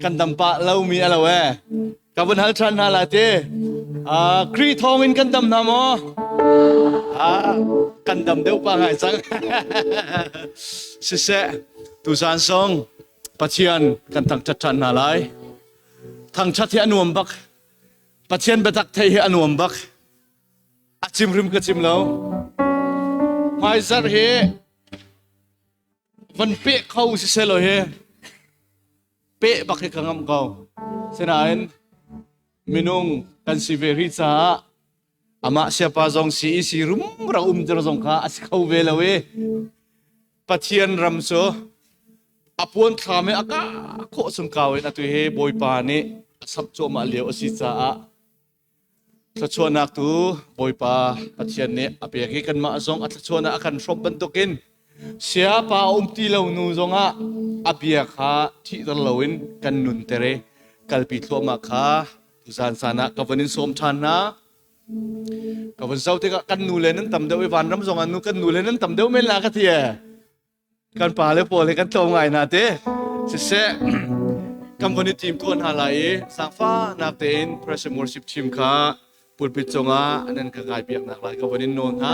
กันดำปะเรามีอะไรเว้กับวันฮัลชันฮาลาเตครีทองอินกันดำนามอกันดำเดียวปังไงจังสิเสตุสานซองปัจเจียนกันทั้งชัดชันฮาลายทั้งชัดที่อนุมบักปัจเจียนเบตักเทียอนุมบักอาจิมริมกจิมแล้วไม่ซาร์เฮวันเป๊ะเขาสิเสลอยเฮเป๊ะบักให้ขังอำเขาเสนายมินุงกันสิเวริจ้าอามาเสียปาจงสีรุมเราจระจงข้าอาศัยเขาเวลาเวปัจเจียนรำโซอปวนทำให้อากาโคสุนกาวเวนัตุเฮบอยปานีสับโจมาเลียวอสิจ้าถ้าชวนนักตูบอยปาปัจเจียนเนี่ยอภิเษกกันมาจงถ้าชวนนักกันรบบันตุกินเสียปาตีเหล่านูจงอภิเษกข้าที่ตลอวินกันนุนเตเรกัลปิดตัวมาข้าทุสานสานะกับวันนี้สมชันนะกับวันเสาร์ที่กันนูเลนั้นต่ำเดียววันรำจงอันนูกันนูเลนั้นต่ำเดียวไม่ลากระเทียกันป่าเลยโผล่เลยกันโตไงนะเต้เสคำคนที่ทีมทวนหาไหลสังฟ้านักเต้นพระสมุทรสิบทีมข้าปุดปิดจงอันนั้นก็กลายเปียกหนักหลายกับวันนี้โนนฮะ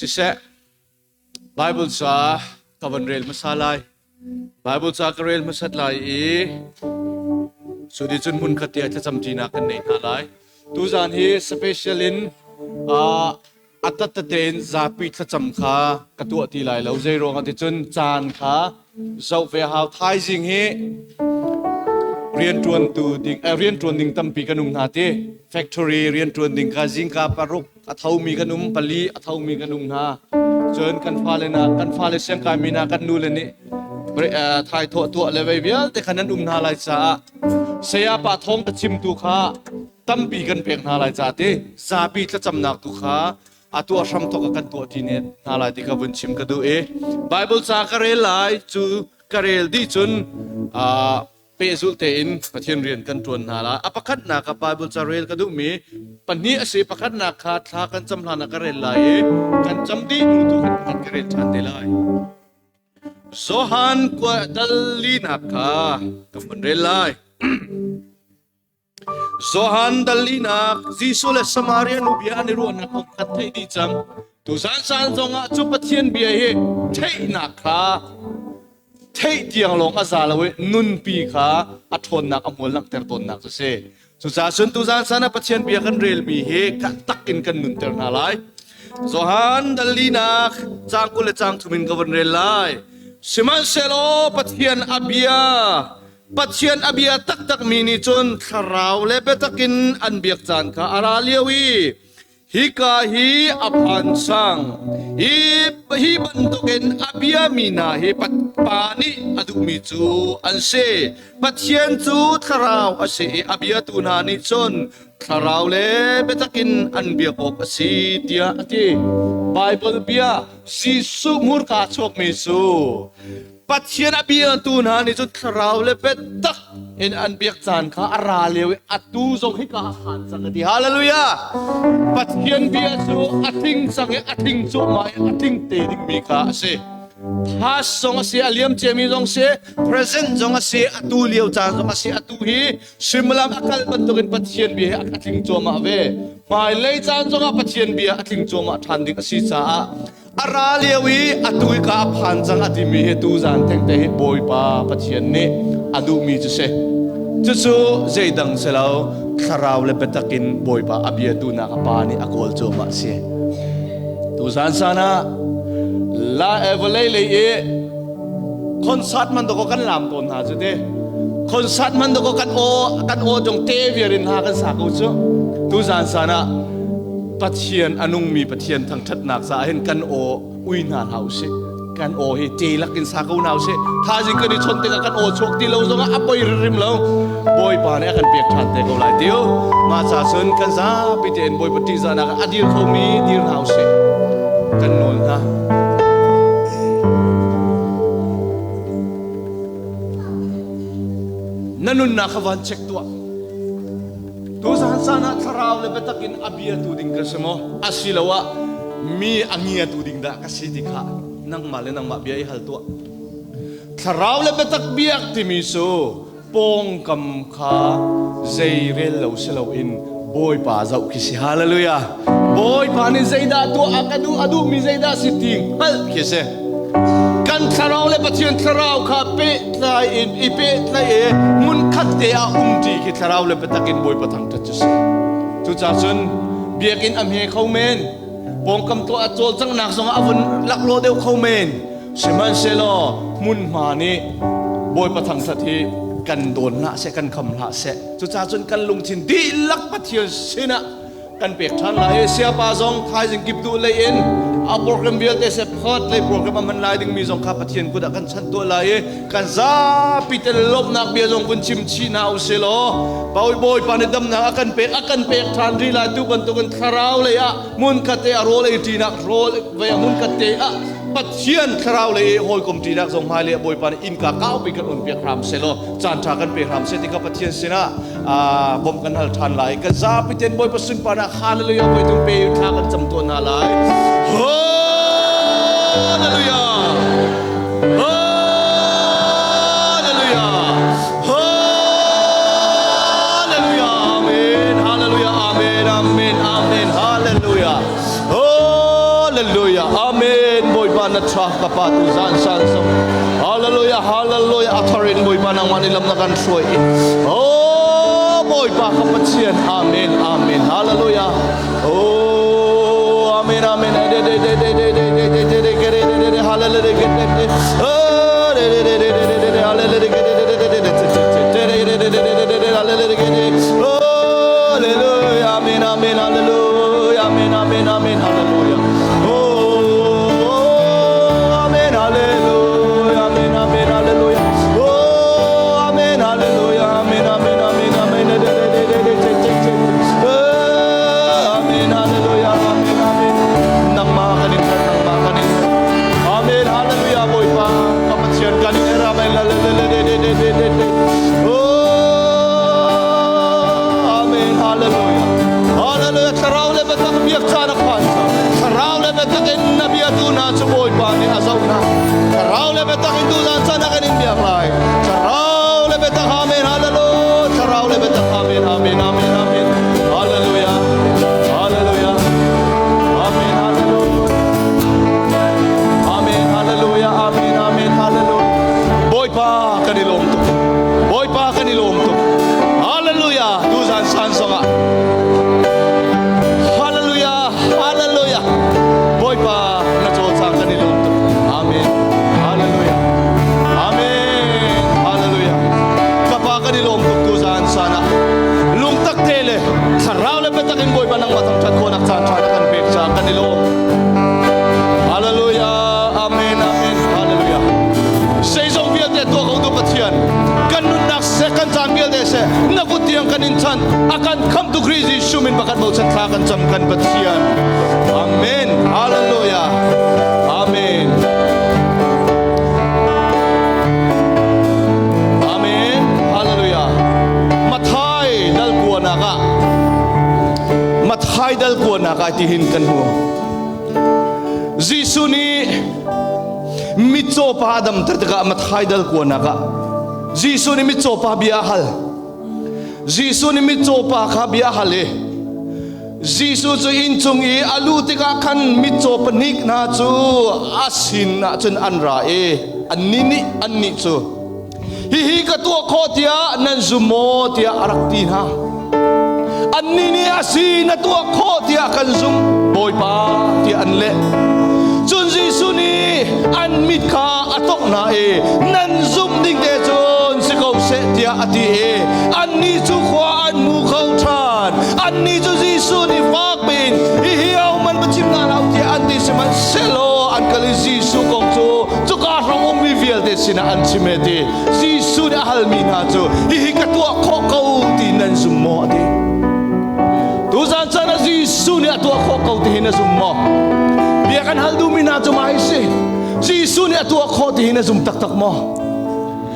สิเสไบเบิลซากับวันเรียลมาสลายไบเบิลซากับเรียลมาสัตลายสุดที่จนมุนขัดเดียจะจำจีนักกันในหาลายตูจานฮีสเปเชียลินอัตตะเตนซาปิทจำขากระตัวตีลายเราใจรองอัติจนจานขาเจ้าเฟหาวไทยสิงฮีเรียนจวนตูดิ่งเรียนจวนดิ่งตั้มปีกันนุ่มนาเต้แฟคทอรี่เรียนจวนดิ่งกาจิงกาปารุกอัฐามีกันนุ่มปลีอัฐามีกันนุ่มนาเชิญกันฟ้าเลยนะกันฟ้าเลยเสียงกายมีนากันนูเลยนี่ไทยตัวเลยไปเบี้ยแต่ขณะนุ่มนาลายจ้าเสียปะทองกระชิมตุขาตั้มปีกันเพียงนาลายจ้าเต้ซาปีจะจำนักตุขาอาตัวรำตกกันตัวที่เนี่ยนาลายที่กับวันชิมกันดูไบเบิลจากระเรลายจูกระเรลดีจุนเปซุลเตอินประเทศเรียนกันจวนนาลาอปคัดนากับไบเบิลจาเรลกันดูมีปัญญาสิปคัดนาขาดทากันจำลานักเรลายกันจำดีนูตุกันกระเรลชันเดลายโซฮันกวาดัลลีนักขากับมันเรลายโซฮันดัลลีนักซิสุเลสมาเรียนุบิอานิรุนักของขัดให้ดีจังตุสันสันจงอาจุปเทียนเบียเฮเทนักขาเที่ยงลงอาซาลเวนุนปีขาอัทนนักอมวลนักเตอร์ตนนักเสสุสาสุนตุสานสานะปัจเจียนเบียกันเรลมีเฮกัตักอินกันนุนเตอร์นาไลโซฮันดัลลีนักจางกุเลจางทุมินกันเรลไลสิมันเซโลปัจเจียนอเบียตักมีนิจนคาราวเลเปตักินอันเบียกจานขาอาราเลียวีฮิกาฮิอภันสังฮิบันตุกินอเบียมีนาฮิปัตปานิอดุมิจูอันเซปัจเจียนจูคาราวอเซอเบียตูนานิจนคาราวเลเปตักินอันเบียกอกสีเดียติไบเบิลเบียสิสุมุรกาชกมิสูปัจเจียนอเบียตูนานิจนคาราวเลเปตักอินอันเบียกจานข้าอาราเลวอัตูทรงให้กาหันสังติฮาเลลูยาปัจเจียนเบียสูอัติงสังอัติงจูมาอัติงเตดิงมีกาเสฮัสทรงเสียเลียมเจมีทรงเสีย present ทรงเสียอัตูเลียวจานทรงเสียอัตูฮีสิมลามอักลบันตุกินปัจเจียนเบียอัติงจูมาเวไม่เลยจานทรงปัจเจียนเบียอัติงจูมาทันดิกสิจ้าอาราเลียวีอัตุยกาพันจังอัติมีเหตุจานเทงเตะบอยปาปัจเจียนเนอดูมีจุเสจุสูเจดังเสลาคาราวเลเปตักินบอยปาอเบียตูนักปานีอโกลโจมาเสตูจานสานะลาเอเวเลเลยคนสัตมันตกกันลำต้นหาจุดเดคนสัตมันตกกันโอจงเตวิรินหากันสักอุจุตูจานสานะปัจเจียนอนุมีปัจเจียนทั้งทัดนักสาเห็นกันอุยนาเฮาเสกันเฮเจลักกินสักอุนาวเสถ้าจริงกันดิชนเตกันโชคดีเราจงอับอยริมเราบอยปานเนี่ยกันเปียกชันเตก็หลายเดียวมาซาเซนกันซาปิเตนบอยปฏิจานักอดีตเขามีดีร์เฮาเสกันโนนนะ nanun na kawan check tua tu sana tharau le betakin abia tu ding kasmo asilawa mi angia tu ding da kasidikha nang male nang mabia hal tua tharau le betak biak timiso pong kam kha zairel lo selo in boy pa zau kisi hallelujah boy pa ni zaida tu akadu adu mi zaida siting hal kise kan tharau le pathian tharau kha pe tlai in ipe tlai e mun khat te a umti ki tharau le petakin boy pathang ta chus tu cha chun biakin am he khomen pong kam to a chol chang nak song avun laklo deu khomen seman selo mun ma ni boy pathang sa thi kan don la se kan kham la se chu cha chun kan lung chin di lak pathian sina kan pek than la e sia pa zong thai jing kip tu le in a program bial te se phot le program man lai ding mi zong kha pathian ku da kan chan to la e kan za pitel lop nak bia zong kun chim chi na u se lo boy boy pa ne dam na akan pek than ri la tu kan tharau le ya mun ka te a ro le ti nak ro ve mun ka te a pathian tharau le hoi kom ti dak zong mai le boy pa in ka kau pi kan un pek ram se lo chan tha kan pek ram se ti ka pathian sina bom kan hal than lai ka za piten boy pasun pa na hallelujah boy tung pe tha kan cham to na lai hallelujah hallelujah hallelujah amen hallelujah amen amen amen hallelujah hallelujah amen boy pa na tra ka pa tu san san so hallelujah hallelujah atharin boy pa nang manilam na kan soi oh boy pa ka pathian amen amen hallelujah oh amen amen hallelujah amen amen hallelujah amen amen amen hallelujah oh amen hallelujah amen amen hallelujah oh amen hallelujah amen amen amen amen amen hallelujah amen amen nang makanin amen hallelujah boy pa kapatyan kanin era amen oh amen hallelujah hallelujah tharau le batak biak chana khansa tharau le batak in nabiya tu na chuboy pa ni azaw na tharau le batak in tu zan chana kanin biak lai tharau le batak amen hallelujah tharau le batak amen amen amen amen hallelujah hallelujah amen hallelujah amen hallelujah amen amen hallelujah boy pa kanilom tu hallelujah tu zan san songa hallelujah hallelujah boy pa na chol sa kanilom tu amen hallelujah amen hallelujah kapa kanilom tu zan sana lung tak tele tharau le betakin boy pa nang matang chat ko nak chan kan pek sa kanilom hallelujah amen amen hallelujah say song bial te to ko tu pathian kanun nak second time bial de se nakutiang kanin chan akan come to crazy shumin bakat mau chat kan jam kan pathian amen hallelujah amen amen hallelujah mathai dal ko naka tihin kan mo Jisu ni mitso pa adam tertega mathai dal ko naka Jisu ni mitso pa biahal Jisu ni mitso pa kha biahal e Jisu chu in chung e alu tika khan mitso panik na chu asin na chun anra e anni chu hi ka tu kho tia nan zumo tia arakti na anni ni asin na tu kho tia kan zum boy pa tia anle chun Jisu ni an mit kha atok na e nan zum ding de chun sikau se tia ati e anni chu khwa an mu khau than anni chu Jisu ni fak bin hi hiau man bachim na lau tia anti seman selo an kali Jisu kong chu ka rong om vivial de sina an chimeti Jisu ni halmi na chu hi ka tu kho kau ti nan zum mo ati tu san sana Jisu ni tu kho kau ti na zum mo biarkan hal dumina chu mai se Jisu ni tu kho ti na zum tak tak mo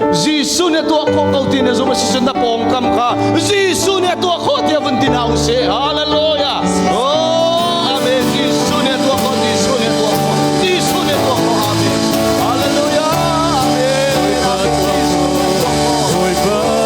Jisu ne to ko kau tin zo ma si na pong kam kha Jisu ne to ko te bun tin au se hallelujah oh amen Jisu ne to ko Jisu ne to ko Jisu ne to ko amen hallelujah amen Oi ba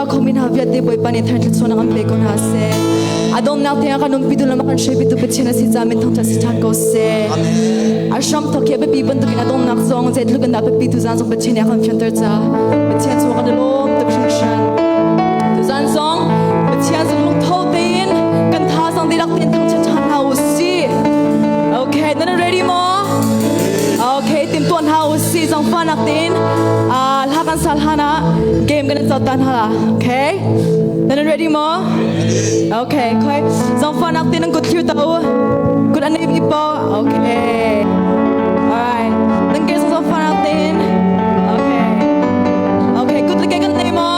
ka komin havia de boy pani than so na kan be kon ha se adom nak te ka num pidul ma kan she bitu pechina si jamin thong ta si thang ko se asham thoke be bi ban tu kina dom nak zong je lugan da pe pitu zan zong pechina kan fianter cha pechina so ka de lom ta shan tu zan zong pechina zong long thau te in kan tha sang di lak tin thong cha chan ha si okay then ready mo okay tim tuan ha si zong fa nak tin lakan salhana game gonna start tan hala okay then ready mo okay koi zong fa nak tin ang good cute tau good anay ipo okay alright then guys zong fa nak tin okay okay good lagi kan nay mo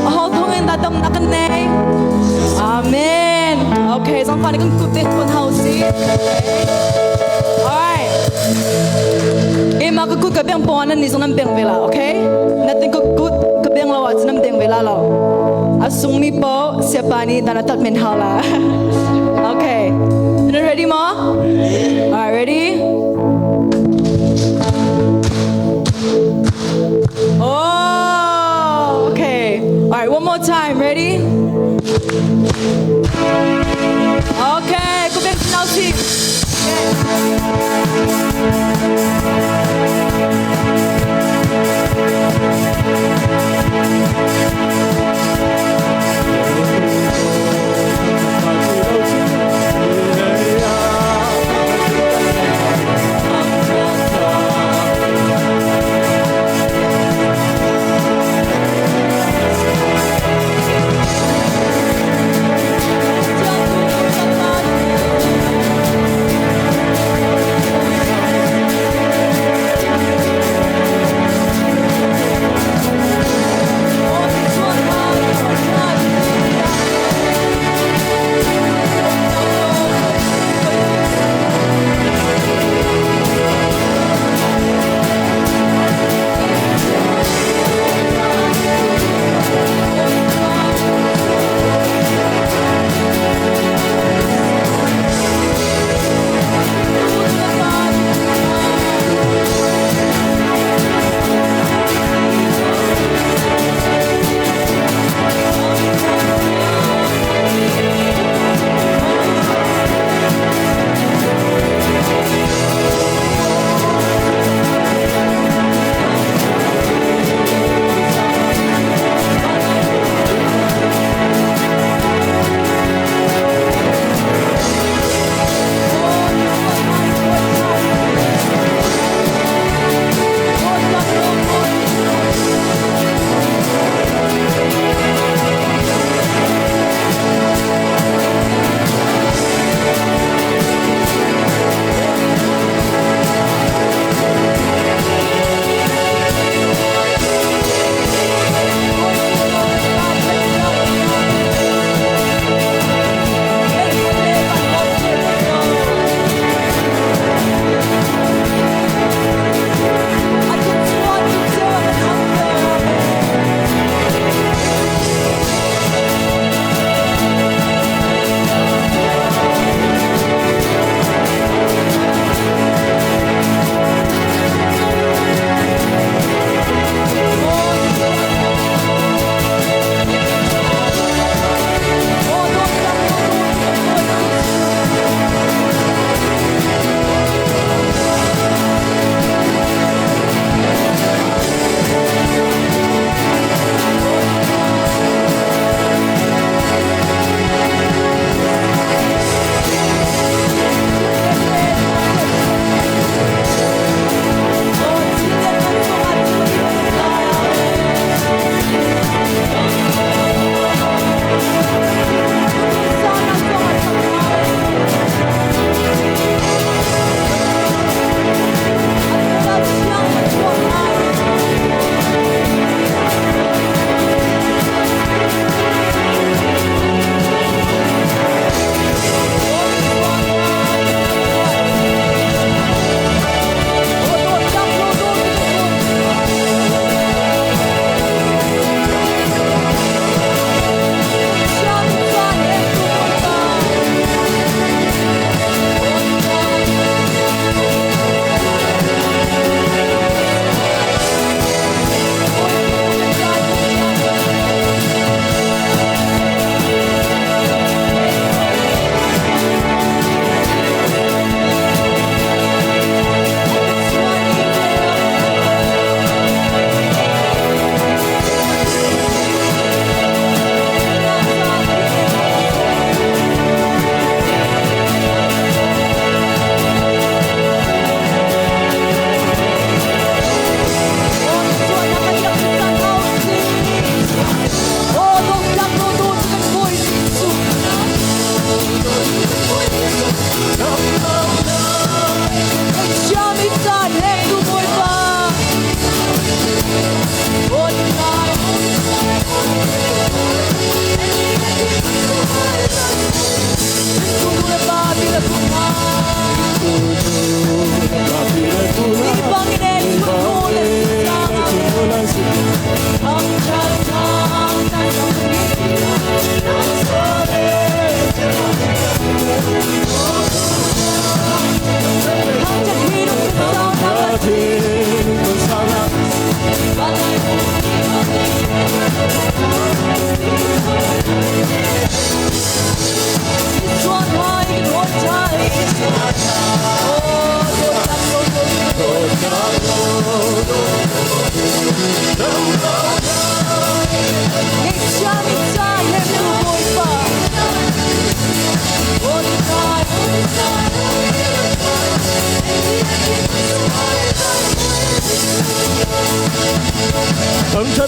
ahol thongin datam nakan nay amen okay zong fa nak good tin tuan ha si alright Ema ko good kabeng ponan ni sonam beng vela, okay? Natin ko good kabeng lawa sonam beng vela law. Asung ni po siapa ni tanatat menhala. Okay. You ready mo? Alright, ready? Oh, okay. Alright, one more time. Ready? Okay, kubeng now see.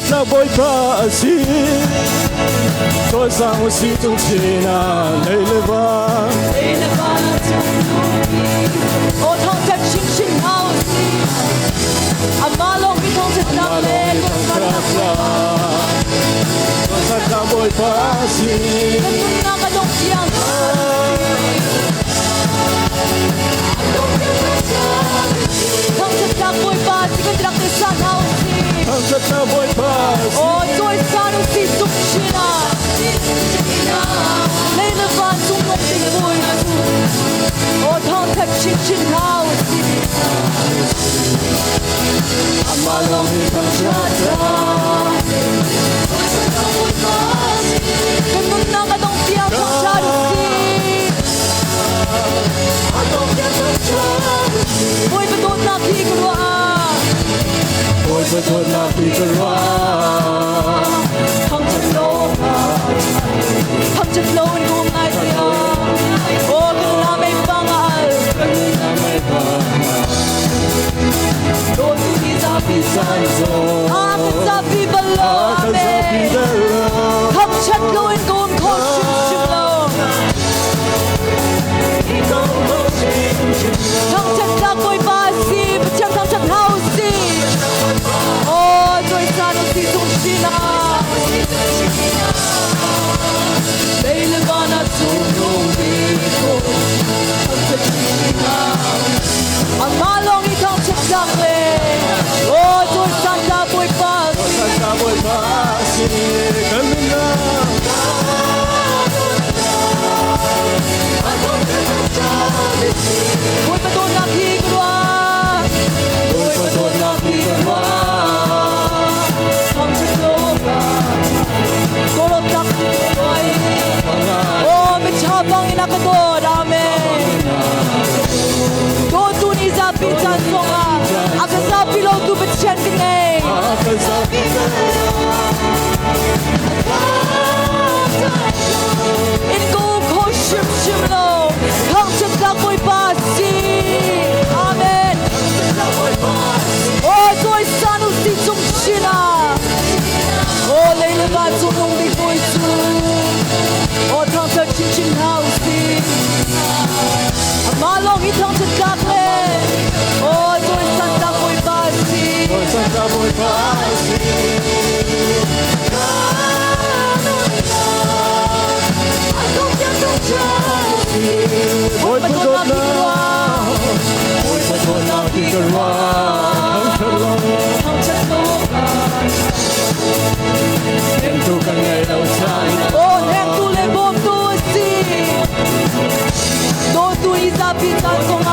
那不怕西，多上我心中情啊，累了吧？累了吧，就努力。我躺在清醒好心，阿妈龙一同在那里过生活。多上那不怕西，那个东西啊，躺在那不怕西，跟着那山好心。多上那不怕西，哦，最山的西中心啊，累了吧，中农的归宿。我躺在清醒好心，阿妈龙一同在那。跟那个东西啊，放下的心。我一个多拿皮个啊，我不做那皮个哇，躺着楼啊，躺着楼你给我买掉，我跟那没放啊，那没办法，多努力咋比赛走，啊个咋比不了啊没，躺着楼你给我口训训了，躺着咋会把戏不讲躺着好戏，哦最傻的是中心啊，累了吧那总努力过，躺着心啊，阿妈龙一躺着上嘞，哦最傻的会把戏。那不怕西，跟那。我不多拿皮个哇，我不多拿皮个哇，躺着走吧，多了打皮个哇，哦，没插帮你那个多大没，多度你咋比咱松啊，阿个咋比老都不欠个呢，一个口심심喽，躺着咋会把戏，阿门。哦，最山路是中心啊，哦，累了吧，做努力归宿，哦，躺着轻轻好心，阿妈龙一躺着干嘞，哦，最山咋会把戏，我真的不怕我不做那，我不做那皮个哇，躺着走吧。人都跟爱老山，哦，那都来不多西，多度一扎比咱松啊，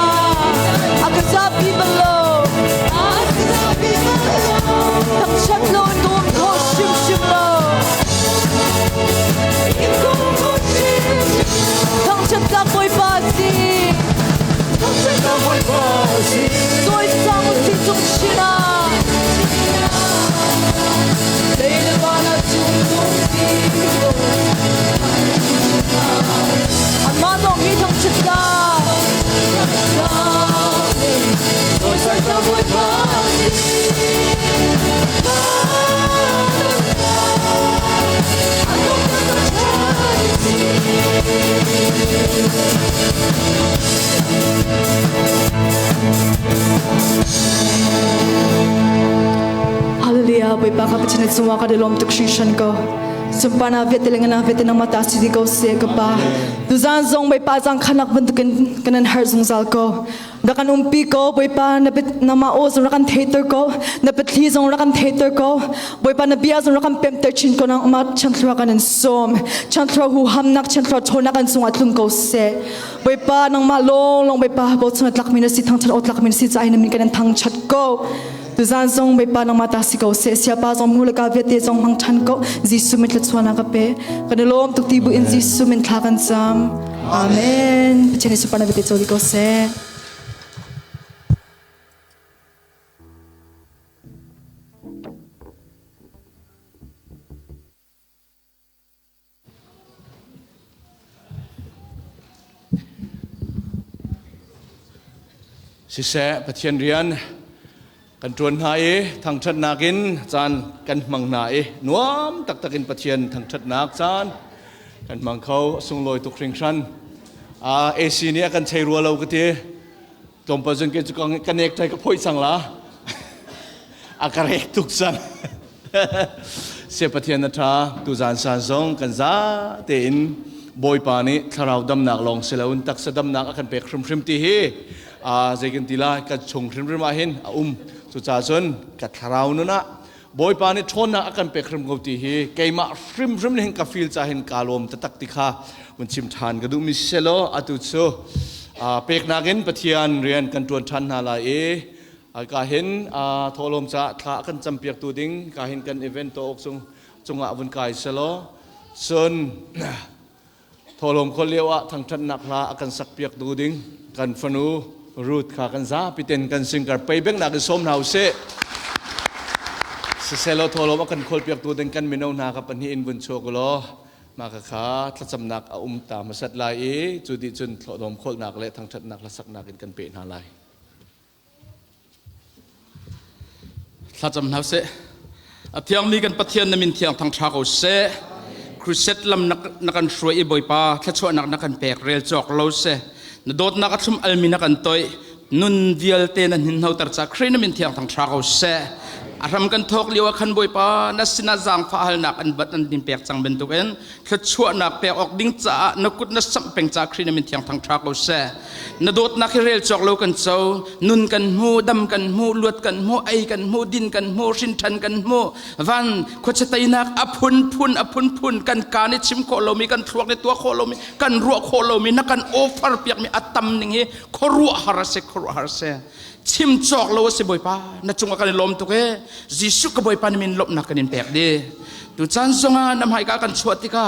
阿个扎比不喽，躺着喽，多口心心喽，躺着咋会把戏，真的会怕西，最伤我心中心啊，累了吧那种东西，阿妈弄一趟吃的。我真的会怕西。Haleluya, boy baka pa sinatsuwa ka dalawang tukshishan ko. Sumpah na vete lengan na vete ng mata si ko se ka pa. Duzan zong boy pa zang kanak bentukin kanan har zong zal ko. Nakan umpi ko boy pa napit na maos rakan theater ko. Napit li zong rakan theater ko. Boy pa nabiya zong rakan pemter chin ko nang umat chantra kanan som. Chantra hu hamnak chantra chonakan zong atlung ko se. Boy pa nang malong long boy pa bot sunat lak minasi tang chat ot lak minasi sa ay namin kanan tang chat ko. Tuzan zong may panang mata si ko se siya pa zong mula ka vete zong hang chan ko Jisu mit lat swana ka pe kanilom tuk tibu in Jisu min tlakan sam Amen Pachene su pana vete zoli ko se Si Se Patien Rian กันจวนหาทางชัดนากินจานกันมังนานัวมตักตักินปะเทียนทางชัดนักจานกันมังเขาส่งลอยตุกริงชันเอซีเนี่ยกันใช้รัวเราก็ทีจมปัจจุบันกันเอกใจกับพ่อยสังละอาการเอกทุกสันเสียปะเทียนนัทราตุจานสานซงกันซาเตินบอยปานิทาราวดำนักลองเสลาอุนตักสะดำนักอาการเปกครึมตีเฮใจกันตีละกัดชงครึมมาเห็นสุจาจนกัดทาราวนุนะบอยปานิชนนักอาการเปกครึมกตีเฮเกยมาครึมเห็นกาฟิลจะเห็นกาลมตะตักติคามันชิมทานกระดูมิเซโลอาตุโซเปกนาเกินปะเทียนเรียนกันจวนชันนาลาก็เห็นทอลมจะทะกันจำเปียกตัวดิ้งก็เห็นกันอีเวนต์ตัวอกจงอาวุนกายเซโลส่วนทอลมคนเลี้ยวทางชันนักละกันสักเปียกตัวดิ้งกันฟนูรูดขากันซาพิเตนกันสิงกันไปเบ่งนักสมนาเซเซโลทอลมกันคนเปียกตัวดิ้งกันมิโนนากับปัญหาอินบุญโชกโลมาขาทัศนักตามมาสัตลายจุดจุนทอลมคนนักและทางชันนักละสักนักกันเป็นอะไรถ้าจำนับเสเที่ยงมีกันปะเทียนนมินเที่ยงทางชาเขาเสครูเซตลำนักกันช่วยบ่อยป้าถ้าช่วยนักกันแปลกเรียลจอกเราเสนโดดนักชุ่มอัลมินักกันตัวนุนเดียลเตนันหินเฮาตัดจากครีนมินเที่ยงทางชาเขาเสอารมกันทอกเลี้ยวขันบ่อยป้านัสินาจังฟ้าหัลนักอันบัดอันดินแปลกจังเป็นตัวเองถ้าช่วยนักแปลกออกดิ้งจ้านักกุดนัสัมเป็งจากครีนมินเที่ยงทางชาเขาเสนโดดนักเรียลจอกเรากันเจ้านุนกันหูดำกันหูลวดกันหูไอกันหูดินกันหูชินทันกันหูวันขวดใจนักอภุนพุนกันการในชิมโคโลมีกันทวกในตัวโคโลมีกันรัวโคโลมีนักกันโอฟาร์เปียกมีอัตตำหนึ่งขรัวฮาร์เซชิมจอกเราสิบ่อยป้านัดจงกันลมตุกจิสุกบ่อยป้านี่มินลบนักกันแปลกดีตุจันทรงนำให้กันชวดติกา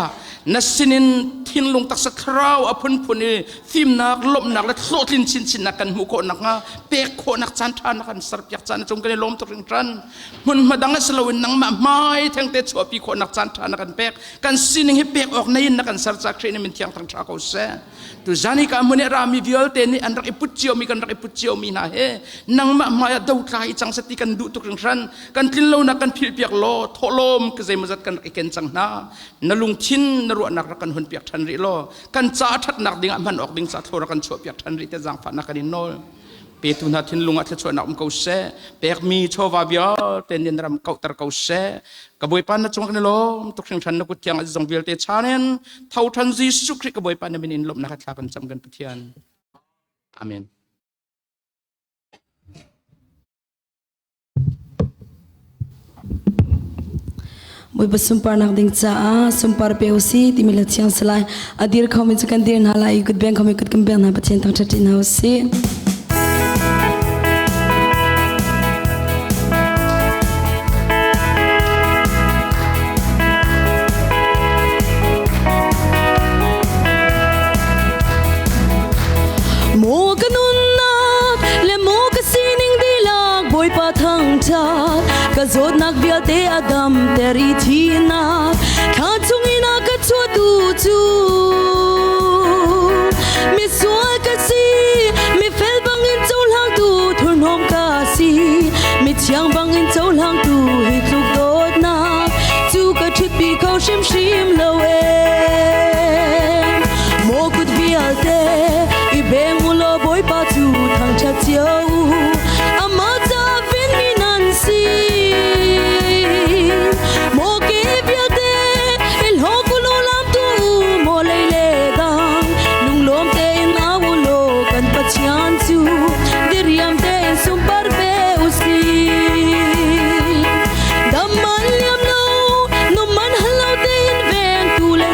นัสสินินทินลงตักสักคราวอภุนนี่ฟิมนักลบนักและโลทินชินนักกันหูโคนักงาเปกโคนักจันทานักกันสารพิกจันจงกันลมตุกริงจันมันมาดังสลวินนังมาไม้แทงเตชัวปีโคนักจันทานักกันเปกกันสินิงให้เปกออกในนักกันสารจักรีนมินเทียงทางชาเขาเสตุจานิกามันรามีวิโอลเตนี่อันรักอิปุจิโอมีกันรักอิปุจิโอมีนาเฮนังมาไม้ดาวไกจังสติกันดูตุกริงจันกันทินเลวนักกันพิลเปียกโลทอลมก็ใจมันจัดกันไอเกนจังนลุงชินนรัวนักรักกันหุ่นเปียกทันริโลกันจ้าทัดนักดิ่งมันออกดิ่งจ้าโทรกันชัวเปียกทันริแต่จังฝันนักกันอินโนเปตุนาทินลุงอัตชัวนักเขาเสเปียกมีโชวาเบียเต็นยันรำเขาตระเขาเสกบวยปันนัดจงกันโลตุกเชิงชันนักกุศลจังเวลเตชานินเท่าทันจีสุคริกบวยปันนั้นมินลบนักทากันจำกันปะเทียนอาเมนบอยบsumpar nak ding cha sumpar peusi timila chiang salai adir khomi chukan dir nala ikut beng khomi ikut kembeng na pachen tang chatin hausi mo kanun nak le mo kasining dilag boy pa thang cha kazod nak bial te adam teri thina khachungina ka chu tu chu mi sual ka si mi fel bangin chol hang tu thun hom ka si mi chiang bangin chol hang tu hi tluk dot na chu ka thut pi khau shim lo mo kut bial te i beng ulo boy pa chu thang cha chiao ama cha vin mi nan si Daman liam no, no man halaw te in veng tu le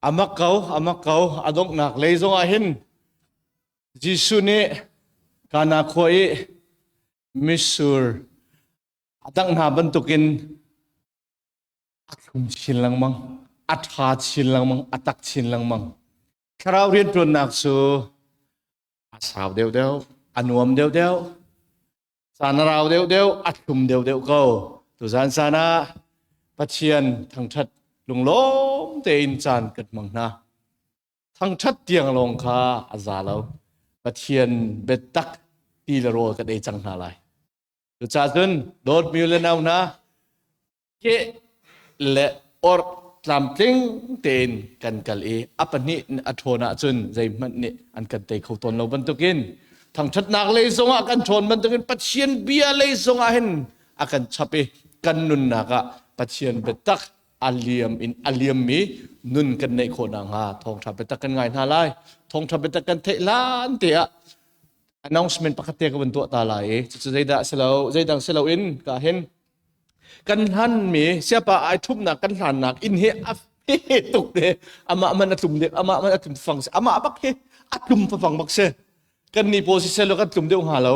amak kau adok nak leizong ahin Jisu ni kana khoi misur adang na bentukin atum chin lang mang atha chin lang mang atak chin lang mang karau rian tron nak su asaw deu anuam deu sana rau deu atum deu ko tu san sana pachian thang that lung lom te in chan kat mang na thang that tiang long kha azalo pachian betak ti la ro ka dei chang na lai tu cha chun dot mi le naw na ke le or tlam tling ten kan kal e apani athona chun zai man ni an kan te khau ton lo ban tukin thang that nak le zonga kan thon ban tukin pachian bia le zonga hen akan chape kan nun na ka pachian betak aliam mi nun kan nei khona nga thong tha betak kan ngai na lai thong tha betak kan the lan te a announcement pakate ka bantu ta lai chu zai dang selo in ka hen kan han mi siapa ai thup na kan han nak in he af he tuk de ama man atum de ama man atum fang ama abak he atum fa fang bak se kan ni posi selo kan tum de ha lo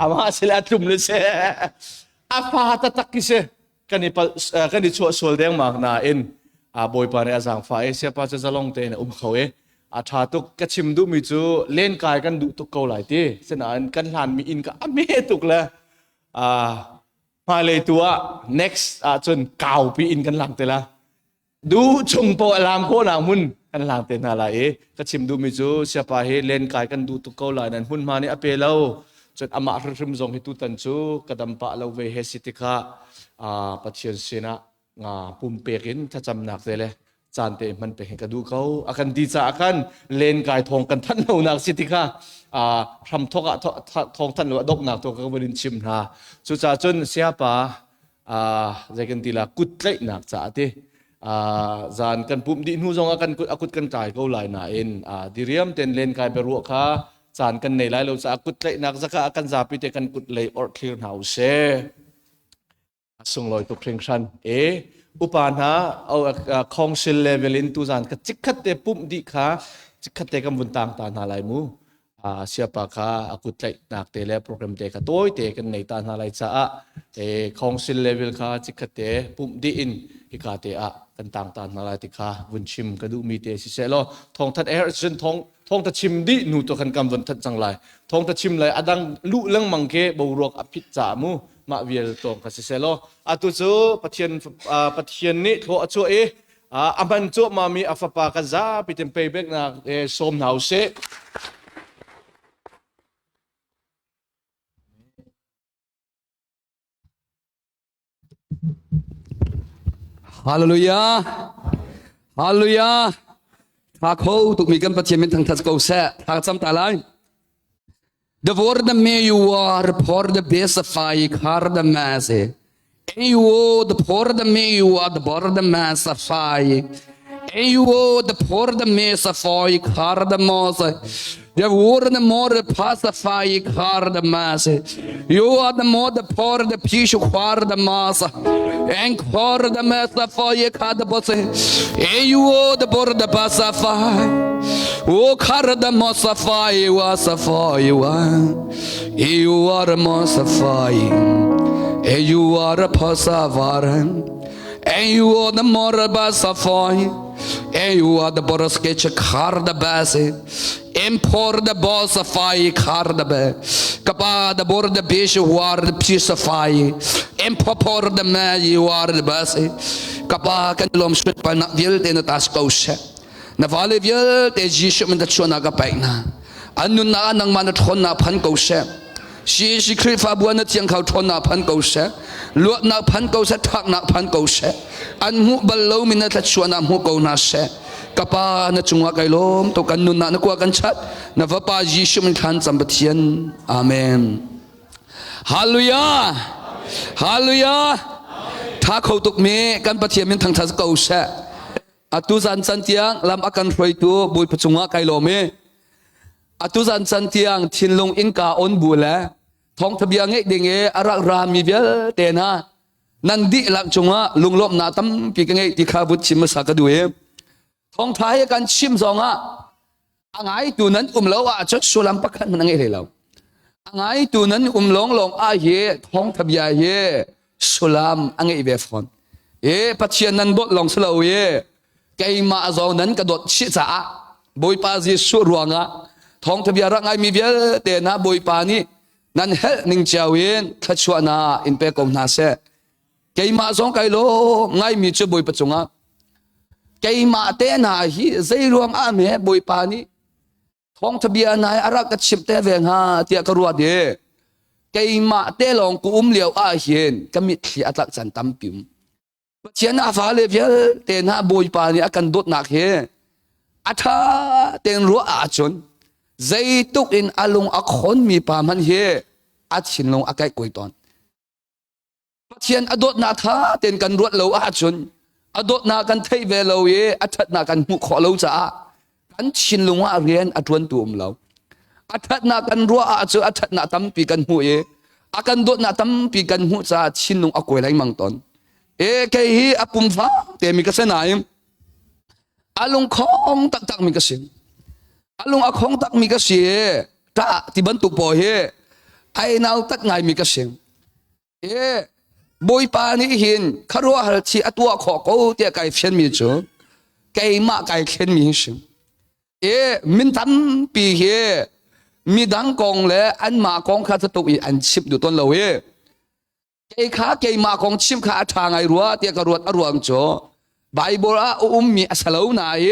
ama sila atum le se apa ta tak ki se kan ni chu sol deng mak na in a boy pa ne azang fa e siapa cha zalong te na khawe a tha tuk ka chim du mi chu len kai kan du tuk ko lai ti sena an kan han mi in ka ame tuk laมาเลยตัว next จนเก่าปีอินกันหลังเตละดูชงโปอลามโคนามุนกันหลังเตนาลายก็ชิมดูมิจูเสียปาเฮเลนกายกันดูตุกเกาลายนั้นหุ่นมานี่อเปเล่าจนอามาริมซงให้ตุตันจูกระดำปะเราเวเฮสิติกาปัจเจียนเสนะงาปุ่มเปกินถ้าจำหนักเลยจานเตมันไปเห็นกระดูเขาอากันดีจ้าอากันเลนกายทองกันท่านเอาหนักสิติกาทำทอกทองท่านว่าดกหนักตัวก็บรินชิมนะสุจาจนเสียป่าใจกันทีละกุดเลยหนักจ้าทีจานกันปุ่มดินูจงกันกุดกันจ่ายเขาหลายนาเอ็นดิเรียมเต็นเลนกายไปรัวค่ะจานกันในหลายเราจะกุดเลยหนักจะกันจ่าพิเตกันกุดเลยออร์คลีนเฮาเซ่ส่งลอยตุกเคร่งชันอุปาณะเอาคองซิลเลเวลินตุจานกับจิกขัดเตปุ่มดิค่ะจิกขัดเตกันบุญต่างตาหนาลายมูsiapa ka aku tlai nak tele program te ka toy te kan nei ta na lai cha a council level ka chikate pum di in ikate a kan tang ta na lai ti kha bun chim ka du mi te si se lo thong that er chen thong ta chim di nu to kan kam bun that chang lai thong ta chim lai adang lu lang mangke bo rok a phit cha mu ma vial to ka si se lo atu chu pathian ni tho achu aman chu ma mi afapa ka za pitem payback na som nau se Hallelujah. Hallelujah. Ta khâu tục mi kan pathian thang thas ko se ta cham ta lai. The word may you are for the best of I car the mass. You the for the may you are the bor the mass of I. You the for the mass of I car the mass. The word the more pacify car the mass. You are the more the poor the peace car the mass. And car the mass of I car the boss. You the bor the pacify. O car the massify was a fire. You are a massify. You are a passavar. And you are the more pacify. And you are the boros sketch car the bass. Import the boss of fire car the bay. Kapa the board the bish who are the piece of fire. Import the man you are the bass. Kapa can lom strip by not built in the task coach. Navali built a jishum in the chonaga paina. Anuna nang manatona pankoshe. She creep up one at Yankatona pankoshe. Look now pankoshe, talk not pankoshe. And move below me at Chona Moko Nashe. Kapa na chungwa kay lom to kanun na nakuha kan chat na vapa Yishu min kan sambatian. Amen. Hallelujah. Hallelujah. Thakho tuk me kan patian min thang thas ko se. Atu zan san tiang lam akan roi tu bui pachungwa kay lome. Atu zan san tiang thinlong inka on bule. Thong thabiang e dinge arak ram mi bel tena. นันดิหลักจงว่าลุงลบนาตั้มปีกันไงที่ข้าบุตรชิมมาสักกระด้วยท้องท้ายกันชิมสองอังไงตัวนั้นเราจะสุลัมปักขันมันไงเลยเราอังไงตัวนั้นลงเย่ท้องทบยาเย่สุลัมอังไงเวฟอนปัจเจียนนั้นบดลงสลาวเย่ไกมาจองนั้นกระโดดชิจ่าบอยปาจิสุรวงท้องทบยารังไงมีเวลเตนะบอยปานี่นั่นเฮนิงเจ้าเย็นขัดชวนาอินเปกงนาเซไกมาจองไกโลไงมีจุบอยปัจจุงไกมาเตนะฮีใจรวงอาเมบอยปานี่ท้องทะเบียนนายอารักกัดชิมเตเวงฮาเตียกรัวเดไกมาเตลองกุมเลียวอาเฮียนก็มีที่อัตลักษณ์ตั้มปิมเชียนอาฟ้าเลเวลเตนะบอยปานี่อากันดดนักเฮอัฐาเตนรัวอาจนใจตุกอินอาลงอักคนมีปามันเฮอัดชินลงอาไกกวยตอนเชียนอดดนาท่าเตนกันรัวเลวอาจนอดดนากันเทเวลเวอัฐนากันมุขเลวจ้ากันชินลงว่าเรียนอัดวันตัวเราอัฐนากันรัวอาจจะอัฐนาตั้มปีกันหัวอากันดดนาตั้มปีกันหัวจ้าชินลงอักวยไรมังตอนเคยอปุ่มฟ้าเตมีกระเสนายอาลงของตักมีกระเสนอาลงอาของตักมีกระเสนถ้าที่บรรทุกพอเฮไอ้นาวตักไงมีกระเสนบอยปานี่เห็นคารวะที่อัตัวขอเขาเตียไก่เขียนมีจ้ะไก่มาไก่เขียนมีสิมินทันปีเฮมีดังกองเลยอันมากองข้าจะตกอีอันชิบดูต้นเราไก่ข้าไก่มากองชิบข้าทางไอรัวเตียกรัวอรัวจ้ะไบเบิลมีอาสลาวนาย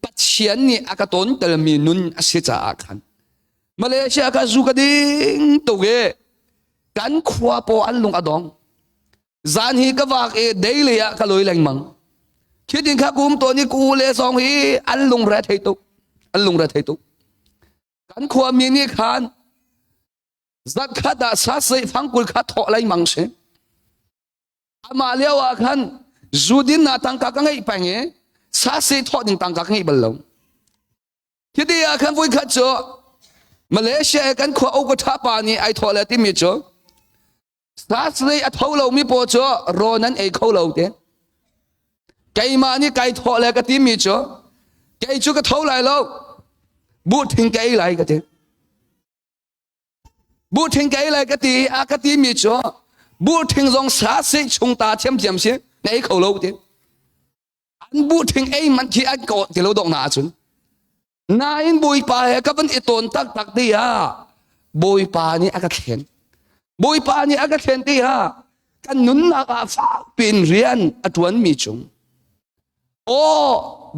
ปัจเจียนนี่อากาศตลมีนุนอาศิจ่าขันมาเลเซียก็จูกดิ้งตัวกันขวาปออันลงอดองจานฮีก็ว่าเดลี่อะก็ลอยแรงมังคิดถึงข้ากุมตัวนี้กูเลยสองฮีอันลงแร่ไทยตุอันลงแร่ไทยตุกันขวามีนี่ขันจักขัดสาสิฟังกุลขัดทอไรมังเชอามาเลียวขันจูดินนาตังกักไงไปเงี้ยสาสิทอดินตังกักไงบัลลงคิดดีอะขันvuiขัดจ่อมาเลเซียกันขวาอุกทับปานี่ไอทอเลติมิจ่อสาสิอัทเขาเรามีปอจ่อรอนั้นไอเขาเราเด้ไก่มานี่ไก่ทอเลกติมิจ่อไก่จุกเท่าไรแล้วบูดถึงไก่ไรกันเด้บูดถึงไก่ไรกันตีอากติมิจ่อบูดถึงรองสาสิชงตาเทียมเทียมเสียในเขาเราเด้อันบูดถึงไอ้มันที่อันก่อที่เราดอกหนาจุนนายบุยปาก็เป็นไอตนตักดีฮะบุยปานี่อากาเข็นบุยปานี่อากาเข็นดีฮะกันนุนนักฟ้าเป็นเรียนอัตวันมีจงโอ้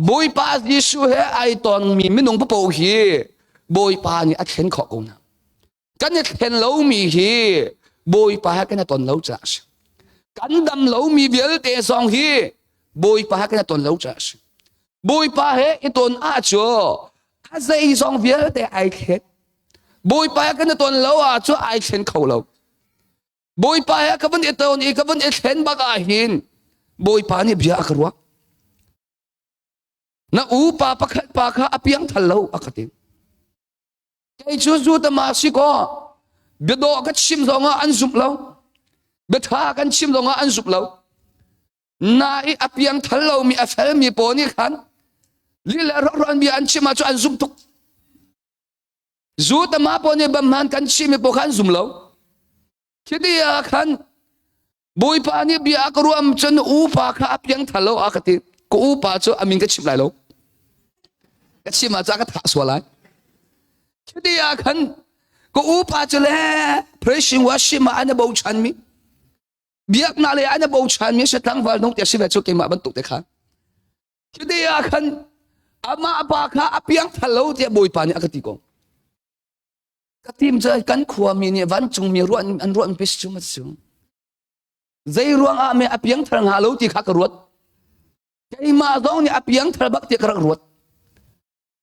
บุยปาที่สุเหไอตอนมีไม่นงพระโพฮีบุยปานี่อากเข็นขอกงนะกันเนี่ยเข็นเรามีฮีบุยปากันตอนเราจักกันดำเรามีเวลเตสองฮีบุยปากันตอนเราจักบุยปาไอตอนอาจ่ออาศัยสองเวลแต่ไอเข็นบุยปากันตอนเราอาจ่อไอเข็นเขาเราบุยปาก็เป็นไอตอนอีก็เป็นไอเข็นบักอาหินบุยปานี่เบียกรัวนะอูปาปักปาข้าอภิยังทัลเราอักติไอจู่ๆตมาสิก็เบียดอกันชิมสองอันสุบเราเบียดท่ากันชิมสองอันสุบเรานาอีอภิยังทัลเรามีอเฟลมีปอนี่ขันลิลร้อนมีอันชิมาจอันซุมตุกจูตมาปอนี่บำมันกันชิมีปอขันซุมเราคิดดีอาขันบุยปานี่บีอักรวมจนอูปาข้าเพียงทะเลาอักติกูอูปาจอามิงก็ชิมไหลเราก็ชิมาจากก็ทักสวะไหลคิดดีอาขันกูอูปาจเลยเพรสิงว่าชิมาอันเบาชันมีบีอักนาเลยอันเบาชันมีเสตั้งวันน้องเตียสิเวชุกเกมาบรรทุกเด็กขันคิดดีอาขันอามาปาข้าอภิยังทะเลาเตียบุยปานี่อักติกงกติมจะกันขวามีเนี่ยวันจงมีรวนอันรวนเปสจุมัดจงใจรวงอาเมอภิยังทางหาเลวที่ขักรวดใจมาดองเนี่ยอภิยังทางบักที่ขักรวด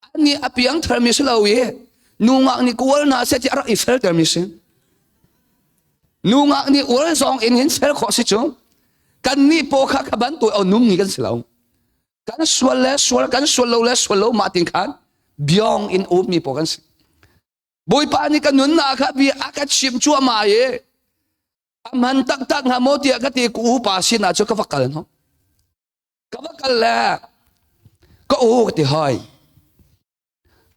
อันนี้อภิยังทางมิสลาวีนุ่งอันนี้กูว่าน่าเสียที่อะไรอิสราเอลมิสนุ่งอันนี้ว่าสองเอ็นเห็นเสร็จขอสิจงกันนี่โปคักบันตัวเอานุ่มนี่กันสิเรากันสวลเลสวลกันสวลเลสวลมาติงขันเบียงอินอุบมีโปกันสิบุยปานี่กันนุนนาครับบีอากัดชิมชัวมาเย man tak ngamo tia ka ti ku pa sin na cho ka vakal no ka vakal la ka o ti hai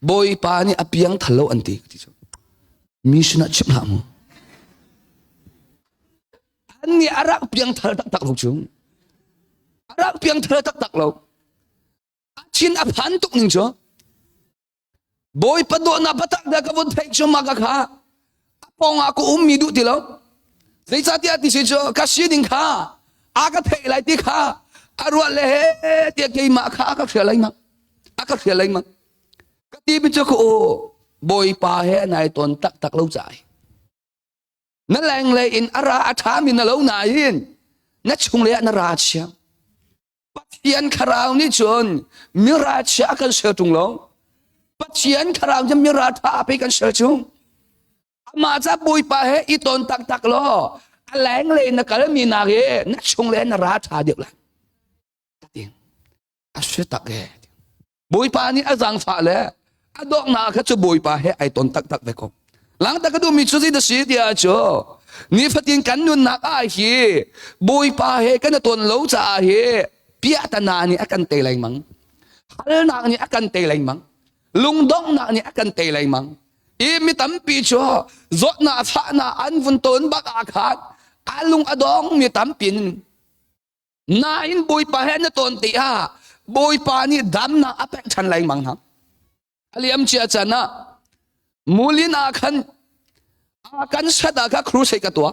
boy pa ni apiang thalo anti ti cho mi sina chip na mo an ni arak piang thal tak lo chung arak piang thal tak lo chin aphan tuk ning cho boy pa do na batak da ka von thai cho maga kha apong aku mi du ti lo zai cha ti ati se cho ka shi ding kha aga thai lai ti kha arwa le ti ke ma kha ka khia lai ma aka khia lai ma ka ti bi cho ko boy pa he nai ton tak lo chai na lang le in ara atha min na lo na yin na chung le na ra chia pathian kharau ni chon mi ra chia kan se tung lo pathian kharau jam mi ra tha pe kan se chung ama cha boy pa he i ton tak lo a lang le na kal mi na ge na chung le na ra tha dik la tin a se tak ge boy pa ni a jang fa le a dok na kha chu boy pa he ai ton tak ve ko lang ta ka du mi chu si da si dia cho ni fatin kan nun na a hi boy pa he kan ton lo cha he pia ta na ni akan te lai mang hal na ni akan te lai mang lung dong na ni akan te lai mang i mi tam pi cho zot na fa na an vun ton bak a khat alung adong mi tam pin na in boy pa he na ton ti ha boy pa ni dam na apek than lai mang ha aliam chia chana mulin akan sada ka cruise ka to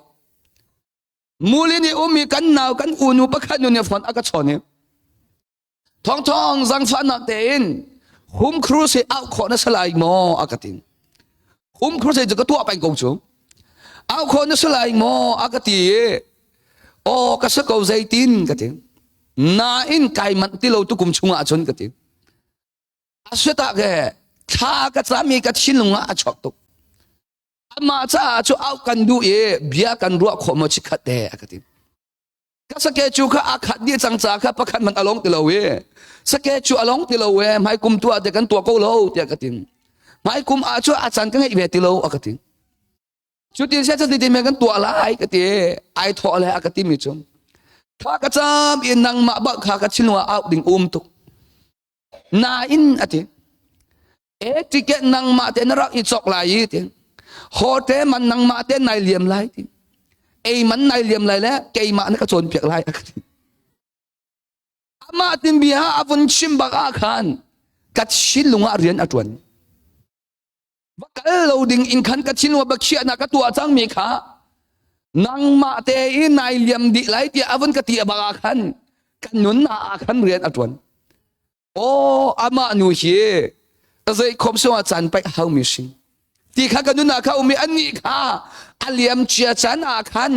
mulin umi kan naw kan unu pakhan nu ne phone aka chone thong zang fa na ten hum cruise out kho na salai mo akatin hum cruise je ka to pa ko chu out kho na salai mo akati o ka sa ko zaitin katin na in kai man ti lo tu kum chunga chon katin aseta ge tha ka chami ka chinunga achok tu ama cha chu au kan du e bia kan ru kho mo chi khate akatin ka sa ke chu kha akhat di chang cha kha pakhan man along ti lo we sa ke chu along ti lo we mai kum tu ate kan tu ko lo ti akatin mai kum a chu a chan ka ngai ve ti lo akatin chu ti se cha ti me kan tu ala ai ka ti ai tho la akati mi chum kha ka cham in nang ma ba kha ka chinwa au ding tu na in ati ticket nang ma te na rak i chok lai ti hote man nang ma te nai liam lai ti ei man nai liam lai la ke ma na ka chon pek lai ama tin bi ha avun chim ba ka khan kat shin lunga rian atwan vakal loading in khan ka chinwa ba khia na ka tua chang mi kha nang ma te i nai liam di lai ti avun ka ti ba ka khan kan nun na khan rian atwan o ama nu hi azai khom so chan pai hau mi sing ti kha ka nu na kha umi ani kha aliam chia chan a khan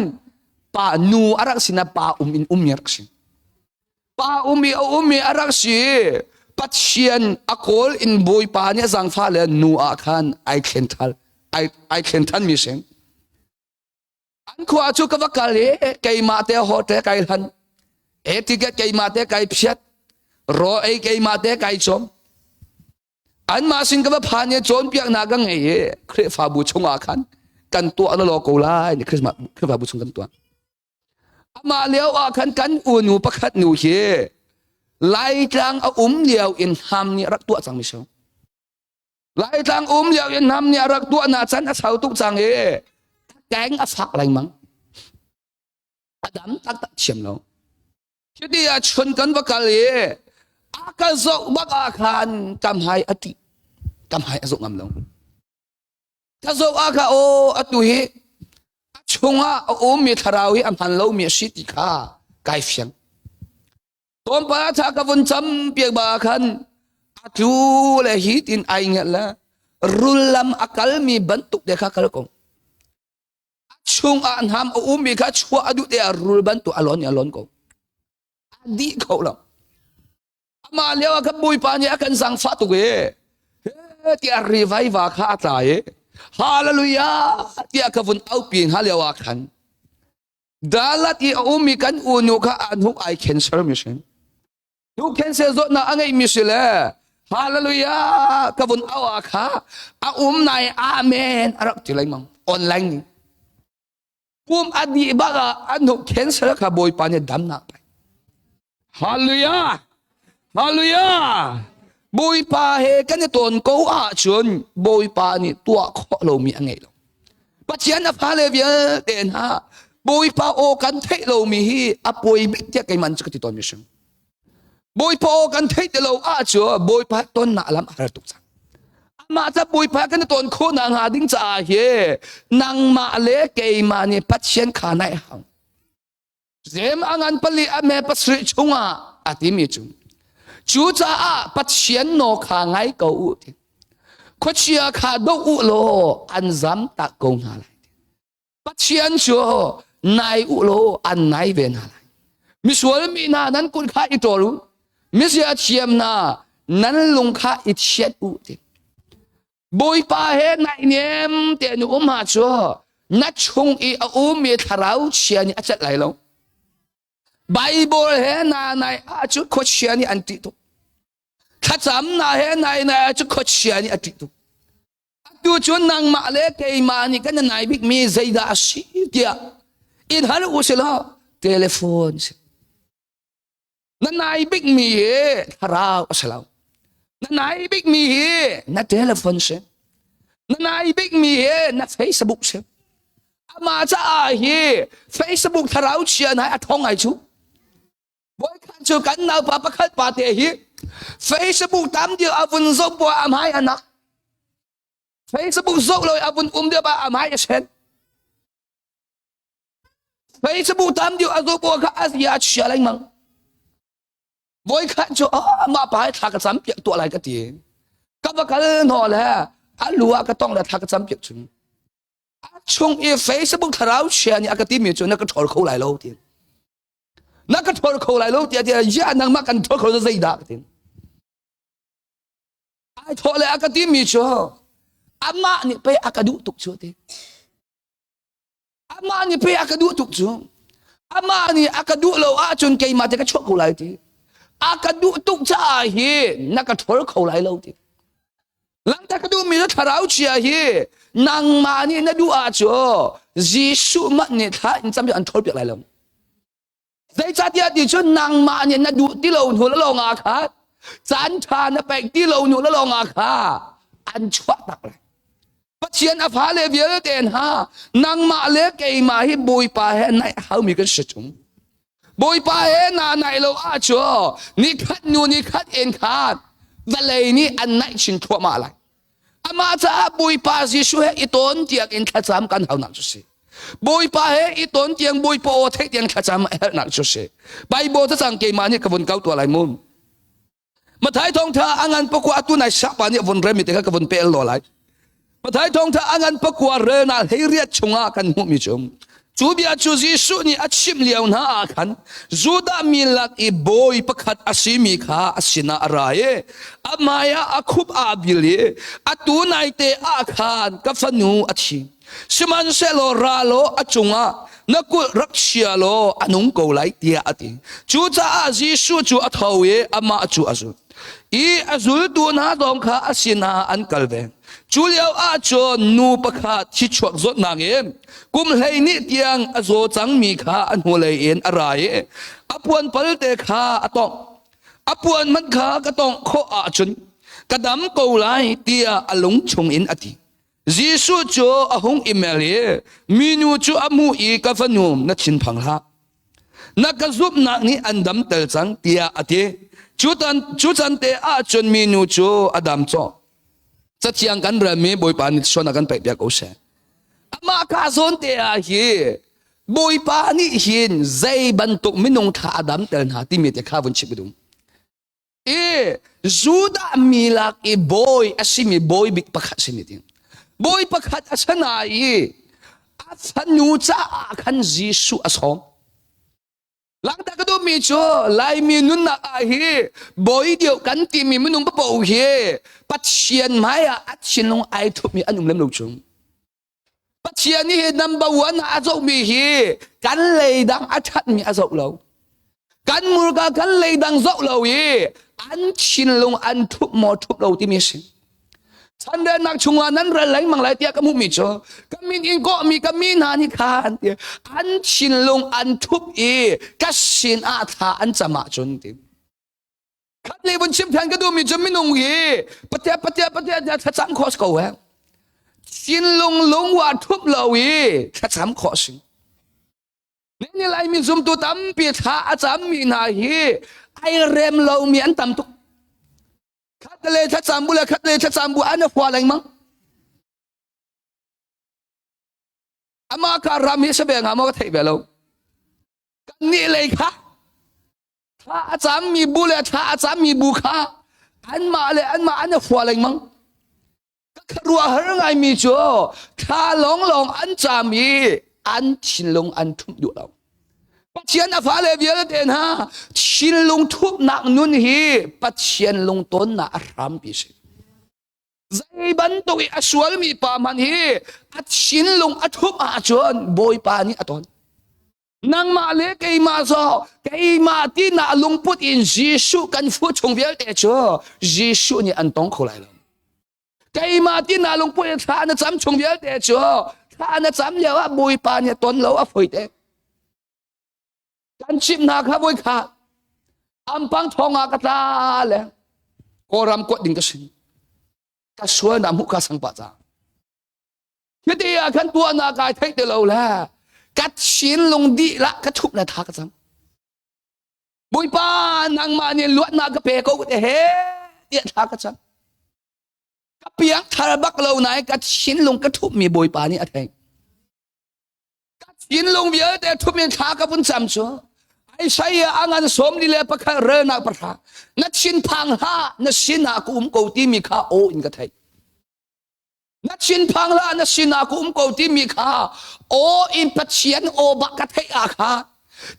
pa nu arak sina pa in yak sin pa umi arak si pathian akol in boy pa ni zang fa le nu a khan ai khen than mi sing an khwa chu ka vakale kai ma te ho te kai han e ti get kai ma te kai phiat ro ai kai ma te kai chom an ma sing ka pha ne chon piak na ga ngai e khre fa bu chunga khan kan tu an lo ko lai ni khre fa bu chung kan tu ama leo a khan kan unu pakhat nu hi lai tlang a liao in ham ni rak tu chang mi so lai tlang liao in ham ni rak tu na chan a chau tu chang e kang a phak lai mang adam tak chem lo chu ti a chun kan va kal e ka zo bak a khan kam hai ati kam hai azok ngam lo ka zo a kha o atu hi chunga o mi tharawi am han lo mi siti kha kai fiang tom pa tha ka vun cham piak ba khan atu le hi tin ai ngala rulam akal mi bantuk de kha kal ko chung an ham o mi kha chua adu te rul bantu alon ko di ko lo ama lewa ka bui pa ni akan sang fa tu ge ti a revive kha ta e hallelujah ti ka vun au pin halewa khan dalat i umi kan unu kha anu ai cancer mission tu cancer zo na angai misile hallelujah ka vun au kha a nai amen arak ti lai mang online กุมอดีบักอันนุเข็นสละขบอยปานเนี่ยดำหนักไปฮาเลลูยาฮาเลลูยาบอยปาเฮกันเนี่ยตนกูอาชนบอยปานี่ตัวข้อเรามีอะไรเราปัจจัยนับพาเลเวียเดินฮะบอยปาโอกันเทเรามีฮีอปวยบิดเดียกันมันจะติดตอนมิชงบอยปาโอกันเทเราอาชัวบอยปาต้นน่าลำอะไรตุกสังมาจะบอยปากันเนี่ยตนโคนางหาดิ้งจ่าเฮนางมาเลเกยมาเนี่ยปัจจัยขาในหังเซมอังันปลีอเมปัสริชงอาติมิจุงจูจ้าปัจจัยโนขาไงกูอุติขดเชียขาดูอุโลอันจำตะกงอะไรปัจจัยชัวนายอุโลอันนายเวนอะไรมิสวลมีนานั้นคุณข้าอิตรูมิสยาเชียมนานั้นลุงข้าอิเชียอุติบอยปาเฮนายเนียมเตนุมาชัวนัดชงอีอุมีทาราวเชียนี่อาจจะไหลลงไบเบิลเฮนานายอาจุขดเชียนี่อันติตุข้าจำนาเฮนายอาจุขดเชียนี่อันติตุดูจนนางมาเลเกยมานี่กันนายบิ๊กมีใจดาชีเดียอินฮัลอุสลาเทเลโฟนนายบิ๊กมีทาราวอุสลานายบิ๊กมีนัดเทเลโฟนเชนายบิ๊กมีนัดเฟซบุ๊กเชมาจ้าเฮเฟซบุ๊กทาราวเชียนายอัดท้องไอชูบอยขันจูกันนาวปะปะขัดปาเตฮีเฟซบุ๊กตามเดียวอาวุนซบบัวอามายอันนักเฟซบุ๊กซบเลยอาวุนเดียวบะอามายเชนเฟซบุ๊กตามเดียวอาวุนบัวข้าอาศัยเชียอะไรมั่งบอยขันจูมาไปทักษะเปียกตัวอะไรกันทีกับว่ากันนอแหละอันลัวก็ต้องเลยทักษะเปียกจุงช่วงเฟซบุ๊กทาราวเชียนี่อากาศมีจุนักทอร์เขาไหลโลทีนักทอร์เขาไหลโลทีเดียยานังมากันทอร์เขาจะใจดักทีไอ้ทอร์เลยอากาศมีจุอามานี่ไปอากาศดูตุกจุทีอามานี่ไปอากาศดูตุกจุอามานี่อากาศดูเราอาจนเกยมาจะก็ชกเขาไหลทีอากาศดูตุกจ้าเฮนักทอร์เขาไหลโลทีหลังจากดูมีรถทาราวเชียเฮนางมานี่นัดดูอาจ่อยิสุมันเนี่ยท่าอินจำเป็นอันทอร์เปียกไหลลงในชาติที่จนนางมาเนี่ยนัดดูที่เราหนูละลงอาคาจันทานะไปที่เราหนูละลงอาคาอันชั่วตักเลยปัจเจียนอภาเลเวียเตนฮานางมาเลกเกยมาให้บุยปาเฮนายเขามีกันสุดจุงบุยปาเฮนานายเราอาจ่อนี่คัดนูนี่คัดเอ็นขาดแต่เลยนี่อันไหนชิงทั่วมาเลยอามาจะบุยปาสิช่วยอีตนเตียงอินขจามกันเขาหนักจุสิบุยปาเฮอีตนเตียงบุยปอเทเตียงขจามหนักจุสิไปโบจะสังเกตมานี่กวนเก้าตัวอะไรมุมมาถ่ายทองเธออังันปะกวาตุนายสับปานี่วนเรมิเตกวนเปลโลไลมาถ่ายทองเธออังันปะกวาเรนัลเฮียชงอากันมุมิจุมจูบิอาจูซิสุนี่อัดชิมเลียวนาอาคันจูดามิลักอีบอยประคัดอาศิมิขาอาศินาอะไรอามายาอาคุบอาบิลีอาตูนายเตอาคันกัฟนูอาชิสมันเซโลราโลอาจุงอานักรักเชียโลอานุงโกไลเตียอาติจูจ้าอาซิสุจูอาทาวเออามาจูอาซุอีอาซุลตูนาดองขาอาศินาอันกัลเวจูเลียวอาจอนนูประคัดชิชวกจดนางเอ็มกุมเลยนิเตียงอโซจังมีขาอันหัวเลยเอ็นอะไรอปวนปลเตขาอตองอปวนมันขากระตองโคอาจนกระดำกูไลเตียอลงชงอินอติยิสุจูอหงอิเมลีมีนูจูอามูอีกาฟนูมนัดชินพังลานักซุบนักนี้อันดำเตลจังเตียอติจูจันเตอาจนมีนูจูอดัมโจจะเชียงกันเรื่องมีบอยปานิชวนกันไปเบียกโอเชอามาคาซอนเตียฮีบอยปานิหินใจบรรทุกมินงท่าอดัมเตลนาที่มีแต่ข้าวันชิบดุมจูดามีลักอีบอยอาศิมีบอยบิกประคัดสิมิดิบอยประคัดอาชนาอีอาสันนูจ้าขันยิสุอาสอมหลังจากก็ดูมีชัวไลมีนุนนักอาฮีบอยเดียวกันที่มีมินุงปะโปเฮปัจเจียนไม่อาชินลงไอทุกมีอันนุ่มเล่มลูกชงปัจเจียนนี่นัมเบอร์วันอาจมีเฮกันเลยดังอาชัดมีอาจเรากันมูลกันเลยดังจเราเฮอันชินลงอันทุกหมดทุกเราที่มีสิ ฉันเดินนักชงวานั้นระไรมังไรเตียก็มุมิจ่อก็มีอินก็มีก็มีนานิคานเตียอันชินลงอันทุบก็ชินอาถาอันจะมาจนเตียขัดเลยบนชิมแทนก็ดูมีจะไม่นุ่งปะเทจะจำข้อสกูเองชินลงว่าทุบเราจะจำข้อสินี่ไรมีซุมตัวตั้มปีชาอาจารย์มีนาไอเรมเรามีอันตั้มตุกขัดเลยจะจำบุเลยขัดเลยจะจำบุอันนี้ฟัวอะไรมั้งอามาการามีเสบียงอามาก็เทเบลกันนี่เลยค่ะถ้าอาจารย์มีบุเลยถ้าอาจารย์มีบุค่ะอันมาเลยอันมาอันนี้ฟัวอะไรมั้งก็ครัวเรื่องไงมีจ่อถ้าลงอันจามีอันชินลงอันทุบอยู่เราปัจเจียนอาฟ้าเลยเบียร์เดนฮะชินลงทุบหนักนุนฮีปัจเจียนลงต้นหนักรำพิเศษใจบันตุยอสวลมีปามันฮีอัดชินลงอัดทุบอาจวนบอยปานี่อัตอนนางมาเล็กไอมาซอไอมาที่น่าลงพุทธินยิสุกันฟูชงเบียร์เตจ่อยิสุนี่อันต้องเขาเลยไอมาที่น่าลงพุทธิท่านจำชงเบียร์เตจ่อถ้าน่ะจำเยาว่าบุยปาเนี่ยต้นเราว่าฝอยเตะการชิมนาข้าบุยขาอัมพังทองอากาตาเลยก็รำกดดิ่งกระสินกระสวยน้ำหุกกระสังปัจจาที่เดียขันตัวนาคายเทเตเราแล้วกัดชินลงดีละกระทุบในทากระสังบุยปานางมาเนี่ยล้วนนากระเปก็เฮ้เดียทากระสังเปียกทารบักเราไหนกัดชินลงกระทุบมีบอยปานี่อะไรกัดชินลงเยอะแต่ทุบมีชากระพุ้นจำชัวไอ้ใช่อังอันสมดีเลยปะค่ะเรนักปะค่ะนัดชินพังฮานัดชินอากุมกูที่มีข้าโออินกระไทยนัดชินพังฮานัดชินอากุมกูที่มีข้าโออินปัจเจียนโอบักกระไทยอาคา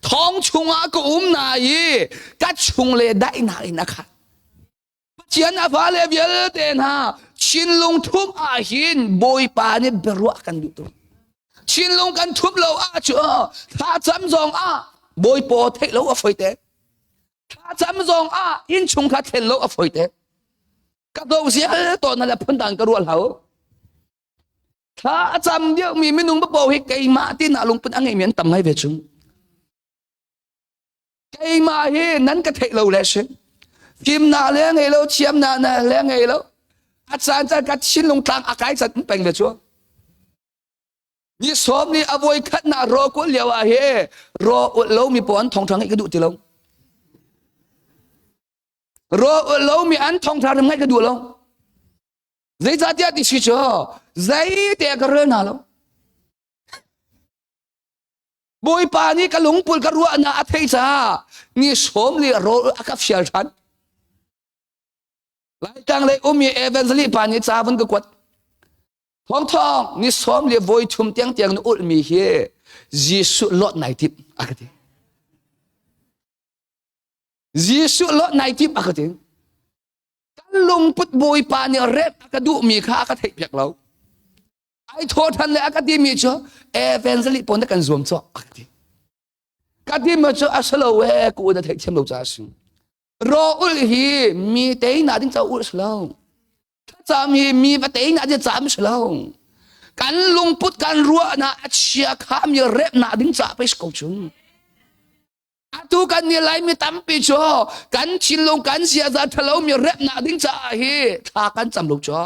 ท้องชุงอากุมนายกัดชุงเลยได้นายนะคะเจียนอาฟ้าเลเบียเตนะชินลงทุบอาหินบอยปานี่เบรัวกันอยู่ตัวชินลงกันทุบเราอาจ่อถ้าจำจองบอยปอเทเราอาฝอยเตถ้าจำจองอินชงข้าเทเราอาฝอยเตก็ตัวเสียตัวนั่นแหละพ้นต่างกระรัวเราถ้าจำเดียวมีไม่นุ่งบ่บอกให้ไก่มาที่น่าลงเป็นอังไงเหมือนตำไงเวชุงไก่มาเฮนั้นก็เทเราแหละเชพิมนาเลี้ยงไงเราเชียมนาเลี้ยงไงเราอาจารย์จะกัดชินลงกลางอากาศสัตว์เป็นแบบชัวนี่สมนี่อวัยขัดนารอกุเลียวเฮรออุดเรามีปอนทองทางให้กระดูติเรารออุดเรามีอันทองทางให้กระดูเราใจจัดยาติชิจ่อใจเตะกระเรนาเราบอยปานี่กระหลงปุลกระรัวนาอัฐิจ้านี่สมนี่รออากาศเชียร์ชันหลายครั้งเลยมีเอเวนซ์ลีปานิจาวันก็กวดทองนี่สมเรียบวยชุมเตียงนู่นมีเฮยิสุลดไหนทิพอากาศยิสุลดไหนทิพอากาศกันลงพุทธบอยปานี่เร็บอากาศดูมีค่าอากาศเทียบเราไอ้โทษทันเลยอากาศมีจ่อเอเวนซ์ลีปนกันรวมจ่ออากาศกันที่มาจ่ออัศโลเวกูจะเทียบเชื่อมเราจ้าสิรออุลฮีมีเตยนาดิ้งจะอุลสลาวถ้าจำมีปะเตยนาจะจำสลาวกันลงพุทธกันรัวนาอัจฉริยะข้ามยเร็บนาดิ้งจะไปสกุลจุงอาตุกันนี่ไลมีตั้มปีจ่อกันชินลงกันเสียจะทะเลามีเร็บนาดิ้งจะเฮถ้ากันจำลูกจ่อ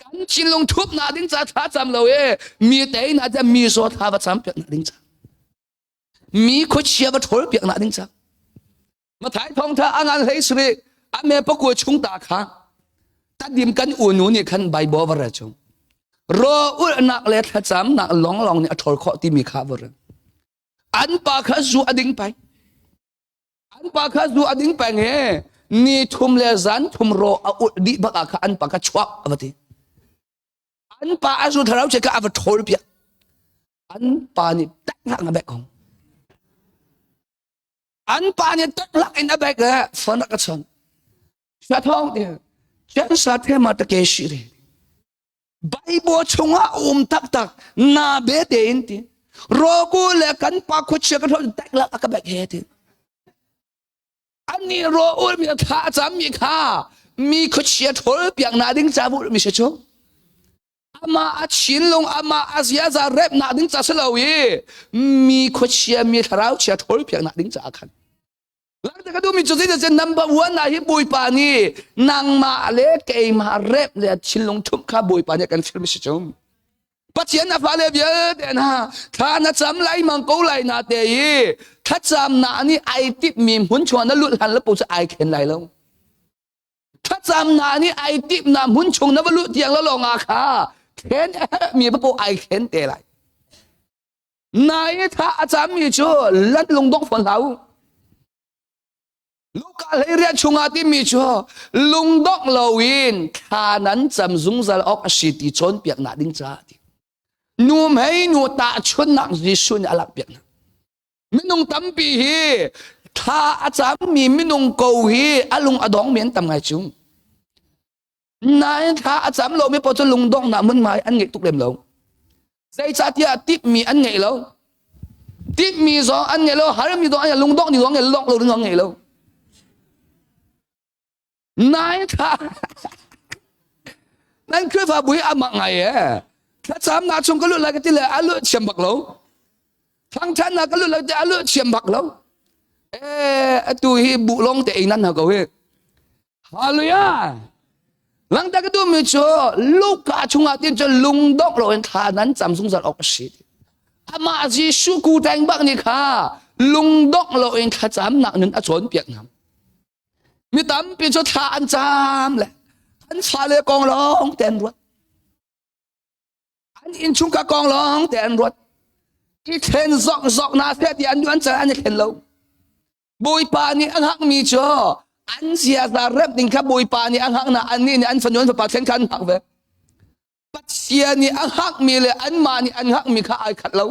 กันชินลงทุบนาดิ้งจะถ้าจำเรามีเตยนาจะมีโซท่าว่าจำเปียกนาดิ้งจะมีคนเชียร์ว่าทอลเปียกนาดิ้งจะมาถ่ายทองเธออ่านให้สุริอเมปกวดชุงตาค่ะตัดดิมกันอุ่นนี่ขันใบบวรจงรออุลนักเล็ดจำนักลองเนี่ยทอลข้อที่มีข้าวรอันปากข้าจูอดิ้งไปอันปากข้าจูอดิ้งไปเงี้ยนี่ทุ่มเลซันทุ่มรออุลดีบักข้าอันปากข้าชัวอะไรทีอันปากจูทาราเจ้าข้าว่าทอลเปียอันปานี่ตั้งหลักแบบของอันปานี่ตัดหลักอินแบบเลยฟันรักษาชาทองเนี่ยฉันสัตย์ให้มาตะเกียชีรีใบบัวชงอาตักนาเบเตอินทีรอกูเล็กันปากคุชเชกันทอดตัดหลักแบบเฮติอันนี้รออุลมีท่าจำมีข้า มีขเชียทอลเปียกนาดิ้งจ้าบุมิเชชงอามาอาชินลงอามาอาเซียจะเร็บนาดิ้งจ้าเสลาวีมีขเชียมีทาราวเชียทอลเปียกนาดิ้งจ้าขันหลังจากนั้นมีจุดที่จะ number one นะที่บุยปานีนางมาเล็กเกยมาเร็บเลยชินลงทุบข้าบุยปานีกันฟิลมิเชชงปัจเจียนนะฟ้าเลเบียเดนะถ้านัดจำไล่มังกูไล่นาเตยถ้าจำนานี่ไอติดมีหุ่นชวนนั้นลุดหันแล้วปู่จะไอเข็นไหลแล้วถ้าจำนานี่ไอติดนาหุ่นชงนั้นลุดเตียงแล้วลงอาคาเข็นมีพระปู่ไอเข็นเตะไหลนายถ้าจำมีชั่วลัดลงดอกฝนเหลาลูกอะไรเรียกชงอาติมีชั่วลุงดอกลาวินข้านั้นจำซุงซัลออกอาศิติชนเปียกนาดิ้งจ้านูไม่นูตาชนนักดิชุนอลักเปียกนะมินุงตั้มปีฮีถ้าอาจารย์มีมินุงโกฮีอลุงอดองเมียนตั้มไงจุงนายถ้าอาจารย์เราไม่พอจะลุงดองนะมันหมายอันเงตุกเล่มเราใจจัดยาติมีอันเงเราติมีสองอันเงเราหามีดองอันลุงดองนี่ดองเงลองเราดองเงเรานายถ้านั่นคือฝ่าบุยอามักไงถ้าจำนาชงก็ลุอะไรกันที่เลยอาลุเชียมบักเราทั้งท่านนะก็ลุอะไรจะอาลุเชียมบักเราตัวฮีบุลงแต่อีนั่นนะก็เว้ฮาเลลูยาหลังจากนั้นมีชั่วลูกกาชงอาทิตย์จะลุงดอกเราเองท่านั้นจำสงสารออกสิอามาจีสุกูแตงบักนี่ค่ะลุงดอกเราเองข้าจำหนักนึงอชนเปียกน้ำมีตามเป็นชั่วท่าอันจำแหละอันชาเลกองร้องเต้นรถอันอินชุงกะกองร้องแต่อันรถอีเข็นซอกนาเสียที่อันย้อนจะอันจะเข็นเราบุยปานี่อันหักมีจ่ออันเสียสารเร็บดิ่งครับบุยปานี่อันหักนะอันนี้นี่อันฝันย้อนฝันเส้นขันหักเว้ปัจเจียนี่อันหักมีเลยอันมานี่อันหักมีข้าไอขัดเรา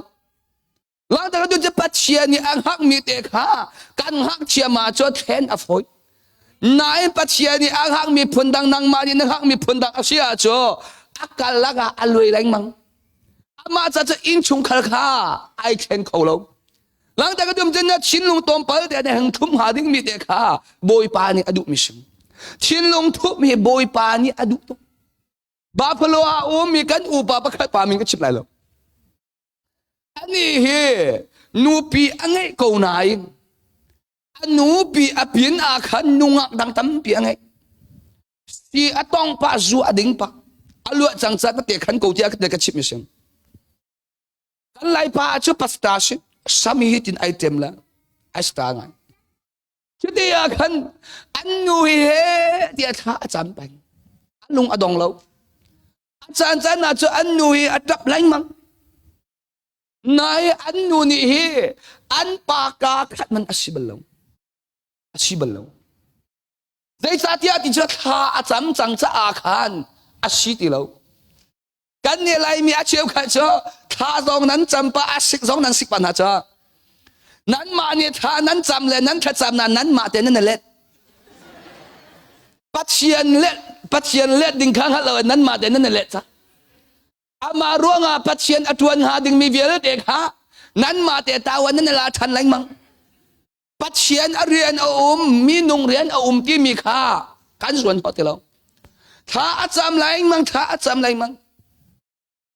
หลังจากนั้นจะปัจเจียนี่อันหักมีเตะข้ากันหักเชียมาจ่อเทนอฟอยนายปัจเจียนี่อันหักมีพนดังนางมานี่อันหักมีพนดังอาเซียจ่ออักกัลละกะอลวยแรงมังอามาจะอินชุงคาร์คาไอเคนเขาเราหลังจากนั้นจะนัดชินลงตอมไปแต่ในแห่งทุ่มหาดิ้งมีเด็กข้าบอยปานี่อดุมิชชินลงทุบมีบอยปานี่อดุตุบาพโลอาโอมีกันอุปาปะขัดปามิงก็ชิบไหลแล้วอันนี้เฮนูปีอังไงกูนายนูปีอภินอาขันนุงักดังตั้มปีอังไงสีอตองปะจูอดิ้งปะอลัวจังจัดก็เตะขันกูที่อักเด็กชิบมิชกันไล่ปะจูปัสตาชิสามีฮิตินไอเทมละไอสตาร์ไงจะได้อาขันอันนูเฮเดียท่าอาจารย์ไปอันลุงอดองเราอาจารย์น่าจะอันนูเฮอัดับแรงมั้งนายอันนูนี่เฮอันปากาขัดมันอาชีพเราอาชีพเราใจสัตยาที่จะท่าอาจารย์จังจะอาขันอาชีพเรากันเนี่ยไรมีอาชีพขัดจ้าท่าตรงนั้นจำปะอาศิกตรงนั้นสิปัญหาจ้านั้นมาเนี่ยท่านั้นจำเลยนั้นถ้าจำนั้นมาแต่นั้นเล็ดปัจเจียนเล็ดดิ่งข้างเรานั้นมาแต่นั้นเล็ดจ้าอามาร่วงปัจเจียนอตวนหาดิ่งมีเวียร์เด็กฮะนั้นมาแต่ตาวันนั้นละทันแรงมั้งปัจเจียนเรียนเอามีนุ่งเรียนเอาที่มีค่าการส่วนพอที่เราท่าอาจำแรงมั้งท่าอาจำแรงมั้ง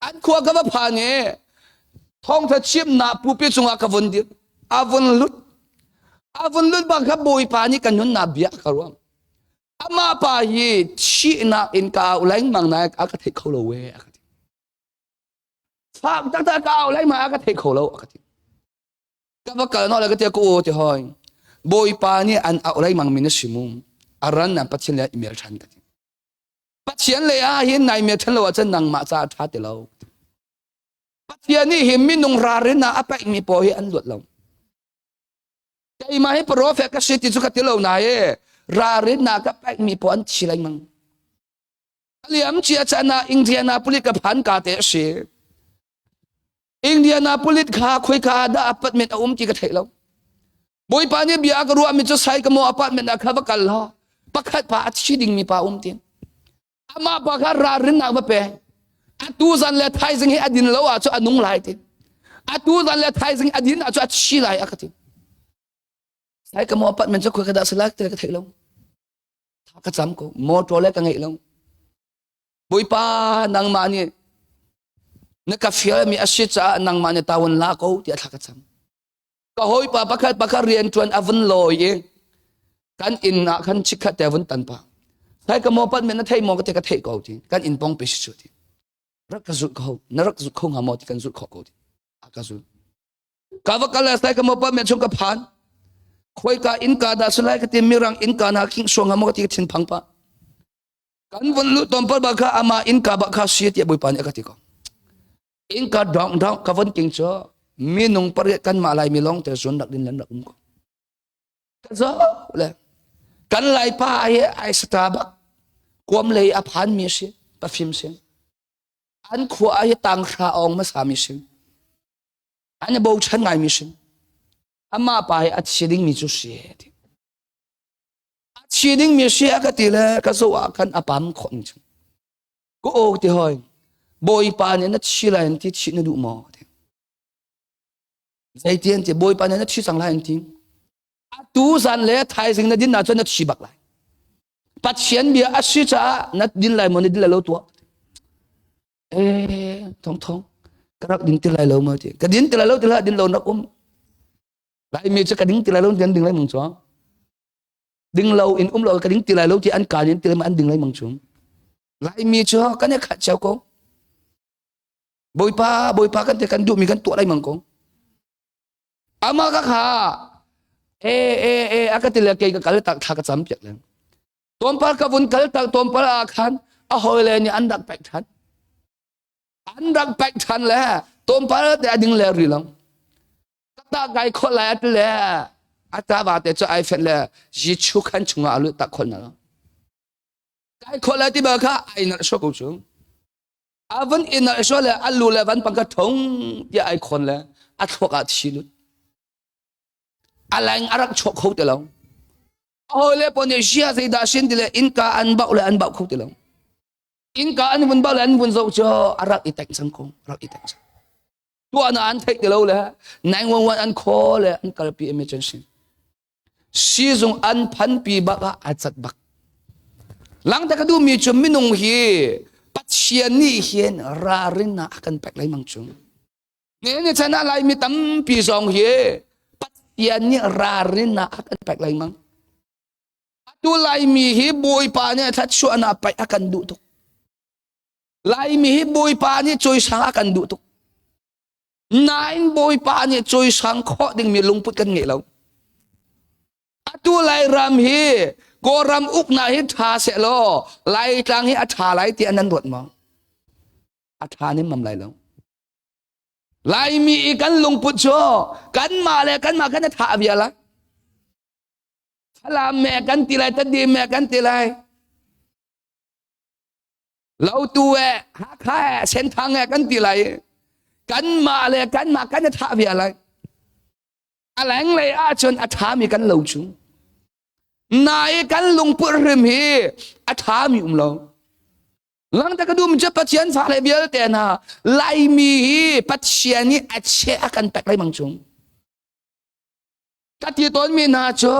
อันขวากับผ่านเนี่ยท้องถ้าชิมนาปูเปียจงอากาวันเดียวอาวันลุดบังคับบุยปานี่กันยุนนาเบียกรวมอามาปาฮีชีนาอินกาวแรงมังนายอากาเทเขาโลเวอากาฝากตั้งแต่กาวแรงมาอากาเทเขาโลอากากับว่ากันนอแล้วก็เทียกูโอที่หอยบุยปานี่อันเอาแรงมังมินชิมุมอารันนันปัจเจเลยอิเมลชันกันปัจเจียนเลยเห็นนายเมียฉันเราจะนั่งมาจากท่าเตเราปัจเจียนนี่เห็นมินุงราเรน่าapaมีพอเห็นหลุดเราใจมาให้โปรเฟกก็สิติสุขเตเรานายราเรน่าก็apaมีพออันชิลัยมังเลี้ยมเชียชนะอินเดียนาปุลิกับพันกาเตเชอินเดียนาปุลิข้าคุยข้าได้อพาร์ตเมนต์เอาจีกันเถอะเราบุยปานี่เบียกรัวมีจะใช้กับโมอพาร์ตเมนต์ข้าบักกันละปักขัดป้าชิดิงมีป้าเตียนอามาปากรารินนักแบบอัตุจันเลไทยสิงห์อดินเราอาจจะอนุงไลติอัตุจันเลไทยสิงห์อดินอาจจะชีไลอักติใส่กระมอปัดมันจะคุยกันได้สลักเตะกันเถอะเรา ถ้ากระจำก็มอตัวเล็กกันไงลงบุยป้านางมาเนี่ยนักกาแฟมีอาชีพจะนางมาเนี่ยตาวันลาเขาที่ถ้ากระจำก็หอยป้าปักเรียนจวนอวันลอยกันอินนักขันชิคแต่วันตันป้าใช่ก็มอปัดเมนนัทให้มอก็จะกระเทยเขาที่กันอินปองไปสุดที่รักกระสุดเขานรักสุดเขาหาหมอที่กันสุดเขาที่อากาสุดกาวกาลใส่ก็มอปัดเมนชงกับผ่านคอยกาอินกาดาสลายก็ที่มีรังอินกาหนักขิงสวงหาหมอก็ที่ทิ้งพังป้ากันวันลุตอมปัดบักอามาอินกาบักข้าเสียที่บุยป้าเนี่ยก็ที่เขาอินกาดองก็วันกิงจ้ามีนุ่งปริกันมาลายมีลองแต่ส่วนดักดินลันดักอุ้มก็ก็จ้าเลยกันไล่ป้าไอ้สตาร์บัคความเลยอภันมีเสียปะฟิมเสียอันขวาไอ้ตังขาอองมาสามีเสียอันนี้บอกฉันไงมีเสียอามาไปอัดชีดิ้งมีจุดเสียที่อัดชีดิ้งมีเสียก็ตีเลยก็สู้กันอภันคนจังก็โอ้ที่หอยบอยปานเนี่ยนัดชีลายที่ชีนดูหมอที่ใจเตียนที่บอยปานเนี่ยนัดชีสังลายที่ตูสันเลยไทยสิ่งนั้นดินน่าจะนัดชีบักไลปัจเจียนเบียอาชีจะนัดดินไลมันดินไลเราตัวทองกระดักดินติไลเราเมื่อที่กระดินติไลเราติไลดินเรานักไลมีจะกระดิ่งติไลเราดินไลมังจ้าดินเราอินเรากระดิ่งติไลเราที่อันการดินติไลมันดินไลมังจ้าไลมีจ้ากันเนี่ยขัดเจ้าก็บอยป้ากันแต่กันดูมีกันตัวไลมังก็อามาก็ค่ะอาก็ติเลกก็kalau tak tak sampai lah. Tumpal kavun kalau tak tumpal akan ahoy ni andak pek tan lah. Tumpal te ading le rilang. Kata gai khol la te le. Ata ba te cho iPhone le. Ji chu kan chunga alu tak khol na. Gai khol la ti ba kha ai na so ko chung. Avan in na so le alu le van pang ka thong ti ai khol le. Athok a thi lu. อะไรอารักชกเขาแต่เราโอ้เลยปนเชียใส่ดาชินที่เลยอินกาอันเบาเลยอันเบาเขาแต่เราอินกาอันบุญเบาเลยอันบุญโซเจออารักอีแตงสังคมอารักอีแตงสังตัวนั้นเทคแต่เราเลย911อันคอเลยอันกระปี emergency ซีซุงอันพันปีบักอาจัดบักหลังจากดูมีจุดมินุงเฮปัจเจียนี่เห็นรารินนะอากันแปลกไรมังจุงเนี่ยฉันอะไรมีตั้มปีสองเฮยันนี่รารินนะakan pek lai mang. Atu lai mi hibui pa ni that su ana pai akan du tuk. Lai mi hibui pa ni choi sang akan du tuk. Nain boi pa ni choi sang kho ding mi lungput kan nge lo. Atu lai ram hi go ram uk na hi tha se lo. Lai tang hi atha lai ti anan rot ma. Atha ni mam lai lo. ลายมีกันลงพุทโธกันมาเลยกันมากันจะถ่าเบียละพลาแม่กันตีไรตัดดีแม่กันตีไรเราตัวหาค่าเส้นทางกันตีไรกันมาเลยกันมากันจะถ่าเบียละอะไรเลยอาชนอาถามีกันเหล่าชุงนายกันลงพุทธเริ่มเฮอาถามีเราหลังจากดูมันจะปัจเจียนฝากเลยเบียร์แต่นะไลมีปัจเจียนนี่อาเชอกันแปลกไรบางช่วงกัดที่ต้นมีนาจ้า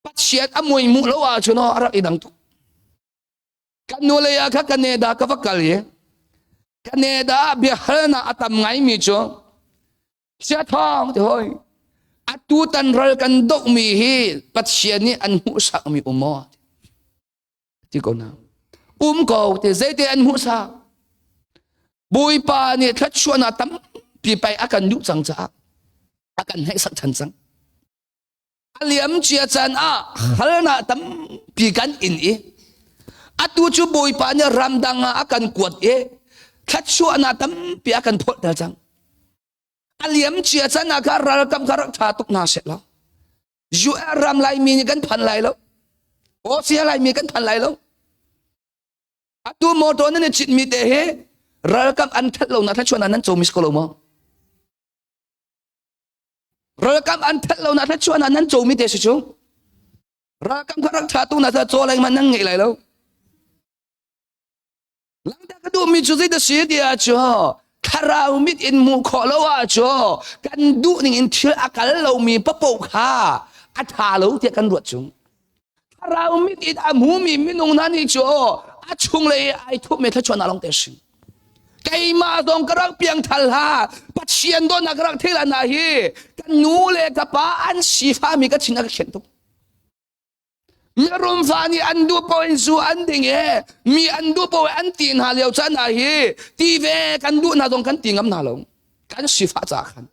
ปัจเจียนอมวยมุลว่าชนอะไรอีดังตุกันนูเลยอะกันเนดากับกัลเยกันเนดาเบียร์น่ะอาตมไงมีจ้าเสียทองที่หอยอัตุตันรัลกันดกมีปัจเจียนนี่อันมุสักมีอุโมที่ก่อนนะก็แต่ใจเตียนมุสาบุยปาเนี่ยทัดชวนอาตั้มปีไปอาการยุจังจ้าอาการให้สักทันสังอาเลียมเจียจันฮัลนาตั้มปีกันอินอาตัวจูบุยปาเนี่ยรำดังอาการกวดทัดชวนอาตั้มปีอาการพอดจังอาเลียมเจียจันอาการรักกำการชาตุกนาเสร็จแล้วยูรำไลมีกันพันไลแล้วโอเสียไลมีกันพันไลแล้วAtu motor ni cit mi teh, rakam antat lo nak cuan anan comis kalau mau. Rakam antat lo nak cuan anan comis teh sejuk. Rakam karak satu nak colai manang ngelai lo. Langkah kedua mi cuci dah siap dia aja. Karau mit in mu kalau aja. Kan du ni in tir akal lo mi papau ha. Atha lo dia kan ruat cung. เรามิดอิดอามูมีมินุงนันอีโจอาชุงเลยไอทุบเมทัชวนอาลงเตชิงไกมาตรงกระรักเปียงทัลฮาปัจเจียนโดนนักรักเทลานาฮีกันนูเลกับป้าอันสีฟ้ามีกัชินักเขียนตุกมีรุมฟ้านี่อันดูปอยซูอันดิ่งเอมีอันดูปอยอันตีนหาเลียวจันนาฮีทีเวกันดูนาตรงกันติงกับนาลงกันสีฟ้าจากกัน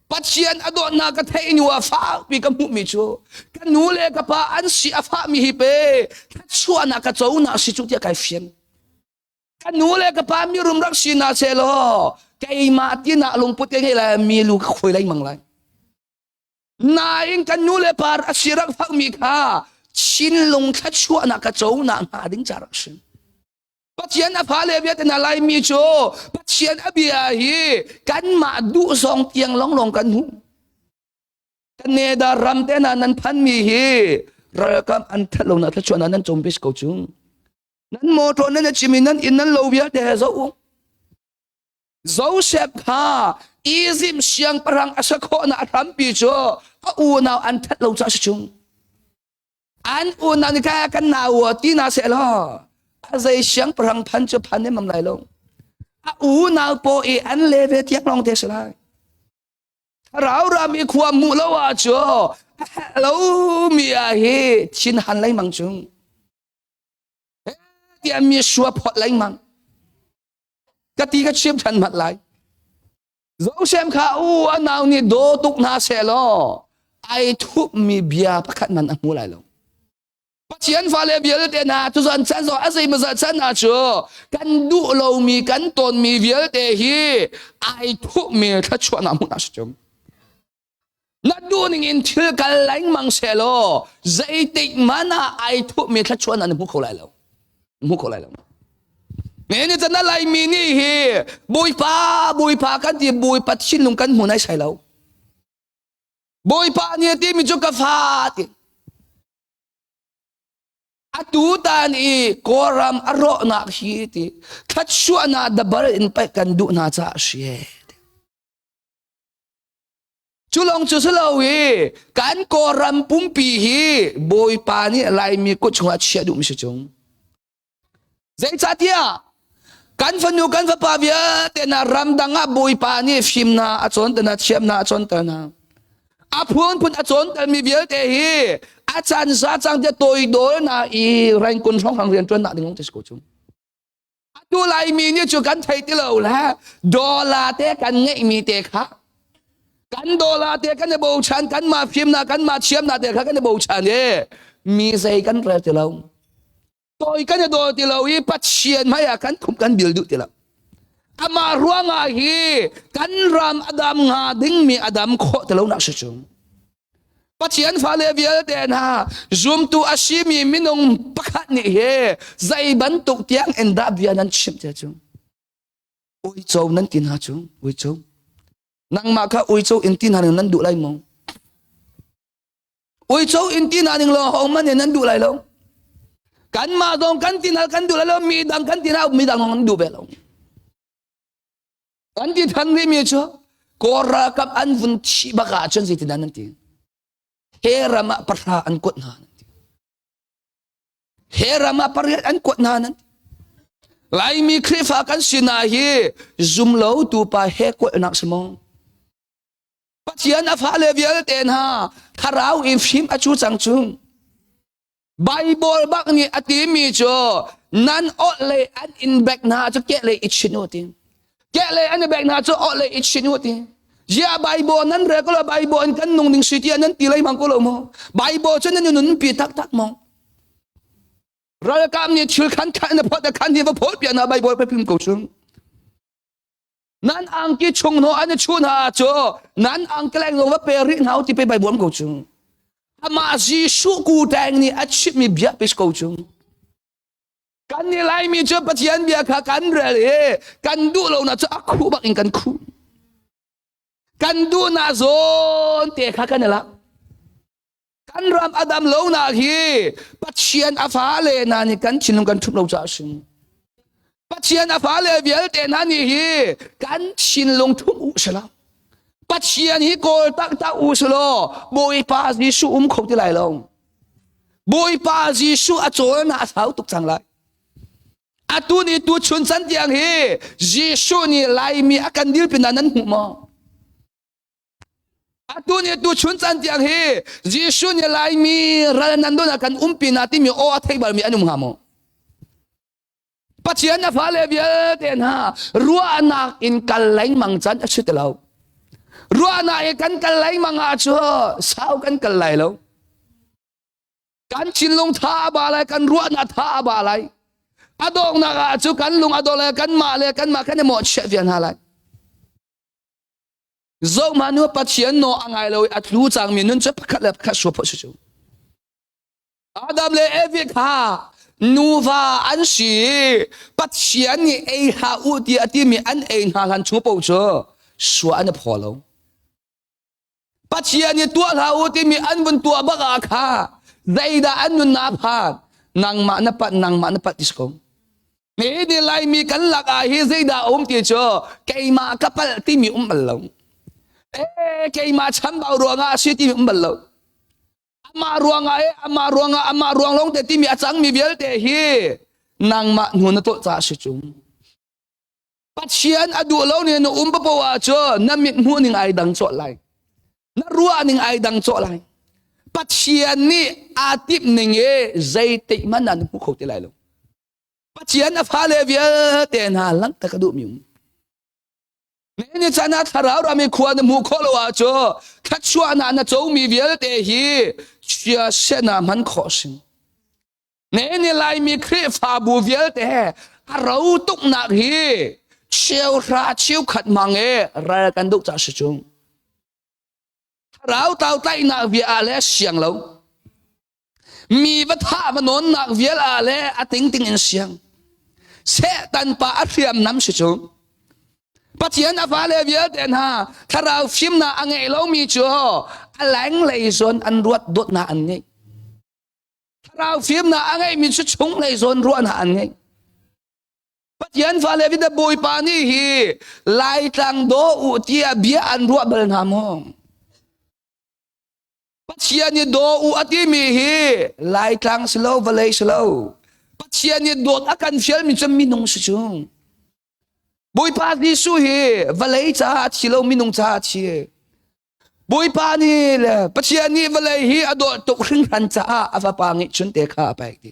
ปัจเจียนอดอนนักเทยนัวฟ้ามีกับมุมิจูกันนูเลกับป้าอันสีฟ้ามีฮิเป้ทัชวนนักเจ้าหน้าสิจุดยาไกเฟียนกันนูเลกับป้ามีรุมรักสินาเซโลไกมาตีนาลงพุทธเฮลามีลูกคุยไรมังไรนายกันนูเลปาร์สิรักฟังมีค่าชินลงทัชวนนักเจ้าหน้าหาดิ้งจารักสิปัจเจียนอภาเลเบียตนาไลมีโจปัจเจียนอเบียฮีกันมาดูสองเตียงลองกันหูกันเนดารำเตนานันพันมีฮีเรื่องกับอันทะลงนักชวนนั้นจมพิสกูจุงนั้นโมโตนั้นจิมินั้นอินนั้นโลเบียเดเจ้าเชฟข้าอีซิมเชียงปรังอาศักโคนาทำปีโจอูนาวอันทะลงจักจุงอันอูนานิกากันนาวตีนาเซลอาศัยเสียงพลังพันจะพันเนี่ยมันไหลลงอูนาโปเออันเลเวทียงลองเทสลายเรามีความมุลวาจ่อเรามีอะไรชินหันไหลมังจุงที่มีชัวพอไหลมังกติกาเชื่อมชันมัดไหลเราเชื่อมข้าอูอันนาวนี่โดตุกนาเซลไอทุบมีเบียประคันมันอันมุไหลลงปัจเจียนฟ้าเลเบียลเตนาทุสันฉันสอนอาศัยมาจากฉันอาชัวกันดูเรามีกันตนมีเบียลเตฮีไอทุกมีทัชวนามุนาชจงนัดดูนิ่งชื่อกันไหลมังเซโลใจติมานาไอทุกมีทัชวนามุขไหลแล้วมุขไหลแล้วเนี่ยจะนั่นไหลมีนี่ฮีบุยป้ากันที่บุยปัดชินลงกันหัวในใช่แล้วบุยป้าเนี่ยที่มีจุกฟ้าที่atutan i koram aro na hiti khatshua na dabar in pa kan du na cha she chulong chusalawi kan koram pumpi hi boy pa ni lai mi ko chunga chia du mi chung zai cha tia kan fanu kan fa pa bia te na ram danga boy pa ni phim na achon te na chiam na achon te na apun pun achon te mi bia te hiอาจารย์ซาจังจะตัวโดนนะอีแรงคนช่องทางเรียนจนหนักถึงต้องเทสโกจุงดูลายมีเนี่ยจุกันไทยที่เราแล้วดอลลาร์เตกันเงยมีเตะค่ะกันดอลลาร์เตกันในโบชันกันมาพิมพ์นะกันมาเชื่อมนะเตะค่ะกันในโบชันเนี่ยมีใจกันเรื่องที่เราตัวกันในโดนที่เราอีปัจเจียนไม่อยากกันคุมกันบิลดูที่เราอามาร่วงอาฮีกันรำอดัมงาดิ้งมีอดัมโคที่เราหนักสุดจุงปัจเจียนฟ้าเลเวียเดนะจุมตูอาชีมีมินงปักนี่เฮใจบรรทุกเตียงเอ็นดับเวียนั้นชิมเจ้าจุงอุยโจนั้นตินหาจุงอุยโจนังมาค่ะอุยโจอินตินหาหนึ่งนั้นดูไรมองอุยโจอินตินหาหนึ่งลองห้องมันนั้นดูไรลงกันมาตรงกันตินหากันดูไรลงมีดังกันตินหามีดังนั้นดูไปลงกันตินทันนี่มีจ้ะกอรากับอันฟุนชีบักอาจนสิตินันนั่นทีเฮรามาปะราอันกดนานั่นเฮรามาปะราอันกดนานั่นไลมีคริฟากันสินาฮีซุมโลตูปาเฮกดนักสมองปัจจัยนัฟาเลเวียเตนฮาคาราวอิฟิมอจูจังจุงไบเบิลบักนี่อติมีโจนันออเลอันอินแบกนาจะเกะเลอิชิโนติเกะเลอันแบกนาจะออเลอิชิโนติยาไบเบิลนั้นเรียกว่าไบเบิลกันนุ่งดิ่งสิทธิ์นั้นตีเลยมังกุลมอไบเบิลฉันนั้นนุ่นปีตักมองเราจะกำนี่ชื่อขันนะพอแต่ขันที่ว่าพอเปลี่ยนนะไบเบิลไปพิมพ์กูchungนั้นอังกิชงโนอันนี้ชุนหาโจนั้นอังแกล้งลงว่าเปรินเอาที่ไปไบเบิลกูchungอามาจีสุกูแดงนี่อัดชิบมีเบียไปกูchungกันนี่ไล่มีเจ้าปัจจัยเบียขากันเรื่อยกันดูเราน่ะจะอักคู่บักอิงกันคู่กันดูนาโซนเตะขากันนี่ละกันรำอดัมโลนาฮีปัจเจียนอาฟาเลนานี่กันชินลงกันทุบเราจ่าชิงปัจเจียนอาฟาเลเวียลเตนานี่ฮีกันชินลงทุบอุชละปัจเจียนฮีโกลตักอุชโลโบยปาสิสุขที่ไหลลง bôi pa Giêsu ở chỗ na tháo tục chẳng lại à tu ni tu chun san tiang he Giêsu ni lai mi akan dil pinanan mo à tu ni tu chun san tiang he Giêsu ni lai mi ranan don akan pinati mi o athai bar mi anum hamo Pathian na phale bia ten ha rua anak in kalain mangchan a chitelau rua anak e kan kalai manga cho sao kan kalai lo kan chin long tha ba lai kan rua na tha ba lai adong na ga chu kan lung adole kan ma kan mo che vian ha lai zo manu pathian no angai lo atlu chang min nun che pakhat le kha so pho chu adam le evik ha nuva an shi pathian ni e ha u ti ati mi an e ha han chu po cho so an pho lo pathian ni tua ha u ti mi an bun tua ba ga kha zaida an nun na pha nang ma na pat disko ni lai mi kan lak a hi zaida ti cho kai ma kapal ti mi bal lo kai ma cham ba ruanga si ti mi bal lo ama ruang long te ti mi achang mi bial te hi nang ma nu na to cha si chung pathian adu lo ni no pa po wa cho na mit mu ning ai dang cho lai na ruwa ning ai dang cho lai pathian ni atip ning e zai te man an mu kho te lai lo pathian a phale bia te na lang ta ka du mi ni chana tharau ra mi khuan mu kho lo wa cho khat chua na chou mi bial te hi chia se na man kho sing ni lai mi khri fa bu bial te a rau tuk na hi chiêu ra chiêu khat mang e ra kan du cha si chung rau tao tai na via ale siang lo mi va tha va non na via ale a ting in siang se tan pa a thiam nam si chung pathian a vale via den ha tharau phim na angai lo mi cho a lang lei zon an ruat dot na an ngai tharau phim na angai mi chu chung lei zon ruat na an ngai pathian vale via boy pa ni hi lai tang do u tia bia an ruat bal na mo pathian ni do u ati mi hi lai tang slow vale slow pathian ni dot akan fial mi cham mi nong si chung boy pa ni su hi valai cha chilo minung cha chi boy pa ni le pathian ni valai hi ado to hring han cha ava pa ngi chun te kha pa ti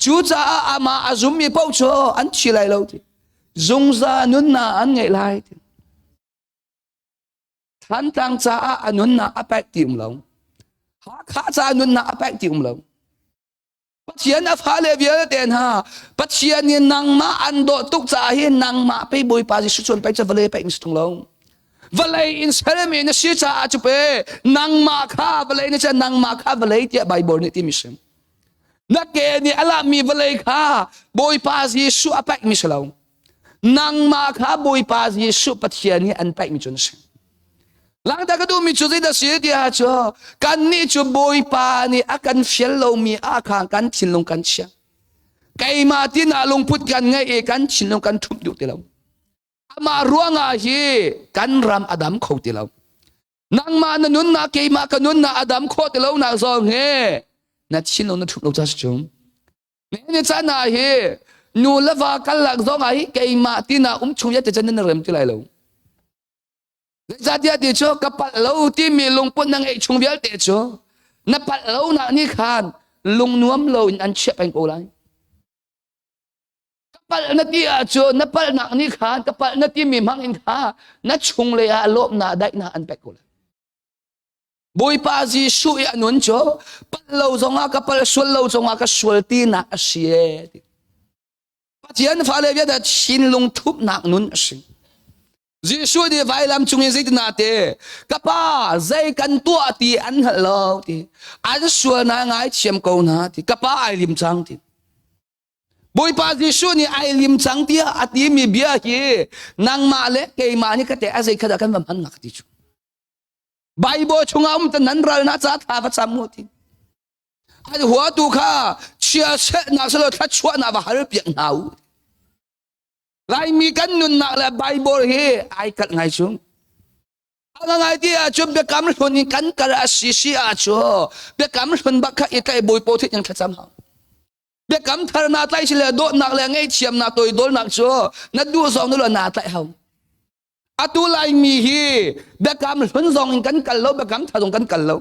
chu cha ama azum mi pau cho an chi lai lo ti zung za nun na an ngai lai ti than tang cha anun na apak ti lo ha kha cha nun na apak ti lo pathian a phale bia ten ha pathian ni nang ma an do tuk cha hi nang ma pe boy pa ji chon pai cha vale pai mi stung lo vale in selemi na si cha chu pe nang ma kha vale ni cha nang ma kha vale ti bible ni ti mi sem na ke ni ala mi vale kha boy pa ji su apak mi selo nang ma kha boy pa ji su pathian ni an pai mi chon sem lang ta ka du mi chu zai da si ti ha cho kan ni chu boy pa ni akan fiel lo mi a khang kan chin long kan sia kai ma ti na long put kan ngai e kan chin long kan thup du ti lo ama ruanga hi kan ram adam kho ti lo nang ma na nun na kai ma ka nun na adam kho ti lo na zo nge na chin long na thup lo cha chung ne cha na hi nu la va kal lak zo ngai kai ma ti na chung ya te chan na rem ti lai lo Zadia di cho kapat lau ti mi lung pun nang e chung vial te cho na pat lau na ni khan lung nuam lau in an chep ang ulai kapat na ti a cho na pat na ni khan kapat na ti mi mang in kha na chung le a lop na dai na an pek ulai boy pa ji su e anun cho pat lau zonga kapal sul lau zonga ka sul ti na asie pathian fa le via da chin lung thup na nun asin Giêsu đi vai làm chung gì thế nào thế? Kapa dây căn tua thì ăn hạt lâu thì ăn xua na ngay chiêm câu na thì kapa ai lim trăng thì bôi pa Giêsu ni ai lim trăng thì at đi mi bia hi nang ma le kay ma ni kate azay kada kan mam anak ti chu Bible chung am tan nan ral na cha tha va cham mo ti ai hua tu kha chia se na se lo tha chua na va har piak nau lai mi kan nun na la Bible he ai kat ngai chung ang idea cho be kam hon kan kara si a cho be kam hon ba kha ikai boy po thit yang thacham ha be kam thar na tai sile do nak le ngai chiam na toi dol nak cho na du zong no na tai ha atu lai mi hi be kam hon zong in kan kal lo be kam tha zong kan kal lo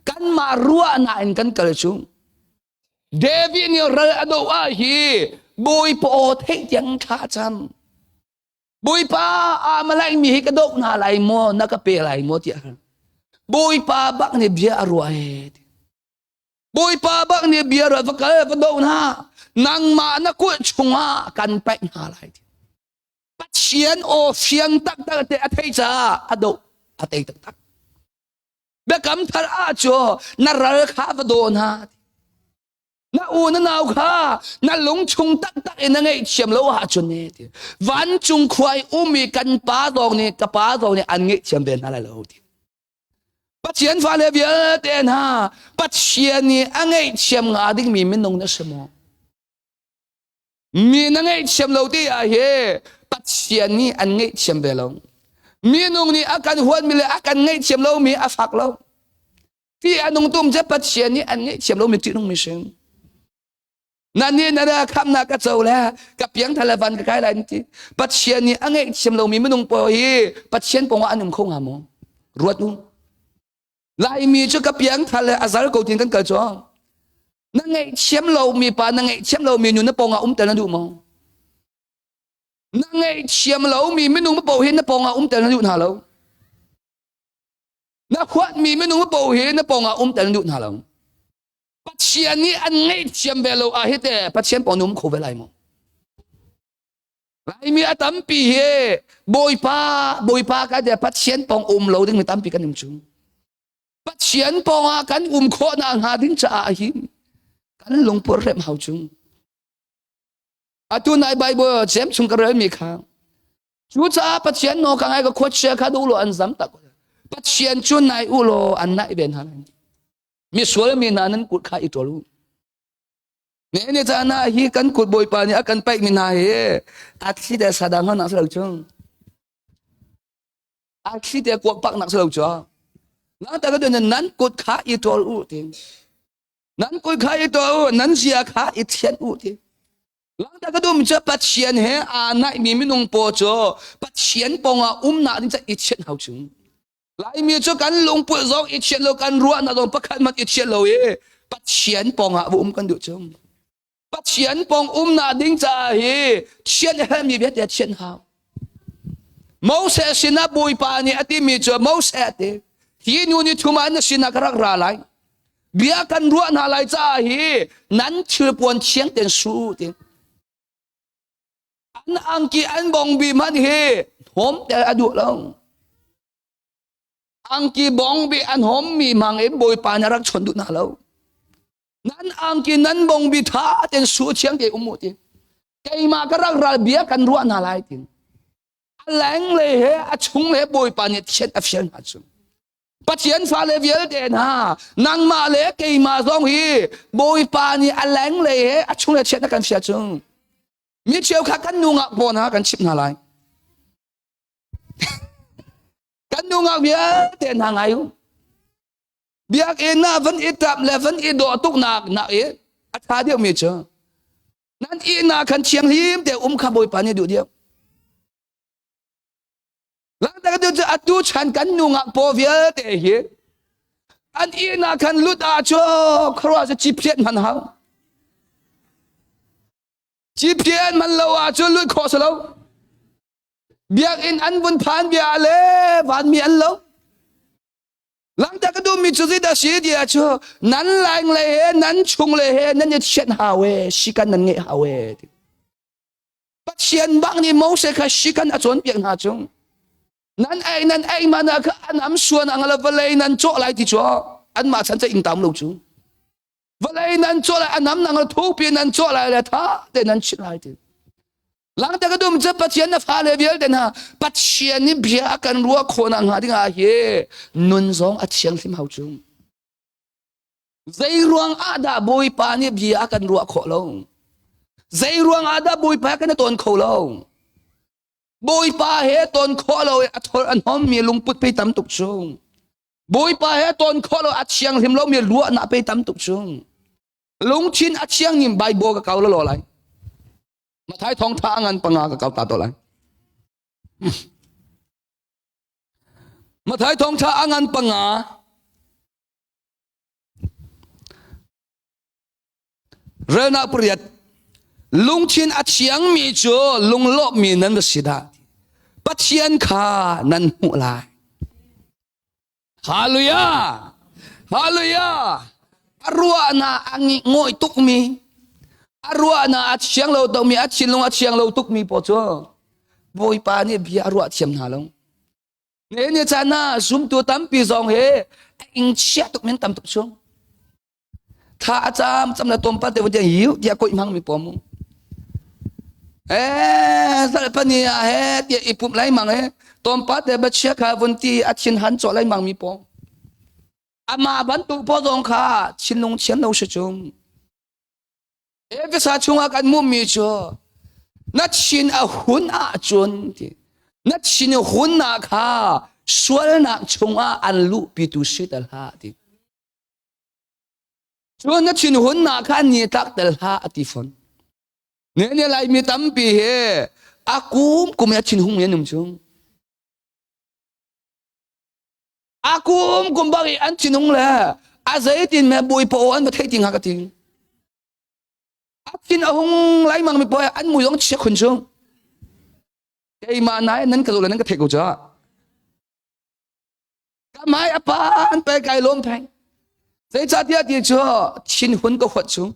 kan ma ruwa na in kan kal chu David ni ra ado a hi boy po thit yang thacham Bui pa amalai mi hikadok na lai mo nakape lai mo tiya. Bui pa bak ni biya arwait. Bui pa bak ni biya arwait fakal kadok na nang ma na ku chunga kan pek na lai. Pat sian o siang tak tak te athai cha ado atay tak tak. Bekam thar a cho na ral kha vado na. Na una nào kha na lung chung tak tak ina ngai chiam lo ha chun ne ti van chung khwai umi kan pa dong ni ka pa dong ni an ngai chiam ben hala lo ti pat chian fa le bia ten ha pat chian ni an ngai chiam nga ding mi min nong na samo mi na ngai chiam lo ti a he pat chian ni an ngai chiam be lo mi nong ni akan huan mi le akan ngai chiam lo mi a fak lo ti anong tum je pat chian ni an ngai chiam lo mi ti nong mi seng Nani nara kham na ka chau la ka piang thala van ka kai lai ti pathian ni angai chem lo mi menung po hi pathian pong anum khong amo ruat nu lai mi chu ka piang thala azar ko tin kan ka cho na ngai chem lo mi pa na ngai chem lo mi nu na pong ta na du mo na ngai chem lo mi menung po hi na pong ta na du na lo na khwat mi menung po hi na pong ta na du na lo Pathian ni an ngai chiam belo a hite pathian ponum kho velai mo lai mi atam pi he boy pa ka de pathian pong lo ding mi tam pi kan nim chu pathian pong a kan kho na nga ding cha hi kan long por rem hau chu atu nai bible chem chung ka re mi kha chu cha pathian no ka ngai ka khot che kha du lo an zam tak pathian chu nai u lo an nai ben ha mi sual mi nanan kut kha itolu ne jana hi kan kut boy pa ni akan pai mi na he aksi de sadang na selo chung aksi de kwak pak nak selo cho na ta ka den nan kut kha itolu ting nan kut kha itolu nan sia kha ithian u ting lang ta ka dum cha pathian he a nai mi minung po cho pathian ponga na din cha ithian hau chung Lai mi cho kan long pu zong it chen lo kan ruwa na dong pakhan mat it chen lo e pat chen pong ha kan du chum pat chen pong na ding cha hi chen ha mi bet ya chen ha mo se sina bui pa ni ati mi cho mo se ate hi nu ni thuma na sina karak ra lai bia kan ruwa na lai cha hi nan chhe pon chiang ten su ti an ang ki an bong bi man he hom te adu long ang ki bong bi an hom mi mang em boy pa na rak chon du na lo nan ang ki nan bong bi tha ten su chiang ke ti kai ma ka rak ra bia kan ruwa na lai tin lang le he a chung le boy pa ni chen a fian ha chung pathian fa le vial de na nang ma le kai ma zong hi boy pa ni a lang le he a chung le chen na kan fia chung mi cheu kha kan nu nga bo na kan chip na lai kan nu ngak bia ten hang ayu biak e na van e tap le van e do tuk nak na e atha dia mi cha nan e na kan chiang him te kha boy pa ni du dia lang ta du cha atu chan kan nu ngak po bia te hi an e na kan lut a cho khwa sa chi phiat man ha chi phiat man lo a cho lut kho sa lo biak in an bun phan bia le van mi an lo lang ta ka du mi chu da si dia cho nan lang le he nan chung le he nan ye chen ha we si kan nan nge ha we pat chen bang ni mo se kha si kan a chon piak na chung nan ai ma na ka an am suan ang la vale nan cho lai ti cho an ma chan cha ing tam lo chu vale nan cho lai an am nang la thu pi nan cho lai la tha de nan chi lai ti lang ta ka dum cha pathian na fa le vial den ha pathian ni bia kan ruwa khona nga dinga he nun zong a chiang sim hau chung zai ruang ada boy pa ni bia kan ruwa kho lo zai ruang ada boy pa kan ton kho lo bôi pa he ton khó lâu athor an hom mi lung put pe tam tuk chung bôi pa he ton khó lâu chiang him lâu mi lua na pe tam tuk chung lung chin chiang nim bai bo ka kau lo lai ma thai thong tha ngan panga ka kau ta to lai ma thai thong tha ngan panga rena priat lung chin chiang mi cho lung lo mi nan sida pathian kha nan hu lai hallelujah hallelujah arua na angi ngoi tuk mi arua na chiang lo to mi chin lung chiang lo tuk mi po cho boi pa ni bia arua chiam na lo ne ne cha na zum tu tam pi zong he ing chia tuk men tam tuk chung tha cham na tom pa te wdia yiu dia ko imang mi pom sa pa ni he dia ipup lai mang he tom pa te ba chia kha vun ti chin han cho lai mang mi pom ama ban tu po dong kha chin long chen lo shi chung ve sa chung a kan mu mi cho na chin a hun a chun ti na chin hun na kha swal na chung a an lu pi tu shi dal ha ti cho na chin hun na kha ni tak dal ha ati fon ne lai mi tam pi he akum ya chin hung ya num chung akum bagi an chinung la azai tin me bui po an ba thai ting ha ka ting chin ahung lai mang mi po an mu yong che khun chung ei ma nai nan ka lo nan ka thai ko cha ka mai apa an pe kai lom thai sai cha dia ti cho chin hun ko khot chung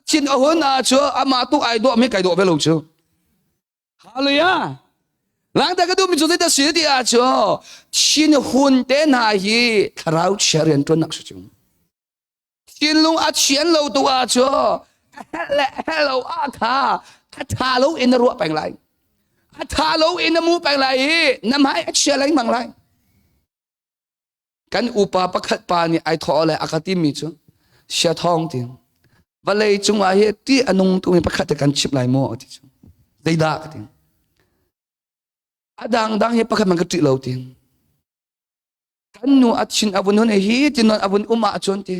chin ahun a cho ama tu ai do me kai do ve lo chu hallelujah lang ta ka du mi chu ta si ti a cho chin hun te na hi tharau charian to nak su chung chin lung a chian lo tu a cho hello a kha tha lo in ro pang lai tha lo in mu pang lai nam hai a chia lai mang lai kan upa pakhat pa ni ai tho le akati mi chu sia thong tin valei chung a he ti anung tu mi pakhat kan chip lai mo ti chu dei da ka tin adang he pakhat man ka ti lo tin kan nu achin avun hon hi tin non avun uma chon ti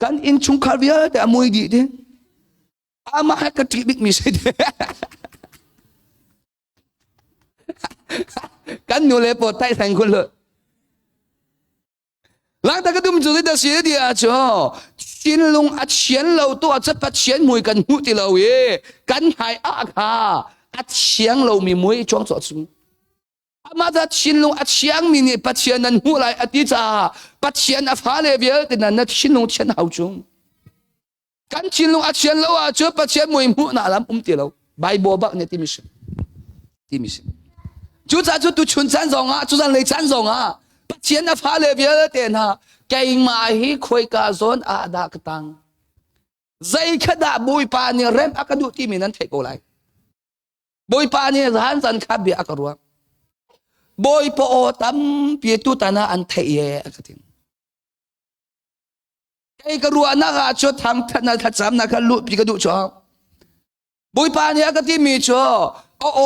kan in chung kharvia te amoi di te ama ha ka ti big mi se de kan nu le po tai sang kun lo lang ta ka dum chu ta si di a cho chin lung a chian lo to a cha pa chian mui kan hu ti lo ye kan hai a kha a chiang lo mi mui chong cho chu ama ta chin lung a chiang mi ni pa chian nan hu lai a ti cha pa chian a pha le bia ti nan na chin lung chen hau chung kan chin lung a chian lo a cho pa chian mui mu na lam ti lo bai bo ba ne ti mi shi chu cha chu tu chun chan zong a chu san le chan zong a pa chian a pha le bia te na kai ma hi khoi ka zon a da ka tang zai kha da bui pa ni rem a ka du ti mi nan thai ko lai bui pa ni han san kha bi a ka ruwa boi po tam pi tu ta na an thai ye a ka tin kai ka ruwa na ga cho tham than na tha cham na kha lu pi ka du cho bui pa ni a ka ti mi cho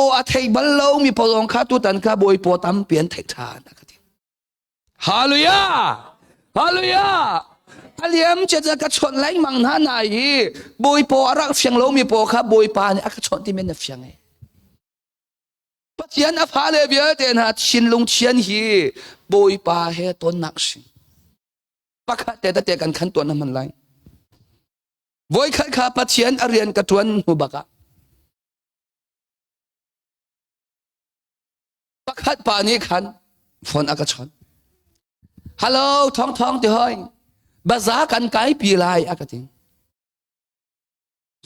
o a thai bal lo mi po long kha tu tan kha boi po tam pian thai tha na ka tin hallelujah hallelujah aliam che cha ka chon lai mang na na yi boi po arak fyang lo mi po kha boi pa ni aka chon ti men na fyang e pathian a pha le bia te na chin lung chian hi boi pa he ton nak shin pakha te kan khan ton na man lai voi kha kha pathian arian ka tuan hu baka pakhat pa ni khan phone aka chon hello thong ti hoi baza kan kai pi lai akating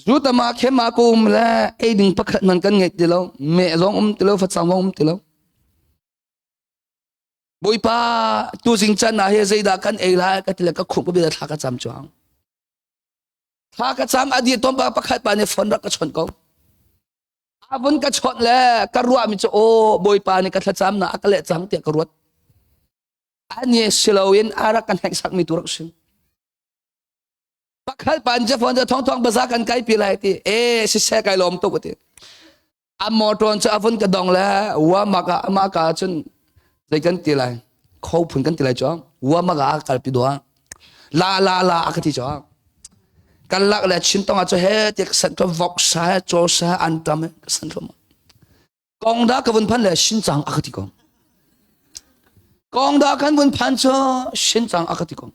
zutama khema kum la e ding pakhat man kan ngai ti lo me zong ti lo phat sang ti lo boi pa tu jing chan na he zai da kan e la ka ti la ka khum ko bi da tha ka cham chuang tha ka cham adi tom pa pakhat pa ne phone ra ka chon ko avun ka chon le ka ruwa mi cho o boi pa ni ka tha cham na akale chang ti ka ruat anye silawin ara kan hek sak mi turak sin pakhal panja phone thong baza kan kai pilai ti si se kai lom to ti มอตอนจะอวันกระดองแล้วว่ามากาจนใจกันตีไรเขาพูนกันตีไรจ้องว่ามากากัลปิดัวลาอักติจ้องกันลักเลยชินต้องอาจจะเฮ็ดสันทวอกสายโจสายอันตรายสันทวกองดากับวันพันเลยชินจังอักติกองดากันวันพันจ้าชินจังอักติกอง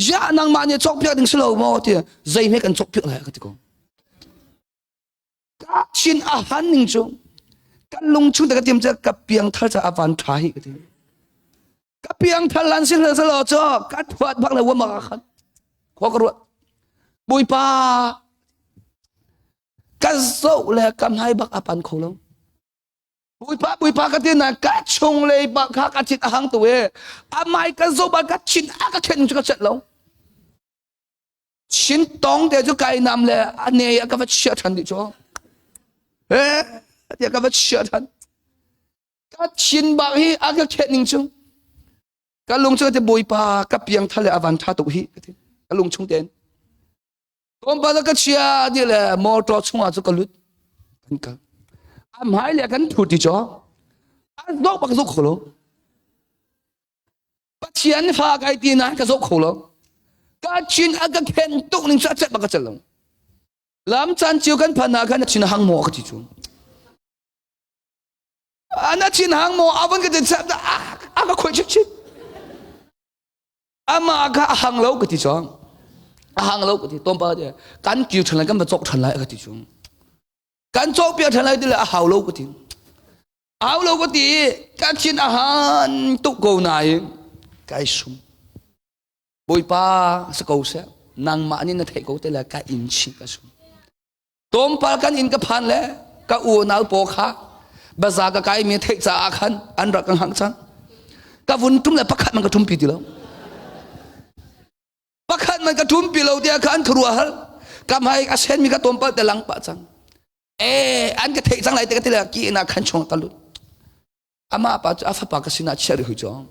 ยานังมันเนี่ยจกเปียกดึงสโลว์มอที่ใจไม่กันจกเปียกเลยอักติกองชินอาหารหนึ่งจ้องกันลงชุดแต่ก็เตรียมจะกับเปียงท่าจะอาวันทายกันทีกับเปียงท่าลันสิเลสโลจ้ากัดฟัดบักเลยว่ามาขันขอกระโดดบุยป้ากันโซ่เลยกำให้บักอาปันเขาลงบุยป้ากันที่นั่นกัดชงเลยบักข้ากัดชิดอาหารตัวเองอาไม่กันโซ่บักกัดชินอากาศเข็นจุกเสร็จแล้วชินตองเดี๋ยวจะไกลนำเลยอันนี้ก็ว่าเชื่อทันดิจ้าเฮ้ยเดี๋ยวก็ว่าเชื่อทันกัดชินบักฮีอากาศเข็นจุงกันลงจะจะบุยป้ากับเปียงทะเลอาวันท่าตุฮีกันลงชงเด่นตอนปาร์กเชียนี่แหละมอตอช่วงอาจจะกลุดกันกันอาหมายเลยกันพูดที่จ้าอันดอกปักซุกขลุ่ปัจเจียนฟ้าไกตีนะก็ซุกขลุ่การชินอากาศเห็นตุกนิ่งชัดเจนปักจัลลงลำจันจิวกันพนากันชินหางโมกที่จุงอันนั้นชินหางโมอาวันก็จะจับอากาศคุยชิดอามาอากาศหางโลกที่จ้าหางเราก็ที่ต้นปลาเนี่ยการจิวทันไรกันมาจกทันไรก็ที่จุงการจกเปียทันไรที่เลยหางเราก็ที่หางเราก็ที่การชินอาหารตุกโกนายไก่สุ่มบุยป้าสกาวเสนางมานี่นัทให้เขาแต่ละการอินชิกสุ่มต้นปลากันอินกับพันเลยก็อูน่าปอกขาภาษาก็ไก่มีเทคจ้าขันอันรักกันหังจังก็วุ่นทุ่มเลยปักขัดมันก็ทุ่มปีดีแล้วปักขันมันกระทุ่มปีเราเดียกันครัวฮัลกำให้อาเซนมีกระตุ้มเปิดแต่หลังปะจังอันก็เทจังไรแต่ก็ที่ละกีนักขันชงตลุดอามาปะจะอาฟปากสินาเชื่อหือจง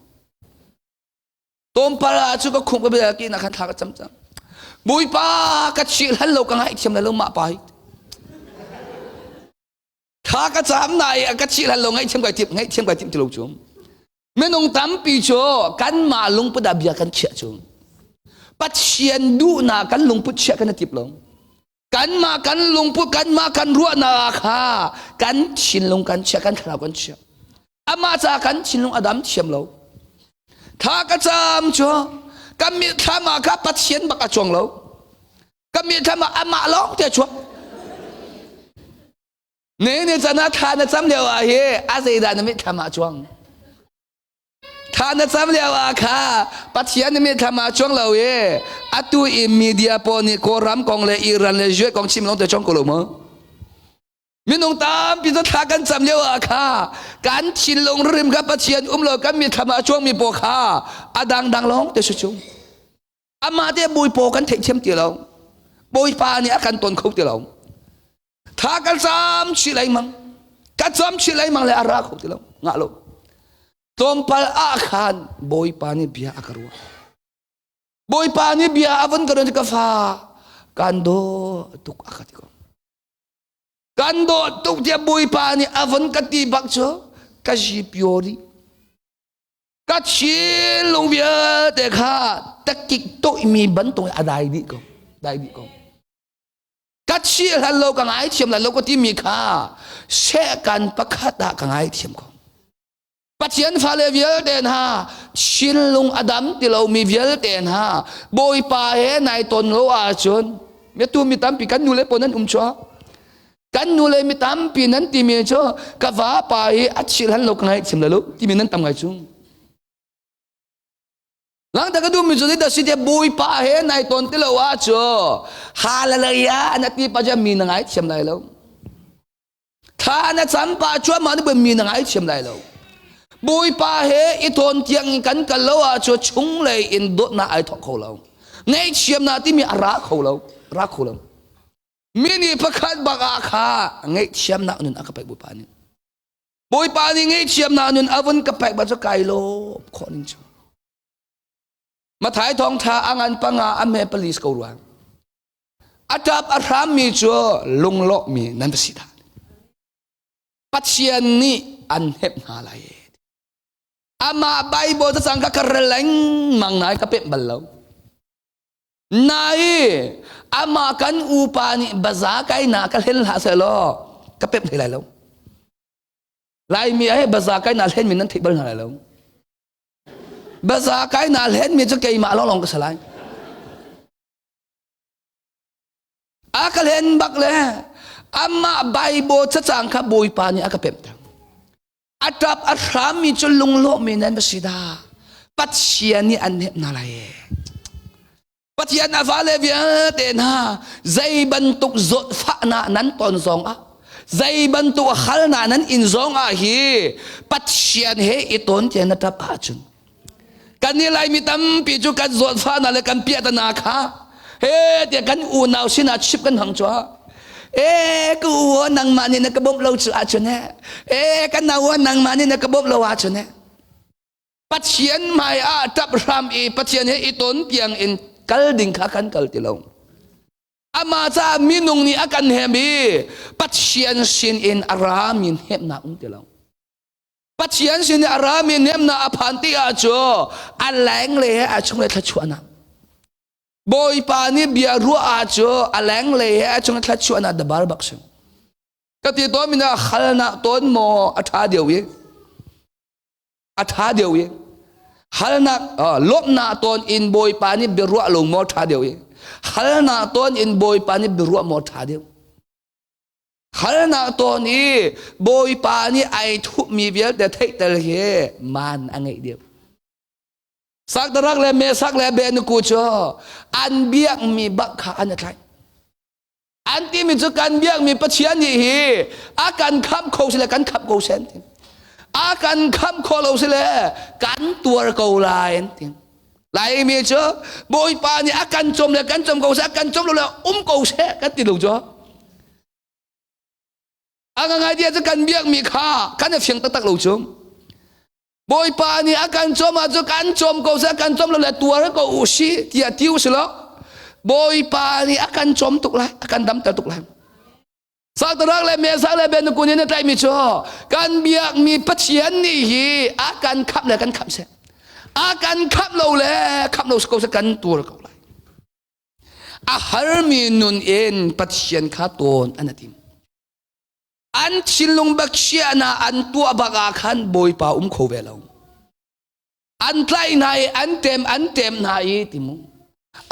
ต้มปลาจุก็คุ้มกับเบียกีนักขันทากจำจังบุยปากระชิลฮัลโลกังไห้เชื่อมเลยลงมาไปทากระจำไหนกระชิลฮัลโลไงเชื่อมกับทิพย์ไงเชื่อมกับทิพย์ที่เราจงไม่ต้องตั้มปีโจกันมาลงปดาเบียกันเชื่อจงปัจเจียนดูนากันลงพุทธเชื่อกันติบลงกันมากันลงพุทธกันมากันรัวนาค่ะกันชินลงกันเชื่อกันขรากันเชื่ออามาจากกันชินลงอดัมเชื่อมเราถ้ากระจำชัวกันมีธรรมะครับปัจเจียนบักจงเรากันมีธรรมะอามาล้องเตชัวเนี่ยจะน่าทานจำเดียวอะเฮอาเซดานมิธรรมะจวงทานจำเรียกว่าค่ะปัจจัยนี้มีธรรมะช่วงเราอัตุอิมีเดียปนิโครัมกองเลยอิรันเลยช่วยกองชิมลงแต่ช่องกุลมั้งมีน้องตามพิจารณากันจำเรียกว่าค่ะการชินลงริมกับปัจจัยเรากันมีธรรมะช่วงมีโปค่ะอดังร้องแต่ชุ่มอามาเดียบุยโปกันเทเชมตีเราบุยปานี่อาการตนเขาตีเราถ้ากันจำชิไลมังกันจำชิไลมังเลยอาราเขาตีเรางะโลต้มปลาอาคารบอยปานี่เบียอาการวะบอยปานี่เบียอาวันกันจะฟ้ากันโดตุกอาคติกกันโดตุกdiaบอยปานี่อาวันกันตีบักโจกัจิพิโอรีกัชิลงเบียเด็กข้าตะกิกโตมีบันตรงอะไรดีก็ได้ดีก็กัชิฮัลโหลกันไอเทียมแล้วก็ที่มีข้าเช่กันประคัตกันไอเทียมก็ปัจจัยฟ้าเลวิลเตนฮาชินลุงอดัมที่เรามีวิลเตนฮาบอยปาเฮนายตนโลอาชนเมื่อตัวมีตั้มปีกันนูเลปนันชัวกันนูเลมีตั้มปีนั้นที่มีชัวกับว่าปาเฮอัจฉริยะโลกไงชิมเลยลูกที่มีนั้นตั้มไงจุงหลังจากนั้นมีจุดที่สิเดียบอยปาเฮนายตนที่เราอาชวฮาเลลูยานักที่ปัจจัยมีนังไงชิมเลยลูกถ้านักสัมปะชัวมันเป็นมีนังไงชิมเลยลูกบุยปาเฮอิทอนเทียงกันกันแล้วอาจจะชุ่งเลยอินโดน่าไอทอกเขาเราในเชียมนาที่มีอารักเขาเรารักเขาเรามินิประคัดบักอาคาในเชียมนานุนอากาศบุยปานี่บุยปานี่ในเชียมนานุนอวันกับไปบัจจไกโลขอนิ่งชัวมาถ่ายทองทาอ่างอันปังอาอเมปลิสกอรังอาจับอารามมีชัวลงโลมีนันประสิทธา ปัจเจียนนี่อันเห็บนาลายอามาไบเบิลจะสั่งกับกระเลงมังนายกับเป็ดบัลลาวนายอามากันอุปานิบาซาไกนากับเฮลฮาเซโลกับเป็ดอะไรแล้วลายมีไอ้บาซาไกนาเฮนมีนั่นที่บ้านอะไรแล้วบาซาไกนาเฮนมีจะเกี่ยมาลองกับสลายอากับเฮนบักเลยอามาไบเบิลจะสั่งกับบุยปานิอากับเป็ดอัตราอัตรามีจุลงโลมีนั่นเป็นสิดาปัจเจียนนี่อันเห็บนาลายปัจเจียนอาฟาเลวีเตนะใจบรรทุกจดฟ้านั้นตอนสองใจบรรทุกขัลนั้นอินสองฮีปัจเจียนเฮอิตอนเจนตับอาจุนกันนี่ไรมีตั้มปีจุกันจดฟ้านั่นเลยกันเปียตนาคาเฮ้เดี๋ยวกันอูนาวสินาชิบกันหังจ้ากูว่านังมันนี่นักบบเราจะอาจุนเนี่ยกันนาว่านังมันนี่นักบบเราอาจุนเนี่ยปัจเจียนไม่จับรำปัจเจียนเฮอิตอนเพียงอินกัลดิ่งข้ากันกัลติลงอามาซามินุงนี่อากันเฮบีปัจเจียนสินอินอารามินเฮมนาอุติลงปัจเจียนสินอารามินเฮมนาอภันติอาจูอัลแหลงเลยอาชงเลยทัชวนาบอยปานี่เบียรัวอาจูอัลแหลงเลยอาชงเลยทัชวนาดับบาร์บักซิมก็ที่ตัวมินาขัลนาต้นโมอัฐาเดียวเองอัฐาเดียวเองฮัลนักลบนาตอนอินบอยปานี่เบรัวลงมอท่าเดียวฮัลนาตอนอินบอยปานี่เบรัวมอท่าเดียวฮัลนาตอนนี้บอยปานี่ไอทุกมีเวลแต่เทคแต่เฮมันอันไงเดียวสักตรักเลยเมสักเลยเบนกูจ่ออันเบียกมีบักขาอันอะไรอันที่มีจุกันเบียกมีปัจเจียนนี่ฮีอาการขับโคสิเลกันขับโคเซนอาการขับโคเราสิเลกันตัวเกาลายลายมีเจ้าบอยปานี่อาการจมเลยกันจมเกาเสกันจมเลยเกาเสกันติดลูกจ้าอาการไงเดียจะกันเบียกมีข้ากันจะเฟียงตักลูกจ้าบอยปานี่อาการจมอาจจะกันจมเกาเสกันจมเลยตัวเกาอุชิที่ติวสิละบอยปานี่อาการจมตุกเลยอาการดำแต่ตุกเลยสักตรักเลยเมสักเลยเบนกุนี่ในใจมีจ่อการเบียกมีปัจเจียนนี่ฮีอาการขับเลยกันขับเสอาการขับเราเลยขับเราสกอสกันตัวเราเลยอาหารมีนุนเอ็นปัจเจียนขาตนอันนั้นอันชิลงบักเชียนาอันตัวบักอาคันบอยปาโคเวลาอันไตนายอันเต็มนายติมุ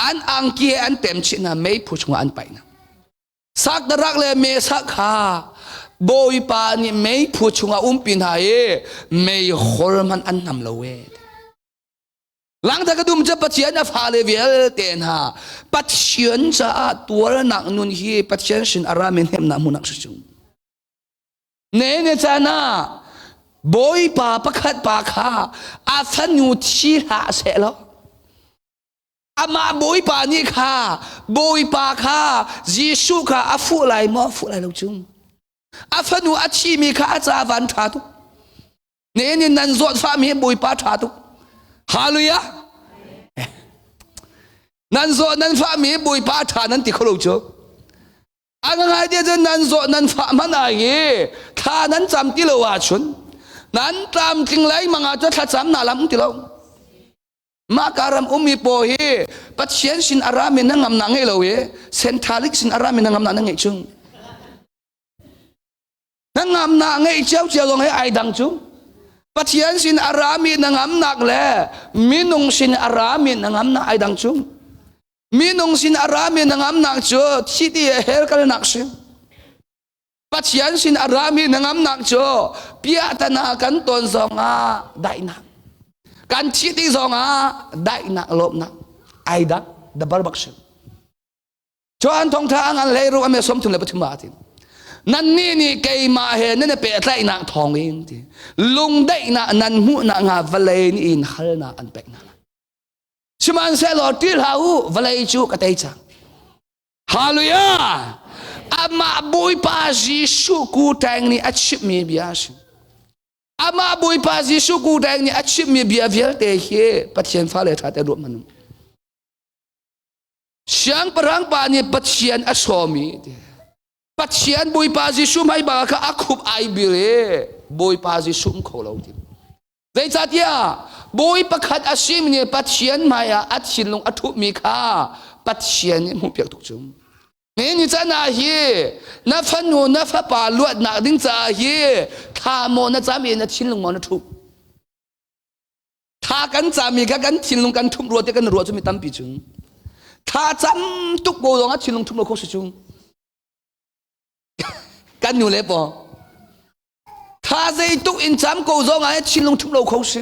อันอังเกียอันเต็มชินาไม่พูดชงอันไปนะสักตรักเลยเมสักขาบอยปานี่ไม่พูดชงปินหายไม่ขอรมันอันนำเราเวหลังจากกระดุมจะปัจเจียนฟาเลเวลเตนฮาปัจเจียนจะตัวหนักนุนฮีปัจเจียนสินอารามินเฮมนามุนักสุงเนเนจานาบอยปาประคัดปาคาอาสันยูชีหาเสลอามาบอยปานี่ค่ะบอยปาค่ะยิสุค่ะอาฟูไลมอฟูไลลูกจุงอาฟันูอาชีมีค่ะอาจาวันทาตุเนี่ยนันจอดฟ้ามีบอยปาทาตุฮาลุยะนันจอดนันฟ้ามีบอยปาทานันติขลุจุอันไงเดี๋ยวนันจอดนันฟ้ามันอะไรท่านันจำที่เราว่าชุนนันจำจริงเลยมังอาจจะท่าจำน่าล้ำที่เรามาการมมีโปเฮปัจเจียนสินอารามินังงำนังให้เราเซนทาลิกสินอารามินังงำนังให้จุงนังงำนังให้เจ้าเจ้าลงให้ไอดังจุงปัจเจียนสินอารามินังงำนักแลมินุงสินอารามินังงำนักไอดังจุงมินุงสินอารามินังงำนักจูที่ที่เฮลกันนักสิปัจเจียนสินอารามินังงำนักจูเปียตนากันตนสองได้นักการชี้ที่สองได้นักลบนักไอ้ดักดับบาร์บักชันชวนทองทางอันเลยรู้ว่าไม่สมทุนเลยปฐุมมาทีนั่นนี่เกยมาเห็นนั่นเป็นอะไรนักทองเองทีลุงได้นักนั่นหูนักงาวัลเลนอินฮัลนักอันเป็กนักชิมันเซลล์ที่เราวัลเลจูกระเตยจังฮาลุยาอามาบุยปาจิสุกูแตงนี่อัจฉริยะอามาบุยปาจิสุกูแดงนี่อัจฉริมีเบียเวลเตะเฮปัจเจียนฟ้าเลขาแต่รวมมันเสียงปรังปานี่ปัจเจียนอัศมี ปัจเจียนบุยปาจิชุมให้บาค่ะอักขุบไอบิเรบุยปาจิชุมเขาเราทีใจจัดยาบุยประคัดอาชิมเนี่ยปัจเจียนมาอัดชินลงอัทุมีค่าปัจเจียนเนี่ยมุเปียกตุกจุมนี่จะน่าเฮน่าฟันโนน่าฟ้าป่าลวดหนักดิ้งจะเฮข้าโมน่าจามีน่าชินลงมอน่าทุกถ้ากันจามีกันชินลงกันทุบรัวแต่กันรัวจะมีตั้มปีจุงถ้าจำตุกโบลงอัดชินลงทุบรัวเขาสิจุงกันอยู่เลยปอถ้าใจตุกอินจำโกลงอัดชินลงทุบรัวเขาสิ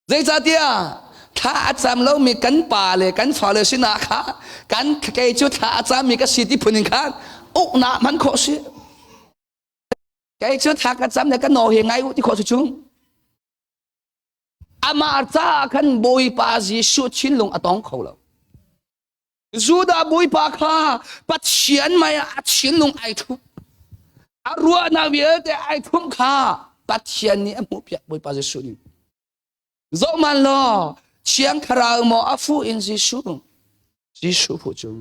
ใจจัดเดียถ้าอาจารย์เรามีกันป่าเลยกันฝ่าเลยสินะค่ะกันเกยจุดถ้าอาจารย์มีกันสิทธิพลนิคันอุกนามันขอสิเกยจุดถ้าอาจารย์เนี่ยกันหน่อเหงไงที่ขอสิจุงอามาจ้าขันบุยปาจิชุดชินลงอตองเขาแล้วจูดาบุยปาข้าปัดเชียนมาอัดชินลงไอทุบอารัวนาเวียแต่ไอทุบข้าปัดเชียนนี่มุเปียบุยปาจิชุนโจมันล้อเชียงคราวมออาฟูอินจิชูผู้จง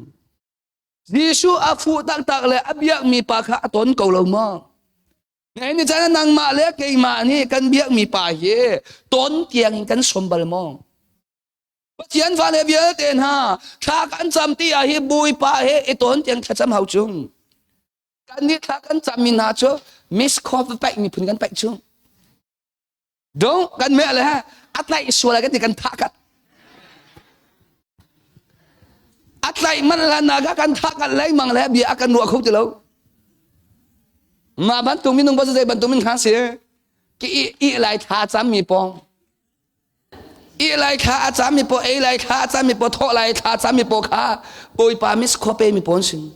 จิชูอาฟูตักเลยอับยักมีปาข้าต้นเก่าเรามาไงนี่จะนั่งมาเล็กเกยมานี่กันเบียกมีป่าเย่ต้นเตียงกันสมบัติมองปัจจัยฟ้าเลยเบียเต็นฮะถ้ากันจำตีอาฮิบุยป่าเฮ่ไอต้นเตียงถ้าจำเขาจุงกันนี่ถ้ากันจำมีนาจูมิสคอฟไปมีพื้นกันไปจุงดงกันเมื่อไรฮะอัตไลส่วนอะไรกันที่กันทักกันอัตไลมันละนากันทักกันเลยมังแล้วเบียกันรัวเขาจะแล้วมาbantu minum bahasa saya bantu min kasih ki i lai tha cham mi pong i lai kha cham mi po e lai kha cham mi po tho lai kha cham mi po kha poi pa mis kho pe mi pon sin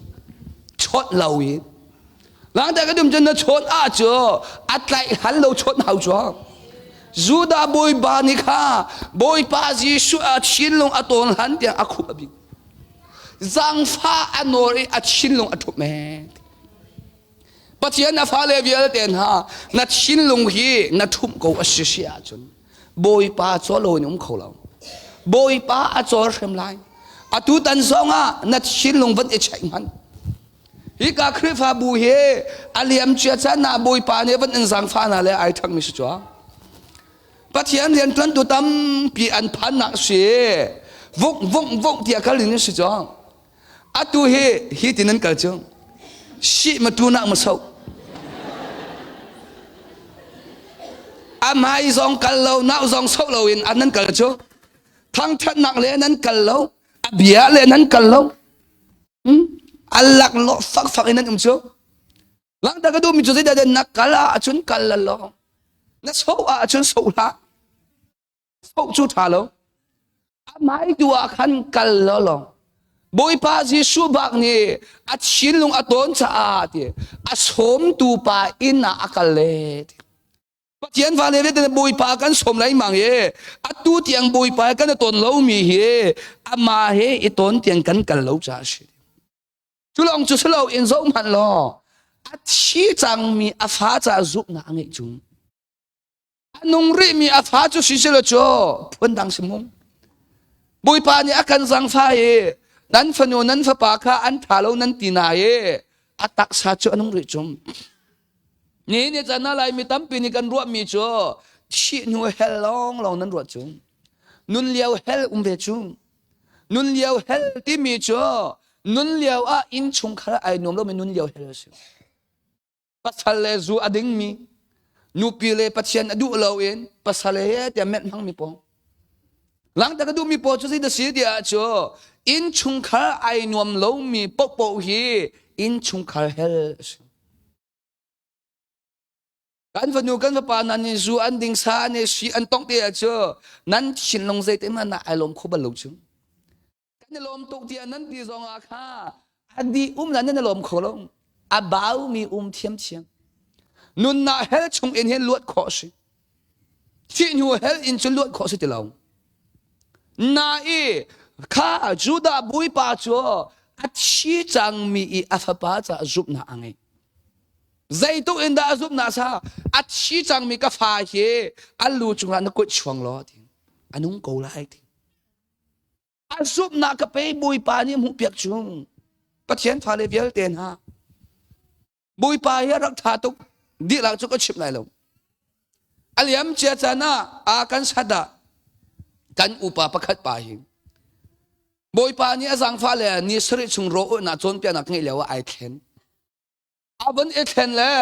chot lau yi lang ta ka dum chen na chot a cho at lai han lo chot hau cho juda boy ba ni kha boy pa ji shu a chin long aton han tiang a khu abi zang fa anori a chin long a thu meปัจจัยนับฟ้าเลวีเต็นฮะนัดชินลงฮีนัดทุ่มกูอสิเสียจนบอยป้าจ่อโลนุ่มเขาเราบอยป้าจ่อเข็มไลอาตุตันซองอ่ะนัดชินลงวันเอชมันฮิกาคริฟาบูเฮอาเลียมเชียจันนาบอยป้าเนี่ยวันอินสังฟ้านาเลไอทั้งมิสจ้าปัจจัยเรียนตันตุตัมปีอันพันนักเสียวงเดียกันลินสิจ้าอาตุเฮฮิตินันกัลจงชีมาดูนักมาสู้อามาอีซองกันเราหน้าซองสู้เราอินอันนั้นกันจูทั้งท่านนักเล่นนั้นกันเราอาเบียเล่นนั้นกันเราอัลลักลอฟักอินนั้นกันจูหลังจากนั้นมีจุดที่เดินนักกันละจุนกันละเรานักสู้จุนสู้ละสู้จุดฮาโลอามาอีตัวขันกันเราบอยป้าจิชูบักนี่อัดชินลงอัดต้นชาติอัดสมตูป้าอินนาอักเลตปัจจัยฟ้าเลยแต่บอยป้ากันสมไรมังเย่อัดตูเตียงบอยป้ากันต้นเล่ามีเฮ่อามาเฮ่อีต้นเตียงกันเล่าจ้าสิจุลองจุดเล่าอินโซมันล้ออัดชีจังมีอาฟ้าจะจุกนางเอจุงอันงรีมีอาฟ้าจุสิเชลโจพ้นดังสมุงบอยป้านี่อากันสังฟ้าเย่นั้นฝนนั้นฝปาข้าอันทาเรานั้นตีนายอัตักษาจ้านุ่งริจมนี่เนี่ยจะน่าไรมีตั้มปีนี่กันรัวมีจ้าชีนัวเฮลลองเรานั้นรัวจุงนุนเลี้ยวเฮลเวจุงนุนเลี้ยวเฮลที่มีจ้านุนเลี้ยวอินชงคราไอหนุ่มเราไม่นุนเลี้ยวเฮลสิปัสเลจูอดิ้งมีนูปีเลปัจเจนอดูเราเองปัสเลแต่แม่ทั้งมีปองหลังจากก็ดูมีปอจุดที่จะเสียเดียจ้าอินชุงคาไอหนุ่มเรามีปกปกฮีอินชุงคาเฮลการฟังดูกันว่าปานันจูอันดิ่งสาเนี่ยสีอันต้องเดียเจอนั้นชินลงใจเต็มมันอารมณ์คุบลุกจุงกันอารมณ์ตกเดียนั้นดีจงอาคาอดีนั้นอารมณ์ขลุ่มอาบ่าวมีเทียมเชียงนุนน่าเฮลชงอินเฮลลวดขอสิที่หัวเฮลอินชลลวดขอสิติเราน่าข้าจูดาบุยป้าจัวอัดชีจังมีอัฟป้าจะจุบนาอังเอใจตุอินดาจุบนาซาอัดชีจังมีกาฟาเฮอัลลูจุงนักกุดชวงล้อทิ้งอันนุ่งกูไล่ทิ้งอัดจุบนากระเปยบุยป้านี่มุเปียกจุงปัจเจียนฟาเลเวียลเตนฮะ บุยปายรักทาตุกดีหลักจุกชิบไหนลงอเลียมเจจานาอากันสัดากันอุปปักขัดปาหิงบุยปานี่สังฟ้าเลยนี่สริชุงโรน่ะจนเปียนักนี่เลี้ยวไอเทนอาวันไอเทนเลย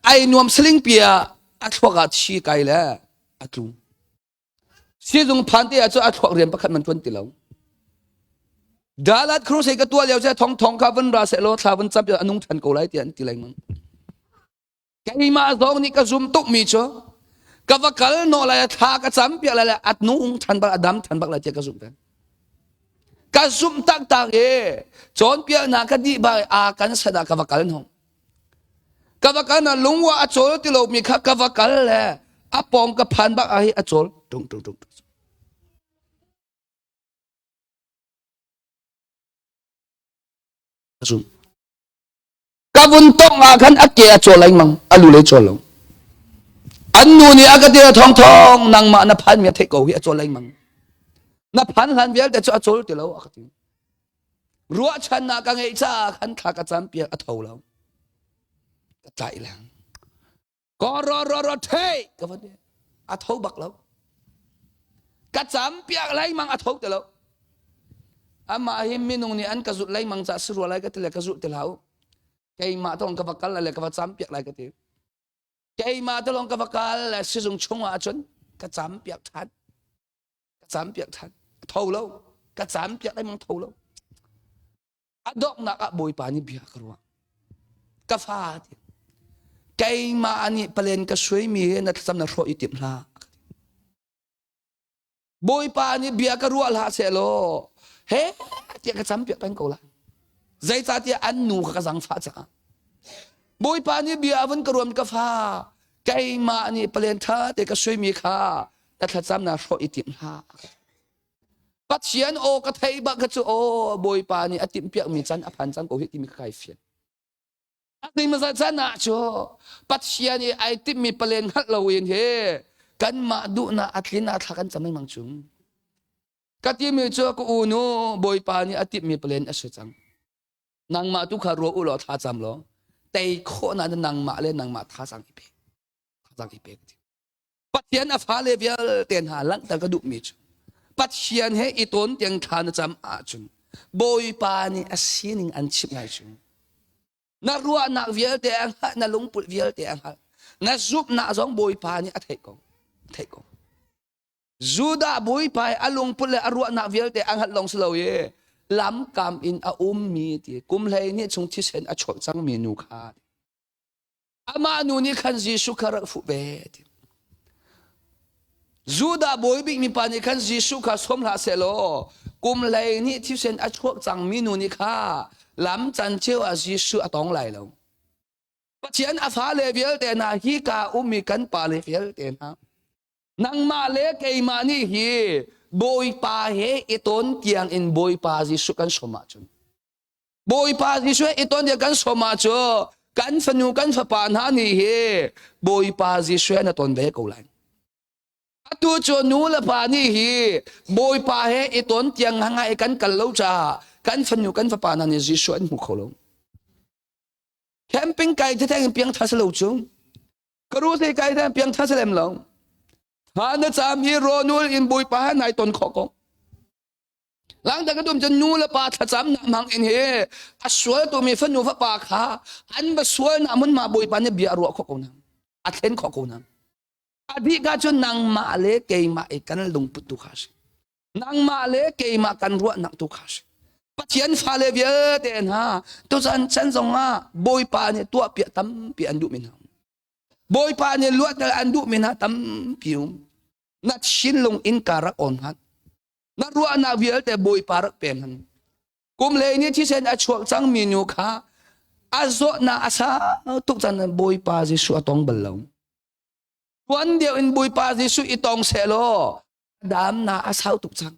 ไอหนวมสลิงเปียอัดพวกชีไกเลยอัดลุงซีจงพันที่อาจจะอัดพวกเรียนปักขัดมันจนติลงดาลัดครูใส่กตัวเลี้ยวจะทองข้าวันราเสโลทาวันจับจะอนุทันกูไล่เตียนติเลยมั้งแกมาสองนี่ก็ซุ่มตุกมีจ้ะก็ว่ากัลโนลายทากระจำเปียอะไรอัดนุ่งทันบักอดัมทันบักอะไรเจ้าก็ซุ่มกันก็ซุ่มตักตักจนเปียนักดีบ่ายอากันสดาก็ว่ากัลน้องก็ว่ากันน่ะลุงว่าอโจลติโลมีข้าก็ว่ากัลแหละอาปองกับพันบักไออโจลตรงซุ่มกบุนตงอาคันอักเกอโจลายมังอลูเลโจลงอันนู้นนี่อากาเดียทองนางมานับพันเมียเทโกวิอโจลายมังนับพันหันเวียลแต่จะอโจลติโลอากาศรัวชันนักเงยจ้าขันขากระจำเปียอโทแล้วกระจายแล้วก็รอเทก็วันนี้อโทบักแล้วกระจำเปียอะไรมังอโทติโลอามาหิมมินุนี่อันกระจุดไรมังจะสรัวอะไรก็ติเลกระจุดติแล้วแกมาต้องกระกัลอะไรกระจำเปียอะไรก็ติแกมาต้องกระกัลและสิจงชงอาจนกระจำเปียทันกระจำเปียทันเท่าแล้วกระจำเปียอะไรมังเท่าแล้วอดอกนักบอยปานี่เบียกรัวกฟ้าที่แกมาอันนี้เปลี่ยนกระสวยมีนักสำนักรออิติมลาบอยปานี่เบียกรัวลาเสโลเฮ้เจ้ากระจำเปียเป็นกูละใจจ่าที่อันนูกระสังฟ้าจ้าบอยปานี่เบียวันกระรวมกฟ้าแกมาอันนี้เปลี่ยนท่าแต่กระสวยมีค่าแต่กระจำนักรออิติมลาปัจเจียนโอกระเทยบักจูโอบอยปานี่อติมเปียมีจันอภันจันโกหิติมีใครเฟียนอติมมาจันนะจูปัจเจียนไอติมมีเปลี่ยนฮัตลาวินเฮกันมาดูนะอัตลินาทักันจะไม่มังจุงกัติมีจูกูอูนูบอยปานี่อติมมีเปลี่ยนอสุจังนางมาตุขารัวอุลอท่าจำล้อแต่โคนั้นนางมาเลยนางมาท่าจังอีเปท่าจังอีเปปัจเจียนอฟาเลเวียเตียนหาลังแต่ก็ดูมีจูปัจเจียนให้อีต้นยังทานจำอาจุนบอยปานี่อาศินิงอันชิบไงจุนนักรัวนักเวียลเตียงฮะนักลงปุดเวียลเตียงฮะนักซุปนักสองบอยปานี่อัฐเอกงจูดาบอยปาอลงปุดเลยอรัวนักเวียลเตียงฮะลงสโลเยลำกำอินอามีตีกุมเลยนี่จงที่เซนอชดจังเมนูขาดอามานูนี่ขันจีสุขรักฟุเบตจูดาบอยบิกมีปานิคันจิสุข้าสมลาเซโลกุมเลยนี่ที่เซนอัชวกจังมินุนิข้าลำจันเจ้าจิสุอตองไหลแล้วปัจจัยอัฟาเลเวลเตนาฮิกาอุมิกันปาเลเวลเตนะนังมาเลกเอมานี่ฮีบอยปาเฮอิตอนเตียงอินบอยปาจิสุกันสมาจุนบอยปาจิสุอิตอนเดียกันสมาจุกันฟนูกันฟปานฮานี่เฮบอยปาจิสุนัตอนเบกเอาไลตัวโจนูละปานี่ฮีบอยปาเฮอีตอนเตียงหางไอกันกันเล่าจ้ากันฟันอยู่กันฟ้าปานันยิสุอันมุขลงแคมปิ้งไก่ที่แท้งเพียงทัศน์เล่าจุงกรู้สิไก่แท้งเพียงทัศน์เล่มลงหาเนจามฮีโรนูอินบอยปาในตนขอกงหลังจากกระดุมจะนูละปาทัศน์นำหังอินเฮอัศวรตัวมีฟันอยู่ฟ้าปาขาอันบัสวรนามันมาบอยปาเนี่ยเบียรัวขอกงนังอัดเล่นขอกงนังอดีตก็จนนางมาเลเกยมาเอกันลงปุตุขัสนางมาเลเกยมากันรัวนักตุขัสปัจจัยฟาเลเวียเตนฮะตัวฉันส่งมาบอยปาเนี่ยตัวเปียตั้มเปียอันดุมินฮะบอยปาเนี่ยลวดแต่อันดุมินฮะตั้มผิวนัดชินลงอินการักอ่อนฮัดนัดรัวนักเวียแต่บอยปารักเป็นฮันกุมเลยนี่ที่เซนอาชวกจังมีนูค่ะอาโซนาอาซาตุกจันบอยปาจิสุอตองเบลลงวันเดียวอินบุยปาจิสุอิตองเซโลดามนาอาสาวตุกจัง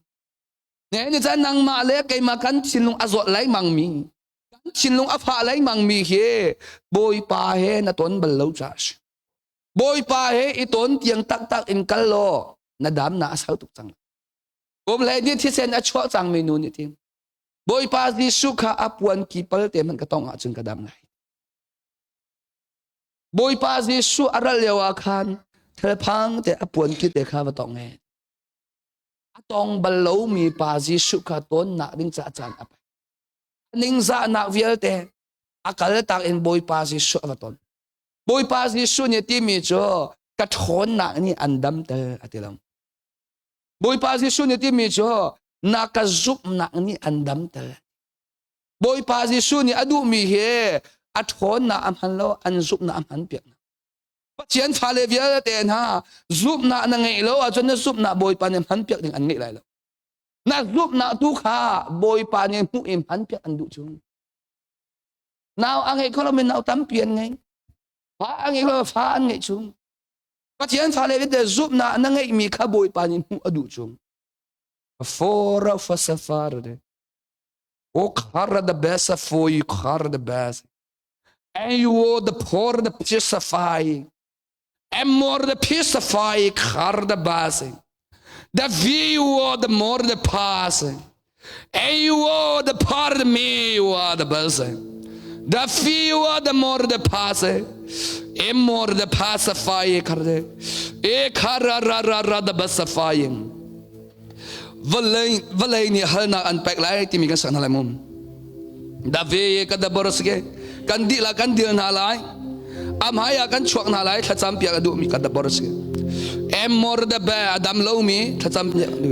เนี่ยนี่จะนังมาเล็กไกมากันชินลุงอาจไหลมังมีกันชินลุงอาฟาไหลมังมีเฮบุยปาเฮนัตนเบลลูจัสบุยปาเฮอิตนเตียงตักอินกัลโลนาดามนาอาสาวตุกจังผมเลยนี่ที่เซนอาชวจังเมนูนี่ทีบุยปาจิสุข้าอัปวันกีเปิลเตมันก็ต้องอาจึงกระดามไหล boy pa Jesu aral yawa kan telepang te apun ki te kha tong e atong balo mi pa Jesu ka ton na ding cha chan ap ning za na vial te akal tak in boy pa Jesu avaton boy pa Jesu ni ti mi cho ka thon na ni andam te atilam boy pa Jesu ni ti mi cho na ka zup na ni andam te boy pa Jesu ni adu mi he athon na amhan lo an zup na amhan piak na pachian phale vial te na zup na ngai lo a chon na zup na boy pa ni han piak ding an ngai lai lo na zup na tu kha boy pa ni mu im han piak an du chung nào anh ấy có là mình nào tắm biển ngay phá anh ấy có phá anh ấy chung có chuyện phá lại để giúp na anh ấy mi khá bồi pa nhìn mua đủ chung for of us far de o khar the best for you khar the best and you are the poor the pacify and more the pacify khar the best the view are the more the pass and you are the part of me you are the best the fewer the more the pass e more the pacify karde e khara ra the pacifying valai ni halna unpack lai ti mi kan san halai mum da ve ka da boros ke kan di la kan dil na lai am haya kan chuak na lai tha cham pia du mi ka da boros ke em more the ba adam lo mi tha cham pia du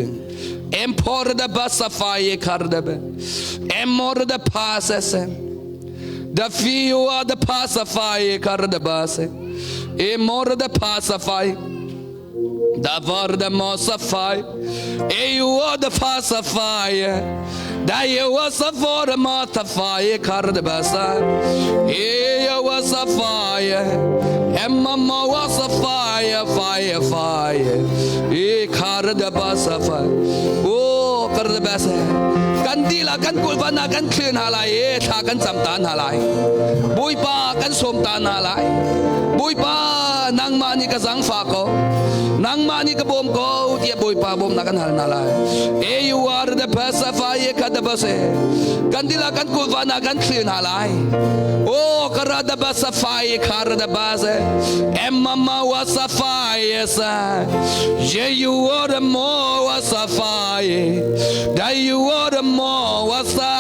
em por the pacify karde be em more the passes the few the pacify karde base e more the pacify the var the mosify e you are the pacify da you was a for the mosify karde base e you was a fire and mama was a fire e karde pacify oh karde base kan dila kan kulvana kan clean halai e tha kan samtan halai bui pa kan som tan halai bui pa nang mani ka jang fa ko nang mani ka bom ko dia bui pa bom na kan hal halai e you are the pacify ka da base kan dila kan kulvana kan clean halai oh kara da pacify kar da base em mama was a fire sa yeah you are the more was a fire that you are the more was a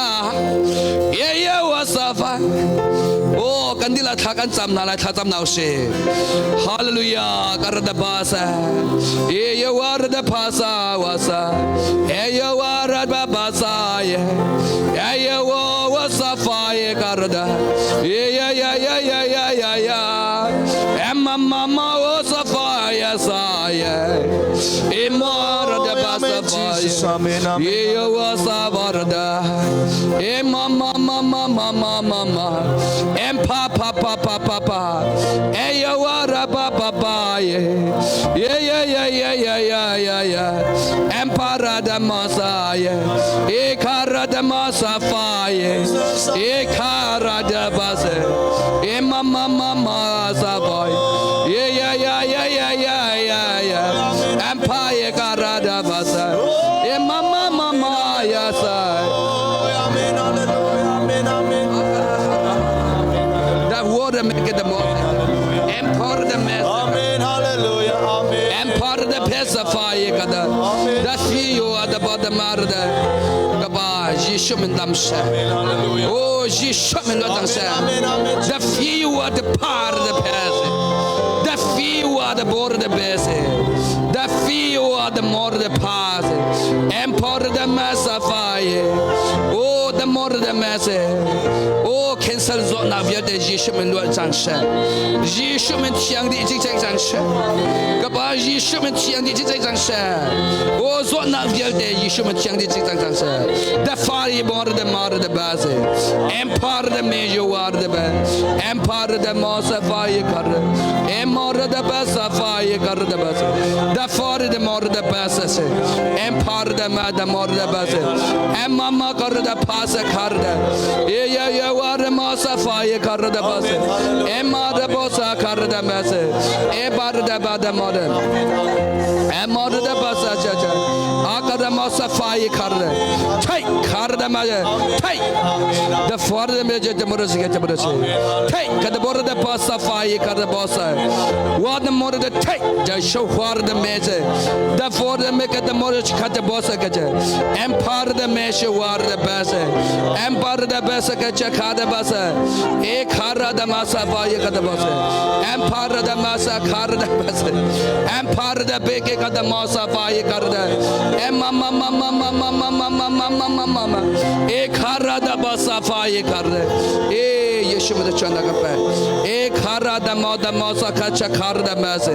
yeah was a fire oh kandila tha kan cham na la tha cham nau se hallelujah kar da basa yeah you are the pasa was a yeah you are the basa yeah you was a fire kar da yeah em mama was a fire sa yeah imar the basa fire yeah was a varda em mama em papa hey you are a papa yeah em parada masaya e karada masafaya e karada base e mama saboy yeah empire karada base e mama ya sai that water make the more empire the mess Amen, hallelujah, amen. empire the pacify kada that you are the bottom marda kaba Yeshu min damsha oh Yeshu min damsha the few are the part of the past the few are the border the best the few are the more the past empire the massify oh the more the mass oh cancel zone na via de Yeshu min lo damsha Yeshu min chiang di jing jing damsha kaba Yeshu min chiang di jing jing damsha oh zone na via de Yeshu min chiang di jing jing damsha the fire more the more the base empire the major war the empire the massify kar more the pacify kar the base the for the more the passes empire the more the base em mama kar the pass kar the yeah war the massify kar the base em the boss kar the base e bar the modern em more the base cha akar the massify kar the chai kar the the maja. Take the for the major Jamurus get Jamurus. Take the border the pasta fire, Karabosa. What the more the take, just show for the major. The for the make the mortgage cut the bossa catcher. Empire the measure war the best. Empire the best catcher, Kada Bassa. A Kara the Massa fire cut the bossa. Empire the Massa Kara the best. Empire the baking of the Massa fire Karda. Emma Mama Mama Mama Mama Mama Mama. A Kara the Bassa fire Karda. A Yeshua the Chandaka. A Kara the Mother Massa catcher Karda Massa.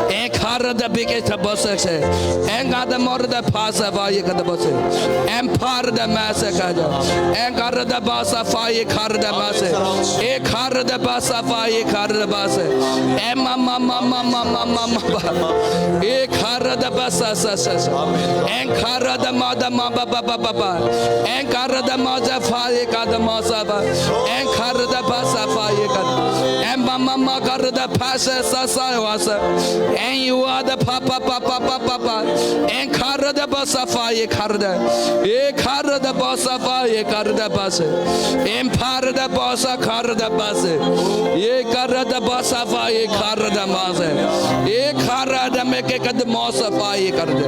A Kara the biggest bossa. And the more the passa fire cut the bossa. Empire the massacre. And got the bassa fire Karda Massa. A Kara the bassa fire Karda Bassa. Emma Mama Mama Mama. A Kara the bassa. And Kara the mother Mama Baba. And Kara the mother fire Kada Masaba. And Kara the bassa fire. And Mama Kara the passa Sasa. And you are the Papa. And Kara the bassa fire Karda. A Kara the bassa fire Karda Bassa. Empire the bassa Karda Bassa. Ye Kara the bassa fire Karda Masa. Ye Kara the make the Mosa fire Karda.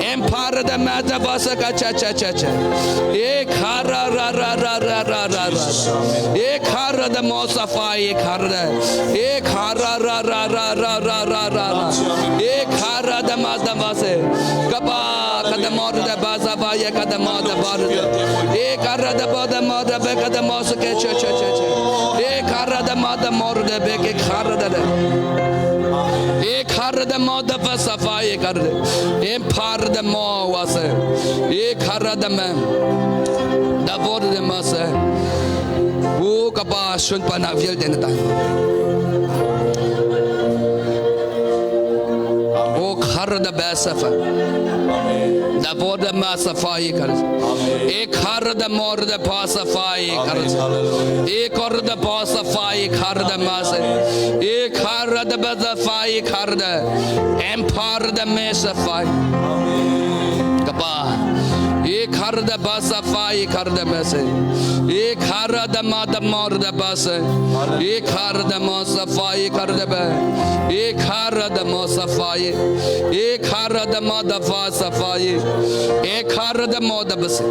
Empire the Mata Bassa Cha. Ye Kara ra. Ye Kara the Mosa fire Karda. Ye Kara ra. Ye Kara the Mata Bassa. Kapa Kadamor the Baza Vaya Kadamor the Border. Ye Kara the Border Mother Becca the Mosa Church. Ye Kara the Mother Mor the Becca Kara the. Ye Kara the Mother Vasafaya Karda. Empire the Mo was a. Ye Kara the man. The Border the Massa. Who Kapa Shunpana Vildenata. The best of the border massafai a car the more the passafai a car the passafai car the mass a car the bazafai car the empire the messafai Kapa a car the basafai car the message a car the mother more the bus a car the massafai car the a car the massafai a car the mother vasafai a car the mother bus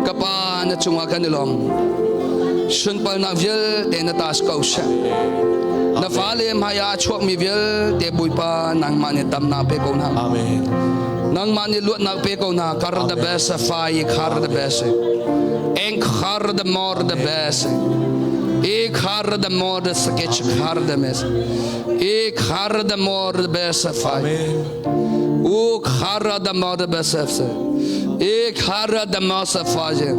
Kapa na chunga kanilong shunpal na vil de na tas kausha na fale maya chok mi vil de buipa nang mani tam na pe ko na amen nang mani lut na pe ko na kar the best fai kar the best en kar the more the best e kar the more the sketch kar the best e kar the more the best fai o kar the more the best एक खारा द मासा फाजे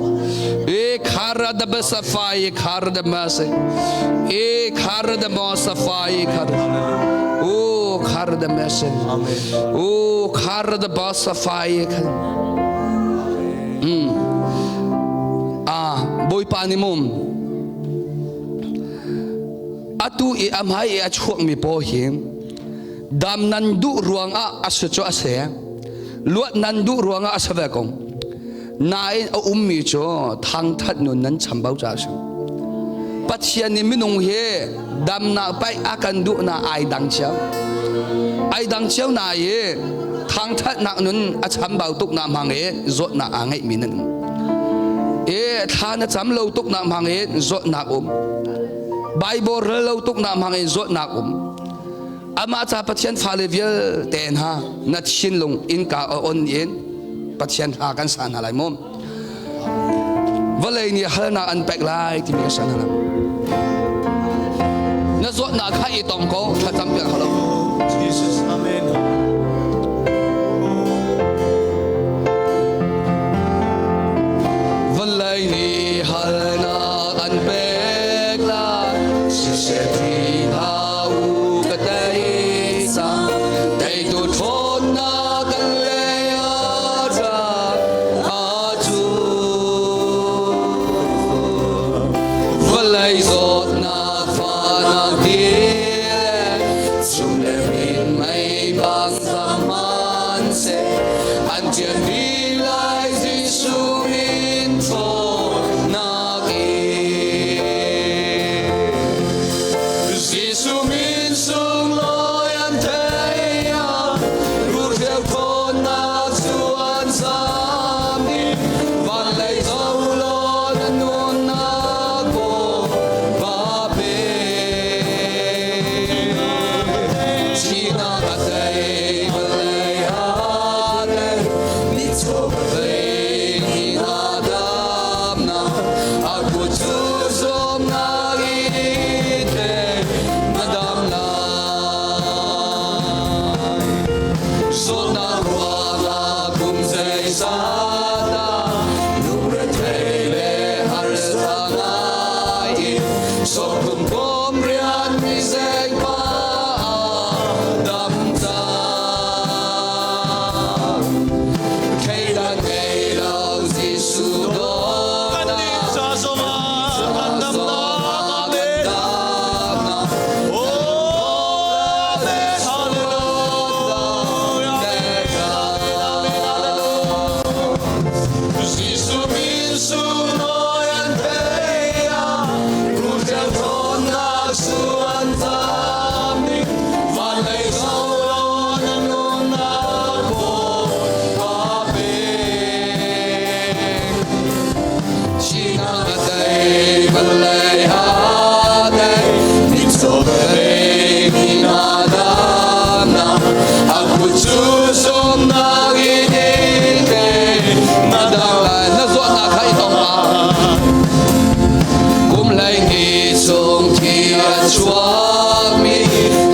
एक खारा द बसफाई खारा द मासे एक खारा द मासा फाई खारा ओ खारा द मासे ओ खारा द बसफाई खारा boy pani mum atu I amhai I chuak mi po him dam nan du ruang a asecho ase luat nan du ruang a asavekong nai a ummi cho thang that nun nan chambau cha su pathian ni minung he dam na pai akan du na ai dang chau na ye thang that na nun a chambau tuk na mang he zot na angai minan e thana cham lo tuk na mang he zot na bible lo tuk na mang he zot na ama cha pathian phalevial ten ha na chin lung in ka on in pathian ha kan san halai mom valai ni halna unpack lai ti mi san halam na zot na kha I tong ko tha cham pya halo Jesus amen valai ni halna unpack lai si se ti an dir nilai Jesu min to nagi Jesu min sung loi an teia rur theo con na chuan sami van lei dâu lo na nun na ko ba be chi na ka tei van lei ha ne ni cho ve ni na dam na a ku chu som na gi te na dam na so na rua la kum sei sa da nu re te le har sa nai so kum kom rian mi sei pa dam ta kei la kei la si su do na sa soma kandam na amen amen hallelujah Jesu min sung loi an teia rur theo con na chuan sami van lei dâu lo na nun na ko ba be chi na ka tei van lei ha tei ni cho ve ni na dam na a ku chu som na gi ni te na dam lai na zo na khai tong ma kum lai ngi song thi an chuak mi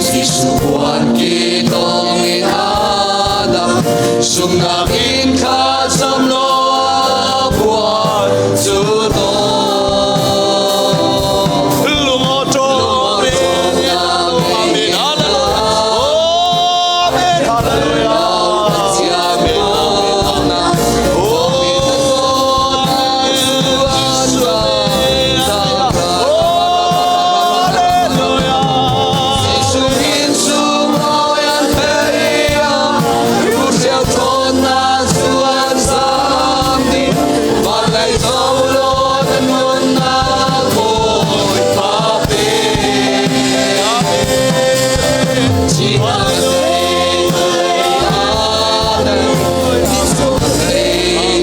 Jesu quan ki tong in adam sung na in kha sam lo a buat chu to lungo cho amen amen hallelujah amen hallelujah chia me na Jesu min sung loi an teia rur theo con na chuan sami van lei dâu lo na nun na ko ba be chi na ka tei ni cho ve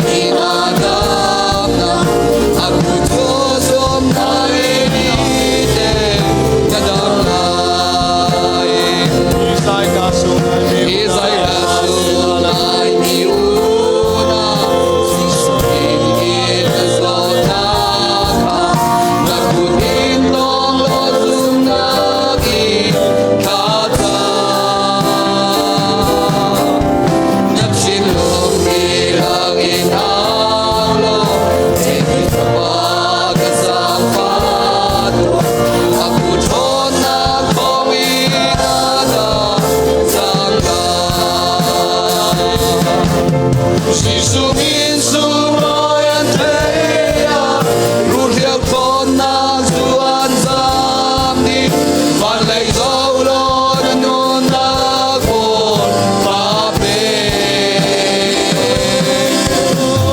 ni na dam na a ku chu som na ni te na dam lai sai ka sung ai mi Isai rasul ai miuna Jesu in zona na kunin tong lo zum na gi kata na chin lo mi lang in ang lo te pa ka sang pa do aku thon na kong inada sang ka Jesu min sung loi an teia rur theo con na chuan sami van lei dâu lo na nun na kon ba be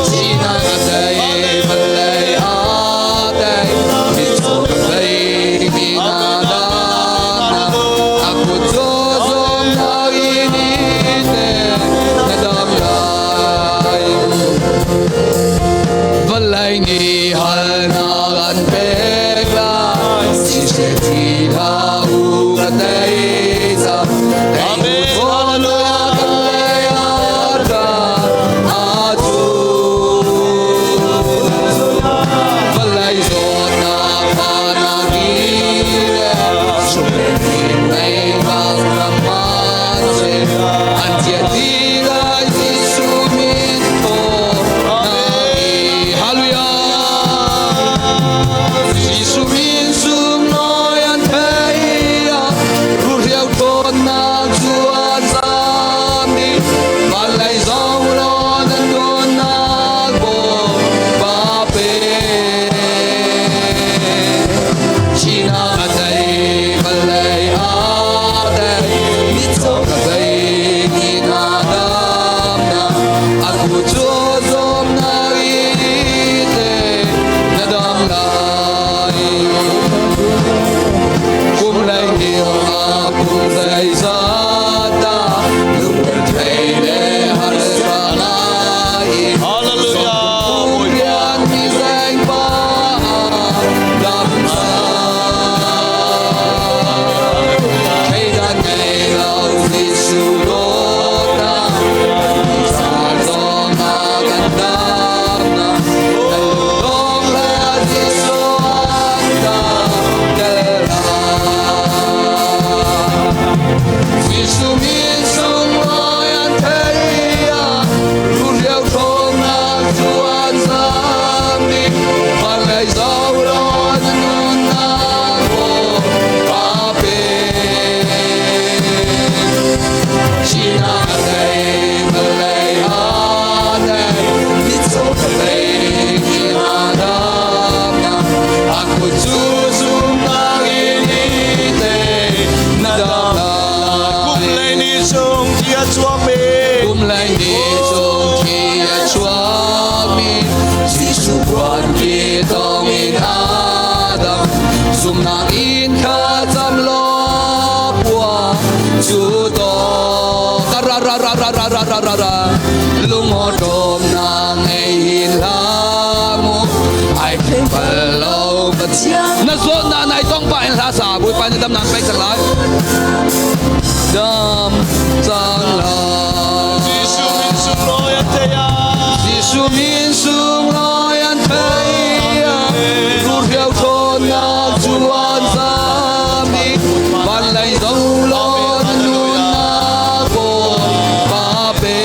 chi na ka tei van lei ha tei ni cho ve ni na dam na a ku chu som na gi ni te na dam lai Valai ni hal na gan pekla si se ti la u ka tei za amen hallelujah kan le ata a tu Valai zo na pa na gi le so le ni nei bang na ma se an tia ti la Jesu min to na gi hallelujah Jesu min sung loi an teia rur theo con na chuan sami van lei dâu lo na nun na ko ba be chi na ka tei van lei ha tei ni cho ka tei ni na dam na zada lung thei le har sana i Hallelujah.Urian mi danh ba đam sa Thấy đã ngày lâu Giêsu đô ta sa do ma gần đam na Đông là Giêsu anda đela Giêsu miên sông loi an thấy ru reo thôn na chuan giang đi và lại giàu lo non na cô ba bê chỉ na đây mà lại à đây đi chỗ đây khi na đam na aku chuzum na ini te na đam na Cùng lấy ni sông chia chuông mình Kum lai ni song kia chuak mi Giêsu quan ki tong in Adam Zum na in kha cham lo bua chu to ra ra ra ra ra ra ra ra ra lung ho dom na ngei hin la mu ai khen pal lo ba chiang na zo na nai tong pa in la sa bui pa ni dam na pe chang lai dam chang lai Giêsu min sung loi an te ya Giêsu min sung loi an thấy ru reo thôn na chuan giam đi ban lại dấu lo nun na cô ba bê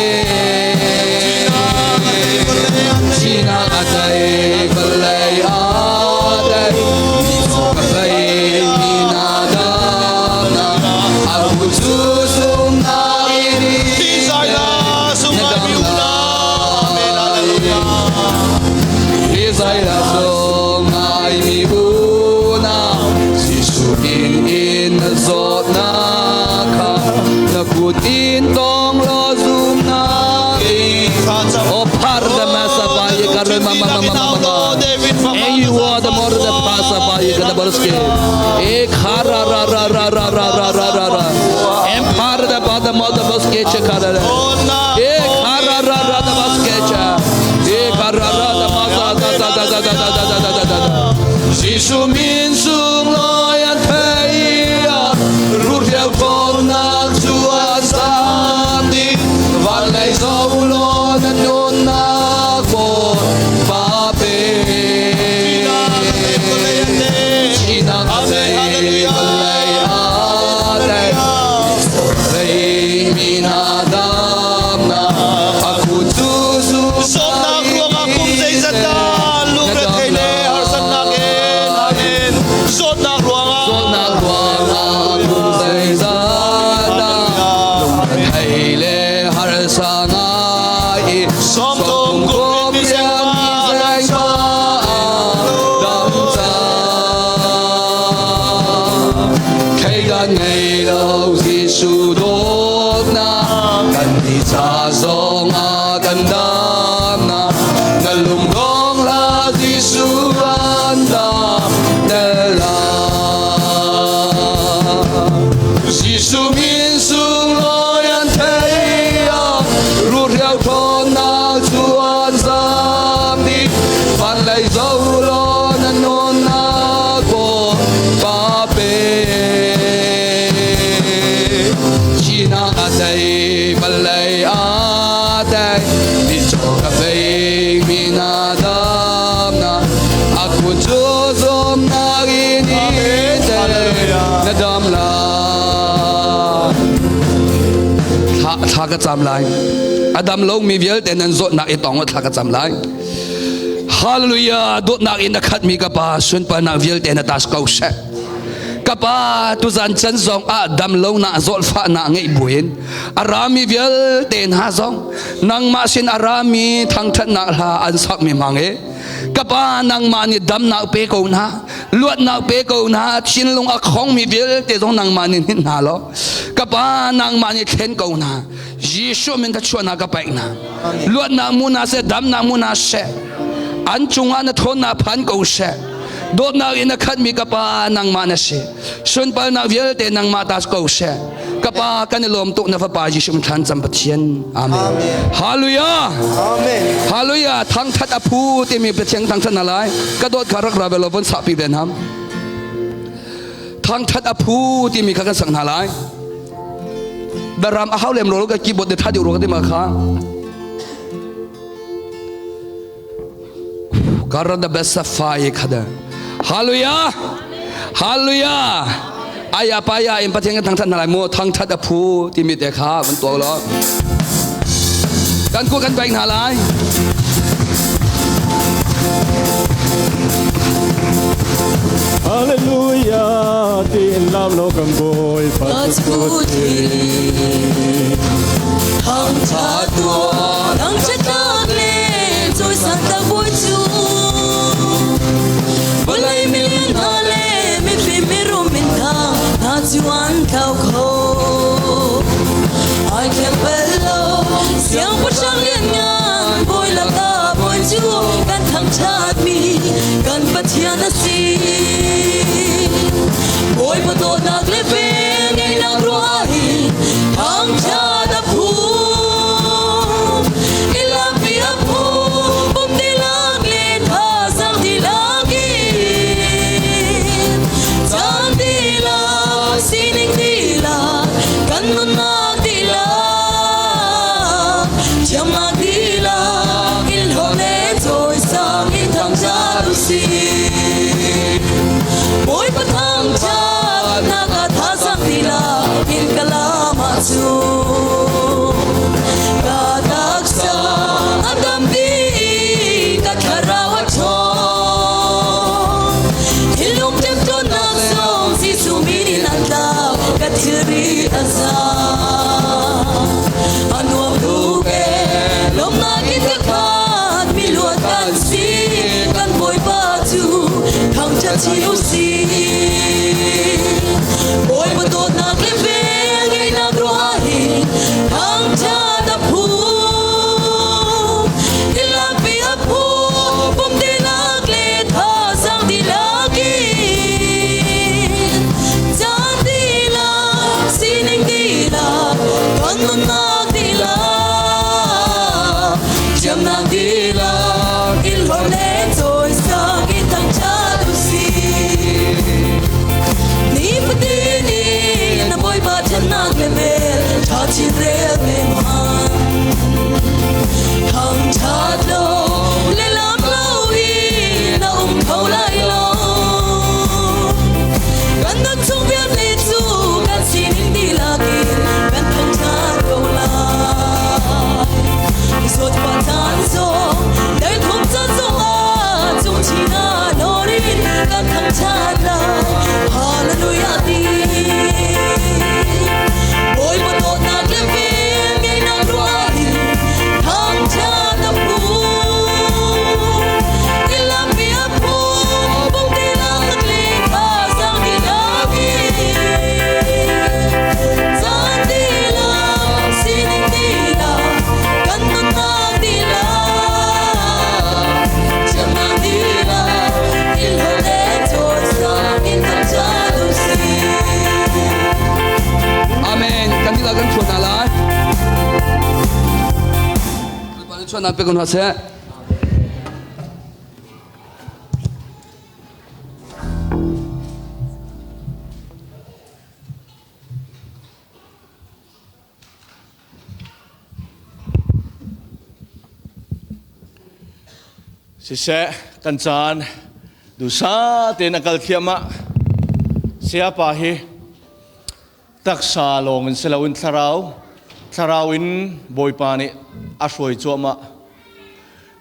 chỉ na a đây ban lại a đây cà phê mi na đam na aku chu sum na ini Di sana semua biula Amen Hallelujah Isai la song ai mi una Giêsu in na zot na kha na kut in tong lo zum na o par da masa ba ye kar ma ma ma ma ma e you are the more the pasa ba ye kada barske ek hara ra ra ra ra ra ra ra ra ra em par da ba da mo da barske che kara ek hara ra ra da barske che ek hara ra da ma da da da da da da da da da da da Giêsu min sung loi an thấy ru reo thôn na chua sam đi và lại dấu lo na non na cô ba bê chỉ na đây và lại a đây đây mi na đam na aku chu su Som na ruang akong sa isata Lugret kay le harsan nakin Amen Sot na ruang Sốt nạc hoàng cùng dây ra đa Lùng thầy lê har sa ngài Som tông gom cùng riêng danh ba đam cha Khay gan ngày lâu Giêsu đốt na Cần đi xa dòng cần đam na Ngân lùng đong la Giêsu an đam đê la Giêsu min sung loi an thấy ru reo thôn na chuan giam đi ban lại dấu lo na non na cô ba bê chỉ na a đây ban lại a đây đi cho cà phê mi na đam na aku chu zum na ini na dam la thà cái chạm lại Adam lâu mi viết tên anh dốt nạc ít tòng thà cái chạm lại Hallelujah đốt nạc in khát mi cái ba xuân pa nạc viết tên ta câu sẽ cái ba tu dân chân dòng Adam lâu nạc dốt pha nạc ngay buين Arami viết tên ha dòng nang ma xin Arami thằng thân nạc là anh sắc mi mang ấy cái ba nang ma ni đam nạc pe câu na luat nạc pe câu na xin lung không mi viết tên dòng nang ma ni na lo cái ba nang ma ni khen câu na Giêsu mình ta chua na cái bạch na luat na mu na se đam na mu na se anh chung anh thôn na phan câu se dot na ina khat mi kapa nang manase sun pal na vial te nang matas ko se kapa kanilom tu na fa pa ji sum than cham pathian amen hallelujah Amen. hallelujah thang that apu te mi pathian thang than alai ka dot kharak rabelovon sa pi ben ham thang that apu te mi kha sang halai daram a haulem ro ka keyboard de thadi ro ka de ma kha karra the best of fire khada hallelujah hallelujah aya pa ya im pathian thang than halai mo thang that apu ti mi te kha ban to lo kan ko kan bain halai Hallelujah, tin lam lo kam boy Patuti Hang Tatua Nang Chakle Tôi sang ta bôi chu Bulay million hale Mi fi mi rum min thang Na chuan thao kho I can bello Siang po sang liên ngang Bôi la ta bôi chu Kan thang chat mi Kan pathian na si Bôi po to nag le pe Ngay nang ruahi Hang cha da phu Ilang pia phu Bum di lang le tha sang di lagi Sang di la Sining di la Kan nun nag di la Cham nag di la Il hone thôi sang in thang cha du si Bôi po thang cha Naga tha sang di la In kalama chu Kadaksa Agam di Kakharawa chong Ilong tem ton nak song Si sumini nandaw Kathiri asa Anuam luge Lom nagit kakat Miluat kan si Kan boy batu Thang cha chiu si Boy batot naglimbe Ngay nagruahi Thang cha da phu Ilang pia phu Bum di nagle Tha sang di lagi Chan di la Sining di la Kan nun nag di la Cham nag di la Il hom len thôi sang in thang cha du si Ni pati ni na boy ba chan nag le me Cha chi re me man Hang cha lo le lam lo wi na thau lai lo Kan nak chung biat le chu kan sining di lagi kan thang cha lo la Isot pa tan so dai thum cha so a chung chi na lo ri kan thang cha la Hallelujah di Boy mo to na le pe ngay na ruahi Thang cha da phu Ilang pia phu Bung di lang le tha sang di lagi San di la Sining di la Kan nun nag di la Cham nag di la Il ho le thôi sang in thang cha du si amen kan dila kan chuan alai pan chuan na pe kon ha se Sise kancan dusa te nakal thiama siapa hi taksa long selawin tharawin boypani asoi choma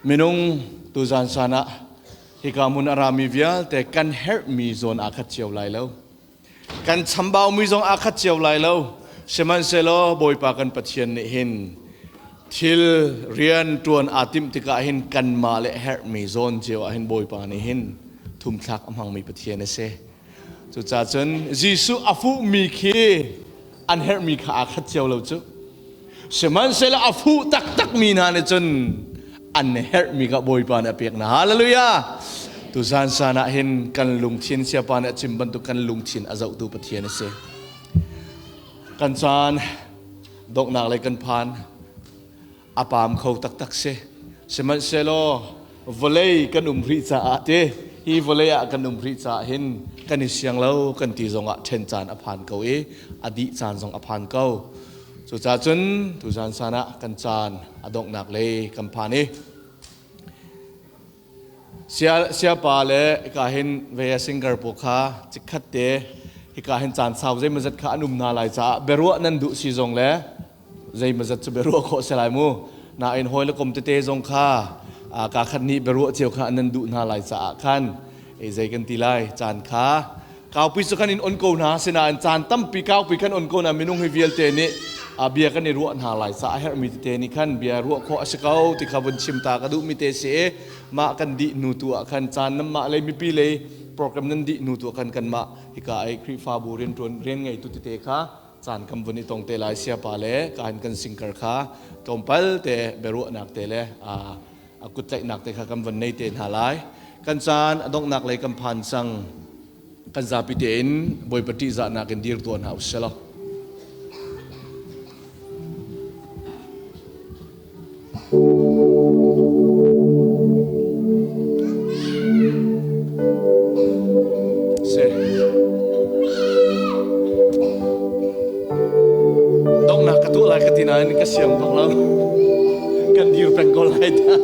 minung tuzan sana hikamun arami vial te kan her mi zon akhat chiau lai lo kan chambau mi zon akhat chiau lai lo seman selo boypa kan pathian ni hin Thil rian tuan atim tika hin kan ma le her mi zon jewa hin boy pa ni hin thum thak amang mi pathian se chu cha chen jisu afu mi khi an her mi kha khat chew lo chu seman sel afu tak tak mi na ne chen an her mi ka boy pa na pek na hallelujah tu zan sana hin kan lung thin sia pan a chim ban tu kan lung thin a zau tu pathian se kan chan dok nak lai kan phan apam khâu tak tak se seman selo volei kan umri cha ate hi volei a kan umri cha hin kan siang lo kan ti zonga then chan a phan ko e adi chan zong a phan ko chu cha chun tu zan sana kan chan adok nak le kan phan e sia pa le ka hin ve singer po kha chikhat te hi ka hin chan sau zai mazat kha anum na lai cha beru nan du si zong le zai mazat chu beru kho selai mu na in hoi le kom te zong kha ka khat ni beru chiu kha nan du na lai cha khan e zai kan ti lai chan kha kaw pi su kan in on ko na sina an chan tam pi kaw pi kan on ko na minung hi vial te ni bia kan ni ru na lai cha her mi te ni khan bia ru kho asikau ti khabun chim ta ka du mi te se ma kan di nu tu khan chan nam ma le mi pi le program nan di nu tu kan ma hi ka ai kri fa bu ren ton ren ngai tu ti te kha chan kam buni tong te lai sia pa le kan singer kha kompal te beru nak te le akut lai nak te kha kam van nei te na lai kan chan adong nak lai kam phan sang kan za pi te in boy pati za na kan dir ton haus selo dong nak katu lai katina ni kasiam bang lau kan dir pengkol lai ta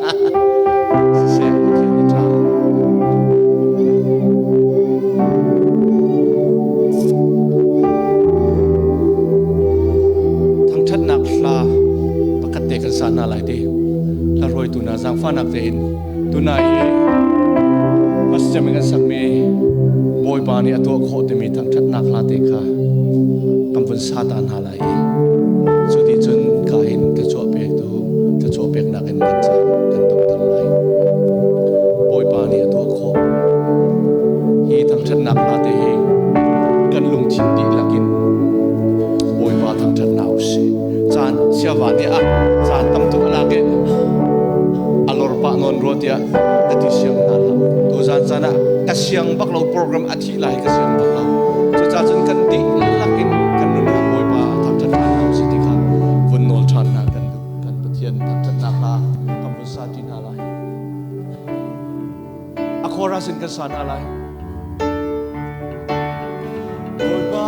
se ni ta thang that nak la pakat te kan sana lai te la roi tu na jang fa nak te in tu na ye pas jam kan sak me boy ba ni ato kho te mi thang that nak la te kha kam vun sa ta na lai chu ti chun ka hin ka cho pek tu ka cho pek na kan kan tok tal lai boy pa ni ato kho hi thang that nak la te kan lung chin ti lakin boy pa thang that na se chan sia wa ni a chan tam tu la ke alor pa non rotia ati siang na la tu zan sana ka siang bak lo program athi lai ka siang bak lo chu cha chun kan ti lakin kan nun ha boy pa thang that na si ti kha vun nol chan na kan du kan pathian thang that na ka kam vun sa ti na lai akhora sin kan san alai boy pa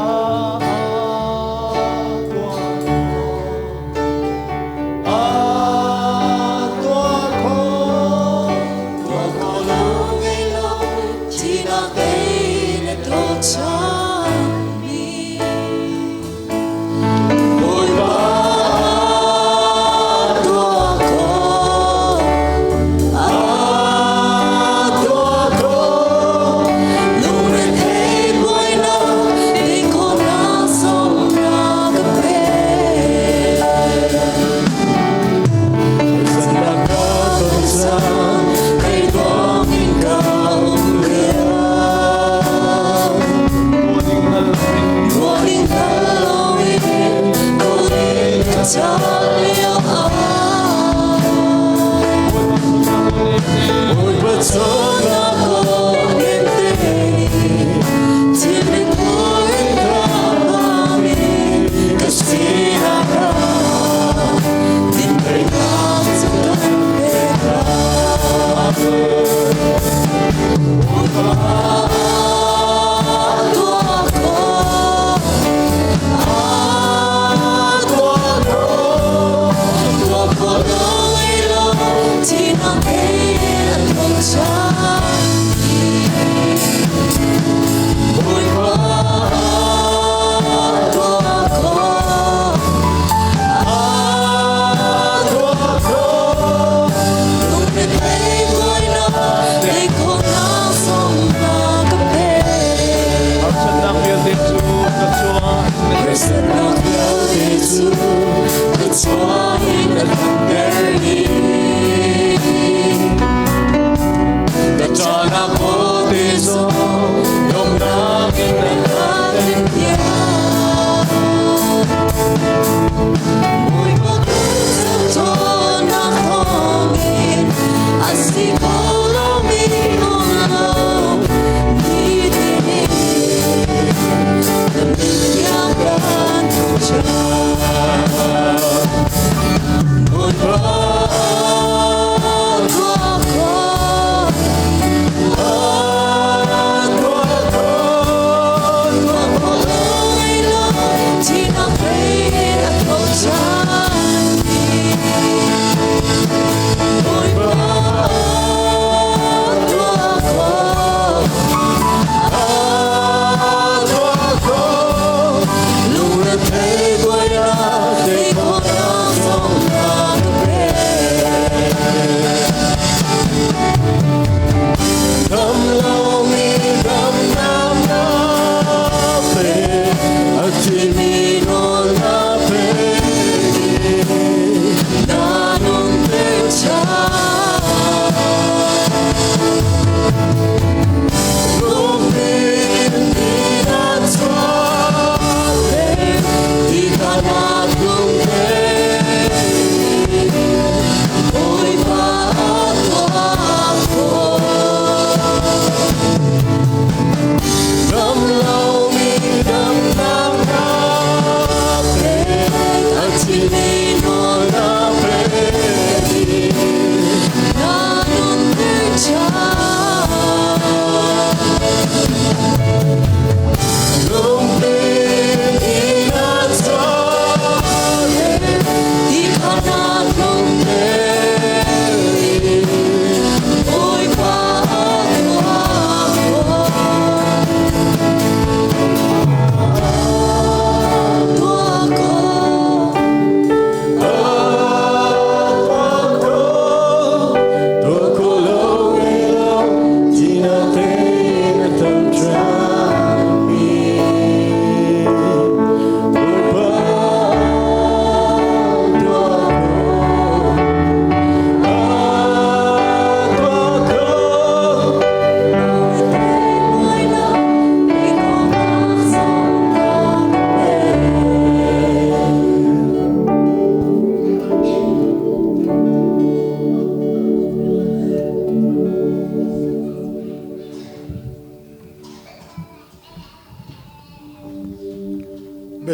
I see all of me on love.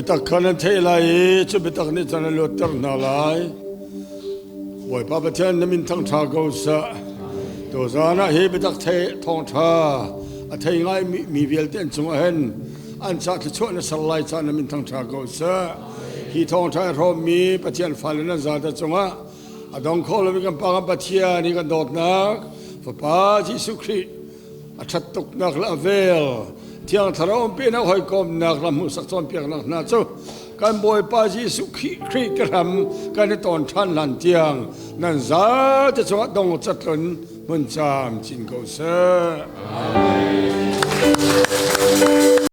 ตักขันเทลัยจะไปตักนี่จันลุตรนาลายบ่อยป้าประเทศนมินทั้งชาเกาสะตัวจานะเฮไปตักเททองชาเทง่ายมีเวลเต้นจงเห็นอันชาที่ช่วยในสลายจานมินทั้งชาเกาสะฮีทองชารอมีประเทศฟ้าเลนจาดจงะดองโคลมีกันปังประเทศนี่กันโดดนักพระปาจิสุครีชัดตกนักละเวลเที่ยงทารอมเป็นนักหอยกอมนักละมุสักตอนเพียงนักนาจูการบอยปาจิสุครีกระทำการในตอนท่านหลันเตียงนั่นจะจะจังดงจัดหลนมันจามจินเกาเซ